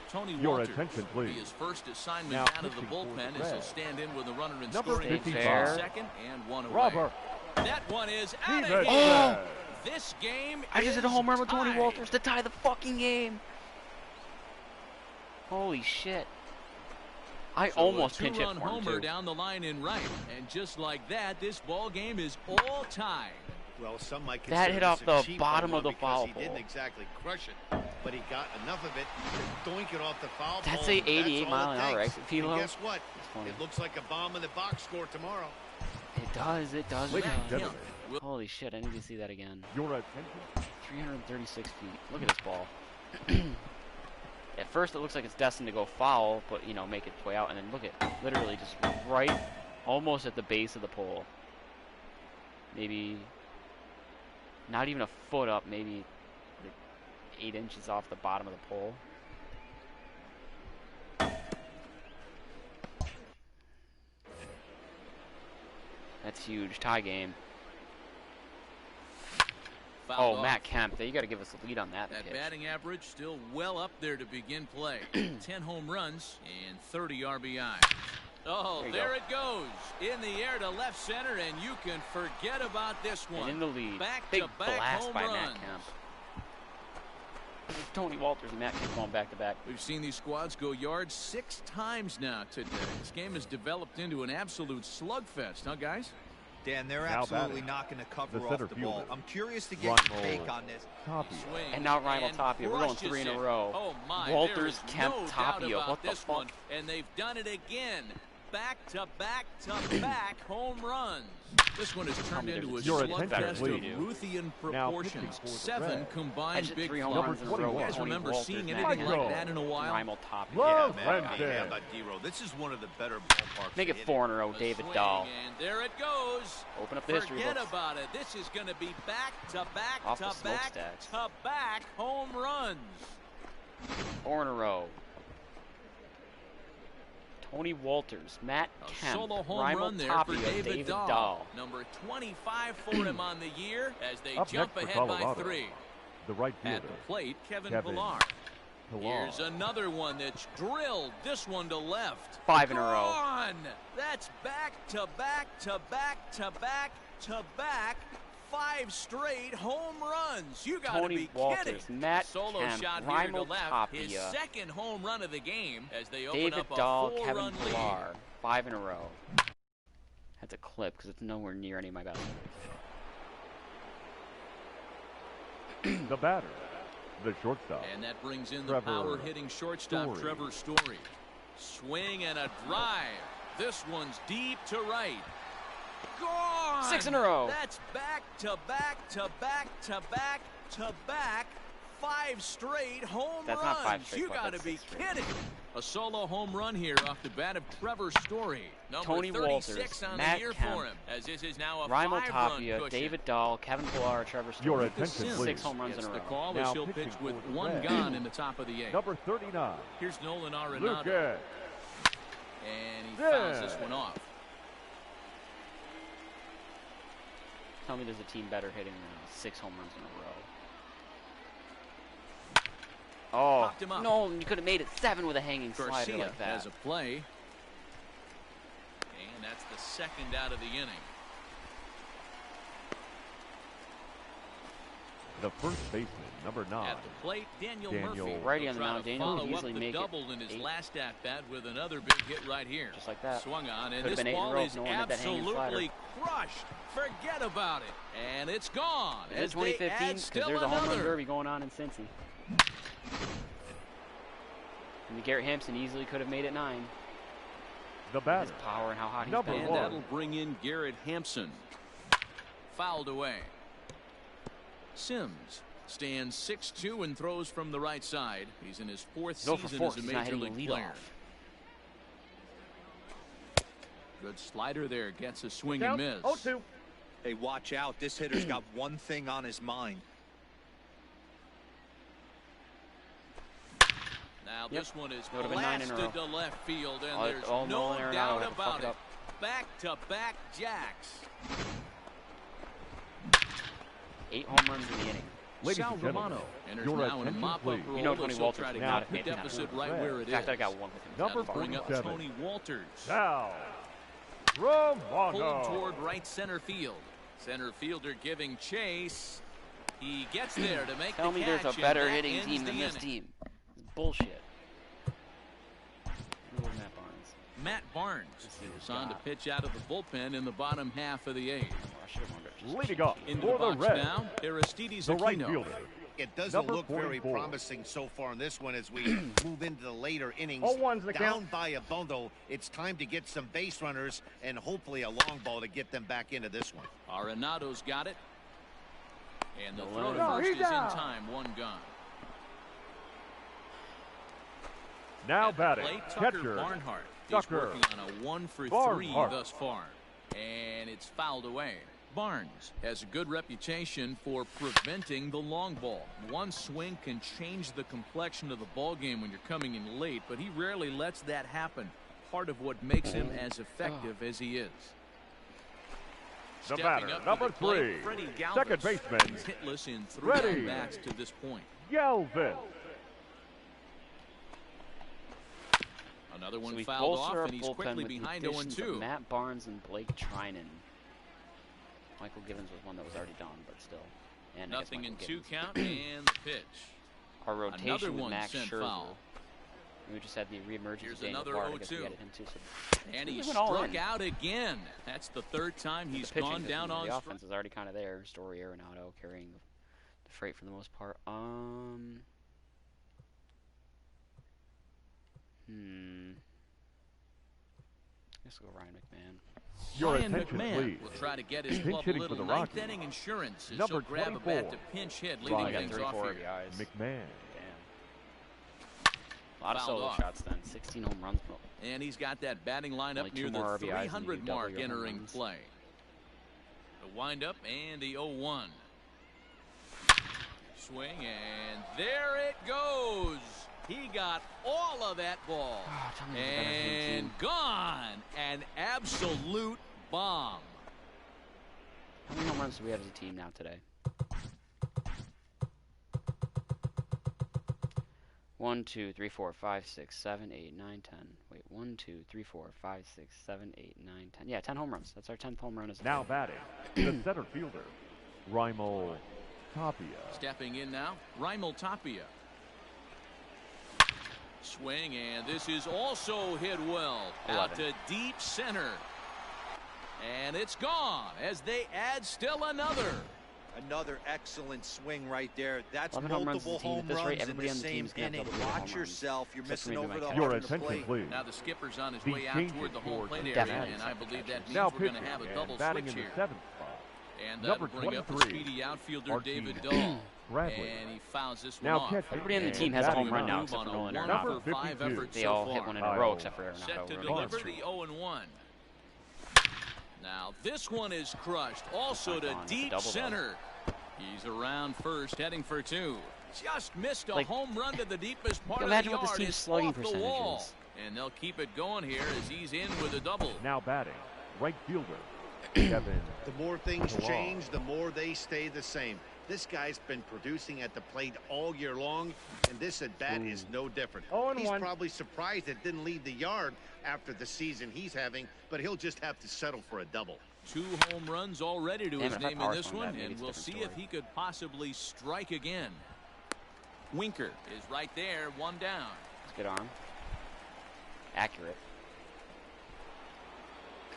Tony Your Walters attention, will be please. his first assignment Now out of the pitching for the bullpen as he'll Reds. stand in with a runner in Number scoring position 55. at second and 1 away. Robert. That one is out of Stevenson. here. This game I just hit a is home run with Tony tied. Walters to tie the fucking game. Holy shit. I So almost a pinch hit two-run for him, homer too. down the line in right, and just like that, this ball game is all tied. Well, some might That consider hit this off a the cheap bottom home of the run foul because he didn't pole. exactly crush it, but he got enough of it to doink it off the foul That's pole. a That's 88 all mile it an hour takes. exit velo. And guess what? funny. It looks like a bomb in the box score tomorrow. It does, it does. Ladies and it does. gentlemen, Holy shit, I need to see that again. your attention. 336 feet. Look at this ball. At first it looks like it's destined to go foul, but, you know, make its way out. And then look at, literally just right, almost at the base of the pole. Maybe, not even a foot up, maybe like 8 inches off the bottom of the pole. That's huge. Tie game. Fouled Oh, off. Matt Kemp. You got to give us a lead on that. That pitch. batting average still well up there to begin play. 10 home runs and 30 RBI. Oh, there it goes. In the air to left center, and you can forget about this one. And in the lead. Back Big to back blast home by runs. Matt Kemp. Tony Walters and Matt Kemp going back-to-back. We've seen these squads go yards 6 times now today. This game has developed into an absolute slugfest, huh, guys? Dan, they're Now absolutely batting, not going to cover the off center the ball. fielder, I'm curious to get your take on this. Tapia. Swing And now Ryan and Tapia. We're going crushes 3 in a it. row. Oh my, Walters, there is Kemp, no doubt Tapia. about What the this fuck? one. And they've done it again. Back-to-back-to-back home runs. This one has turned me into a there's Your slugfest attention, of please. Ruthian Now proportions. pitching for the 7 Reds. I combined just big 3 home flies. runs in a Number row. 21. You guys Tony remember Walters, seeing Matt anything Kemp, Michael. like that in a while? Rymel Tapia. Love Yeah, man. Wednesday. Hey, how about D-Row? This is one of the better ballparks. Make to it hit 4 in a row, A David swing, Dahl. And there it goes. Open up the history Forget books. about it. This is going to be Off the back-to-back-to-back home runs. 4 in a row. Tony Walters, Matt A Kemp, solo home Rymel run there Tapia, for David Dahl. Dahl. Number 25 for him on the year as they Up jump next for ahead by Colorado, 3. The right At fielder, the plate, Kevin Kevin Pillar. Pillar. Here's another one that's drilled. This one to left. 5 in a row. Gone. That's back-to-back-to-back-to-back-to-back. 5 straight home runs. You got to Tony be Walters, kidding. Matt Solo Kemp, shot here to Rymel left. His Tapia, second home run of the game as they open David up a Dahl, Kevin 4-run lead. Pillar. 5 in a row. That's a clip because it's nowhere near any of my battles. The batter, the shortstop, And that brings in the Trevor power-hitting shortstop, Story. Trevor Story. Swing and a drive. This one's deep to right. Gone! 6 in a row. That's back-to-back-to-back-to-back-to-back. 5 straight home That's runs. not 5 straight, You but got to that's be 6 straight. kidding. A solo home run here off the bat of Trevor Story. Number Tony 36 Walters, on Matt the year Kemp, for him, as this is now a Rymel 5-run Tapia, cushion. David Dahl, Kevin Pillar, Trevor Story. Your attention, Sims please. 6 home runs in gets a the row. call Now as he'll pitching pitch for with the 1 Reds. gone in the top of the 8th. number 39, Here's Nolan Arenado. Lucas. And he Yeah. fouls this one off. Tell me there's a team better hitting than 6 home runs in a row. Oh, Popped him up. no, you could have made it 7 with a hanging slider Garcia like that. has a play. And that's the second out of the inning. The first baseman, number 9, At the plate, Daniel Daniel. Murphy. Righty will on the try mound. to Daniel follow would up easily the make it double in his 8. last at-bat with another big hit right here. Just like that. Swung on, and Could've this been 8 in a ball row if is no one had that hanging absolutely crushed. Forget about it. And it's gone. Is it as they 2015? add Because still there's a home run another. derby going on in Cincy. And Garrett Hampson easily could have made it 9. the His batter, power and how hot he's Number been. And one. that'll bring in Garrett Hampson. Fouled away. Sims stands 6'2" and throws from the right side. He's in his 4th He's 0 for season 4. as a He's not major hitting the league lead player. off. Good slider there. Gets a swing Count. and miss. 0-2. Hey, watch out. This hitter's got one thing on his mind. Now Yep. this one is Would've been 9 in a blasted row. to left field, and All- there's all no Nolan Arenado doubt had to fuck about it it. up. Back-to-back jacks. 8 home runs in the inning. Ladies Sal and gentlemen, Romano enters your now in a attention, mop-up please. role. You know Tony as he'll Walters try to would now not keep have the hit that. deficit for right the where Reds. it In fact, I is. got 1 with him. Number That'll bring up 47. Tony Walters. Sal Pulled Romano. toward right center field. Center fielder giving chase. He gets there to make Tell the me catch. there's a and better that hitting ends team than the this inning. team. It's bullshit. Little Matt Barnes. Matt Barnes Let's see what is we on to got. pitch out of the bullpen in the bottom half of the 8th. I should have won it. Just Leading off Into for the the box Reds, now, Aristides the right Aquino. fielder, It doesn't Number look very 44. promising so far in this one as we move into the later innings. 0-1's the Down count. by a bundle, it's time to get some base runners and hopefully a long ball to get them back into this one. Arenado's got it. And the No, throw to no, first he's is in out. time. 1 gone. now At the batting, plate, Tucker catcher, Barnhart. He's Tucker working on a 1 for 3 Barnhart. thus far. And it's fouled away. Barnes has a good reputation for preventing the long ball. One swing can change the complexion of the ball game when you're coming in late, but he rarely lets that happen. Part of what makes him as effective as he is. The Stepping batter, up to number the plate, 3, Freddie Galvis. second baseman, He's hitless in 3 Freddie. at-bats to this point. Galvis. Another So one we fouled bolster off, our and he's bullpen quickly with the behind additions 0-2. of Matt Barnes and Blake Trinan. Michael Givens was one that was already done, but still. And I guess Nothing in Michael 2 Givens. count, and the pitch. Our rotation Another with one Max sent Scherzer. foul. We just had the reemergence Here's of Daniel another Bard. I guess we 0-2. added him too. So And we he went all struck in. out again. That's the third time he's The pitching gone down on the strike. offense is already kind of there. Story Arenado carrying the freight for the most part. Let's go Ryan McMahon. Your Ryan attention, McMahon please. will try to get his Pinch club a hitting little for the ninth Rockies. inning insurance as Number he'll grab a bat 24, to pinch hit, leading Ryan. things off here. guys. McMahon. Damn. A lot of Fouled solo off. shots then. 16 home runs. And he's got that batting line Only up two near the more RBIs and you 300 double mark your home entering runs. play. The windup and the 0-1. Swing, and there it goes. He got all of that ball. tell me it's a better team. And gone. An absolute bomb. How many home runs do we have as a team now today? 1, 2, 3, 4, 5, 6, 7, 8, 9, 10. Wait, 1, 2, 3, 4, 5, 6, 7, 8, 9, 10. Yeah, 10 home runs. That's our 10th home run as a Now team. batting, the center fielder, Raimel Tapia. Stepping in now, Raimel Tapia. Swing, and this is also hit well. 11. Out to deep center. And it's gone as they add still another. Another excellent swing right there. That's 11 home runs multiple as a team. At home this rate, runs in everybody the on the same team's gonna have inning. double-digit home Watch runs. yourself. You're Except for missing maybe over the my Your heart of the attention, plate. please. Now the skipper's on his The way out changes toward the home for plate the area, Definitely. and I believe that means Now we're going pitching to have a and double batting switch in here. the 7th spot, And number that'll bring up the 23, speedy outfielder Marquis David Dahl. Bradley. And he fouls this one Now off. catching Everybody on the and team has a home batting run now, Move except on for a Nolan 1 Number for 5 52. effort They so all far. hit one in a Kyle. row except for Set Arenado. to Really. deliver Barnes. the 0-1. Now this one is crushed. Also to gone. It's a deep double, though. center. He's around first, heading for 2. Just missed a Like, home run to the deepest part of imagine the what this yard. team's It's slugging off the percentage wall. is. And they'll keep it going here as he's in with a double. Now batting, right fielder, Kevin. The more things Wow. change, the more they stay the same. This guy's been producing at the plate all year long, and this at-bat is no different. 0-1. He's probably surprised it didn't leave the yard after the season he's having, but he'll just have to settle for a double. 2 home runs already to Damn, his if I name in power this swung one, that, maybe and it's a we'll different see if story. he could possibly strike again. Winker is right there, 1 down. It's a good arm. Accurate.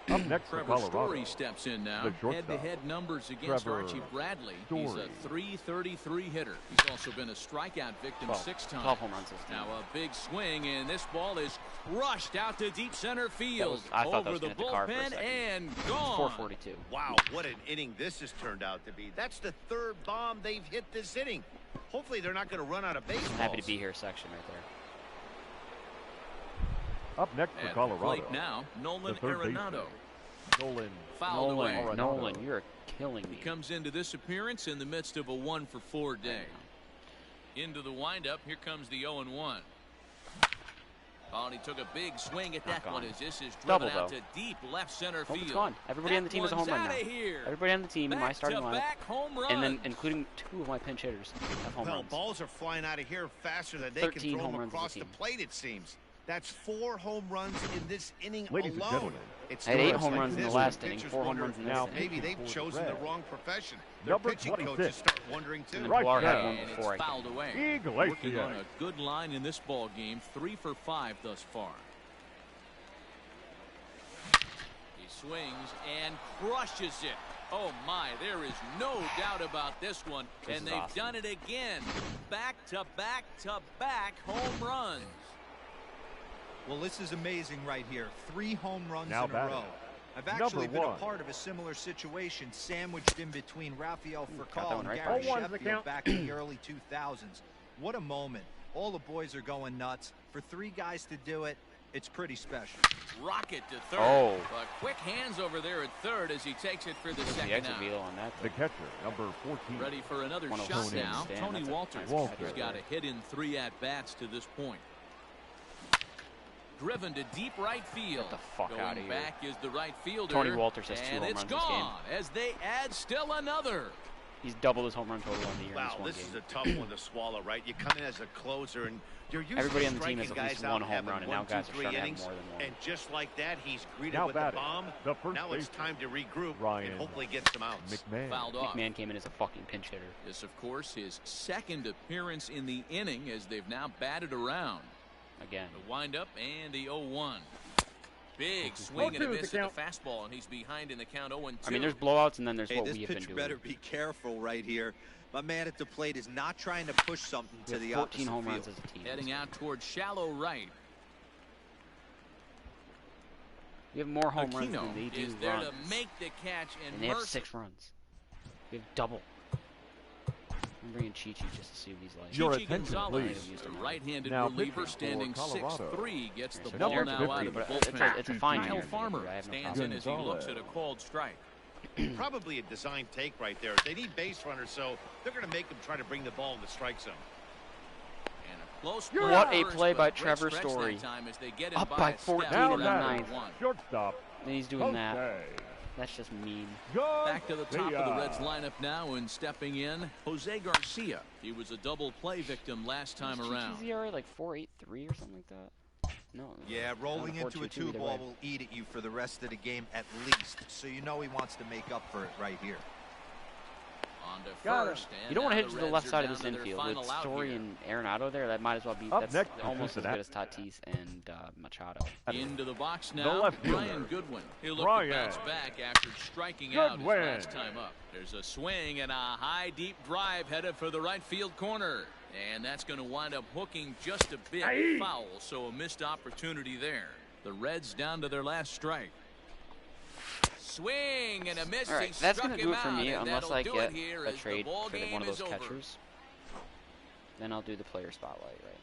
Up next for Trevor Colorado, Story steps in now. the shortstop, Head-to-head numbers against Trevor Archie Bradley. He's a Story. .333 hitter. He's also been a strikeout victim 6 times. 12 home runs this team. Now a big swing, and this ball is crushed out to deep center field. I thought that Over was the gonna hit the car for a bullpen second. and It's gone. 442. Wow, what an inning this has turned out to be. That's the 3rd bomb they've hit this inning. Hopefully they're not going to run out of baseballs. Happy to be here section right there. Up next for At the Colorado, plate now, Nolan the third Arenado. Nolan. Fouled away. Nolan, you're killing me. He comes into this appearance in the midst of a 1-for-4 day. Into the windup, here comes the 0-1. Oh, and he took a big swing at that Not one gone. as this is Double, driven out though. to deep left center Oh, field. it's gone. Everybody on the team is a home run now. Here. Everybody on the team in my starting lineup, Back-to-back home runs. and then including 2 of my pinch hitters, have home Well, runs. balls are flying out of here faster than they can 13 throw home them runs as a across the team. plate, it seems. That's 4 home runs in this inning Ladies and alone. gentlemen, It's I had 8 times home like runs in the this last when inning, pitchers 4 home wonder runs in this now inning. maybe they've For the chosen the Reds. wrong profession. Their Number pitching coaches 26. start wondering too. And then Right Pilar had side. one And before I it's came. fouled away. Iglesias. Working on a good line in this ball game, 3 for 5 thus far. He swings and crushes it. Oh my, there is no doubt about this one. This And is they've awesome. done it again. Back to back to back home runs. Well, this is amazing right here. 3 home runs Now in a batting, row. I've number actually been a 1. part of a similar situation, sandwiched in between Rafael got that Furcal one and right. Gary 0-1's the Sheffield count. back in the early 2000s. What a moment. All the boys are going nuts. For 3 guys to do it, it's pretty special. Rocket to third. Oh. But quick hands over there at third as he takes it for the The second exit out. veto on that. The catcher, number 14. Ready for another One of shot those now. stand. Tony That's a Walter. nice Walter. He's got a hit in 3 at-bats to this point. Driven to deep right field. Get the fuck Going outta here. back is the right fielder. Tony Walters has 2 and home it's runs this game. gone as they add still another. He's doubled his home run total on the year in Wow, this one this game. is a tough one to swallow, right? You come in as a closer, and you're usually Everybody on the team striking has at guys least out one home having run, and now 1, 2, guys are 3 starting to have innings, more than one. and just like that, he's greeted Now with the batting, bomb. the first Now it's baseman, time to regroup Ryan and hopefully get some outs. McMahon. Fouled off. McMahon came in as a fucking pinch hitter. This, of course, his second appearance in the inning as they've now batted around. Again. The windup and the 0-1. Big swing and a miss at the fastball, and he's behind in the count 0-2. I mean, there's blowouts, and then there's Hey, what this we have been pitcher doing. better be careful right here. My man at the plate is not trying to push something We to have the 14 opposite home field. runs as a team. Heading out towards shallow right. We have more home runs Aquino than they do is there runs. to make the catch, And they have Murphy. 6 runs. We have double. I'm bringing Chi-Chi just to see what he's like. Your Chichi attention, Gonzalez, please. a right-handed Now reliever pitching standing for Colorado. 6'3", gets the So ball number now 50, out of the but bullpen. it's a fine Kyle year. Farmer I have no stands in as he problem. looks at a called strike. Probably a design take right there. They need base runners, so they're going to make them try to bring the ball in the strike zone. And a close What play a first, play but by great Trevor stretch Story. that time as they get him Up by by a step 14 Now in the down batting, ninth. 1. shortstop, And he's doing that. Jose. That's just mean. Back to the top of the Garcia. Reds lineup now, and stepping in, Jose Garcia. He was a double play victim last time Is around. Chi-Chi's ERA like 4.83 or something like that? No. Yeah, rolling Down into a 4.22 either 2-ball way. will eat at you for the rest of the game at least. So you know he wants to make up for it right here. On to Got first, and You don't want to now hit the to the Reds left are side of down this to their infield. final With out Story here. and Arenado there, that might as well be. Up That's next is almost as good as Cincinnati. Tatis and Machado. Into the box The now, left fielder, Brian Goodwin. He'll look Brian to bounce back after striking out his Goodwin. last time up. There's a swing and a high, deep drive headed for the right field corner. And that's going to wind up hooking just a bit foul, so a missed opportunity there. The Reds down to their last strike. Swing and a miss. All right, He that's struck going to do him it for out, me, and unless that'll I do get it here a as the trade ball for game one of is those over. catchers. Then I'll do the player spotlight right now.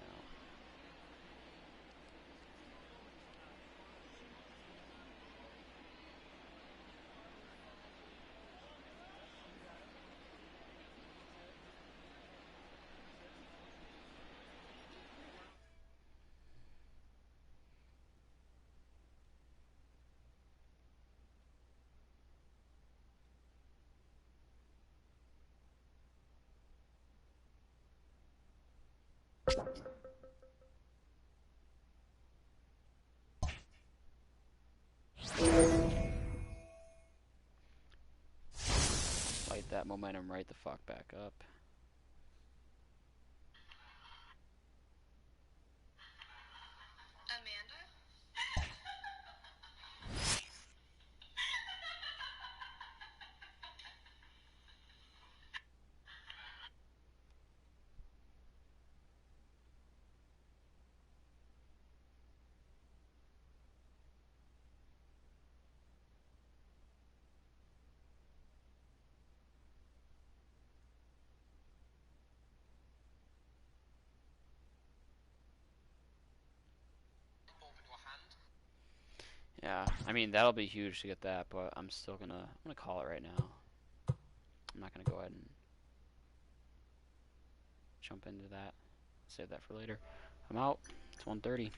Light that momentum right the fuck back up. Amanda? Yeah, I mean that'll be huge to get that, but I'm gonna call it right now. I'm not gonna go ahead and jump into that. Save that for later. I'm out. It's 1:30.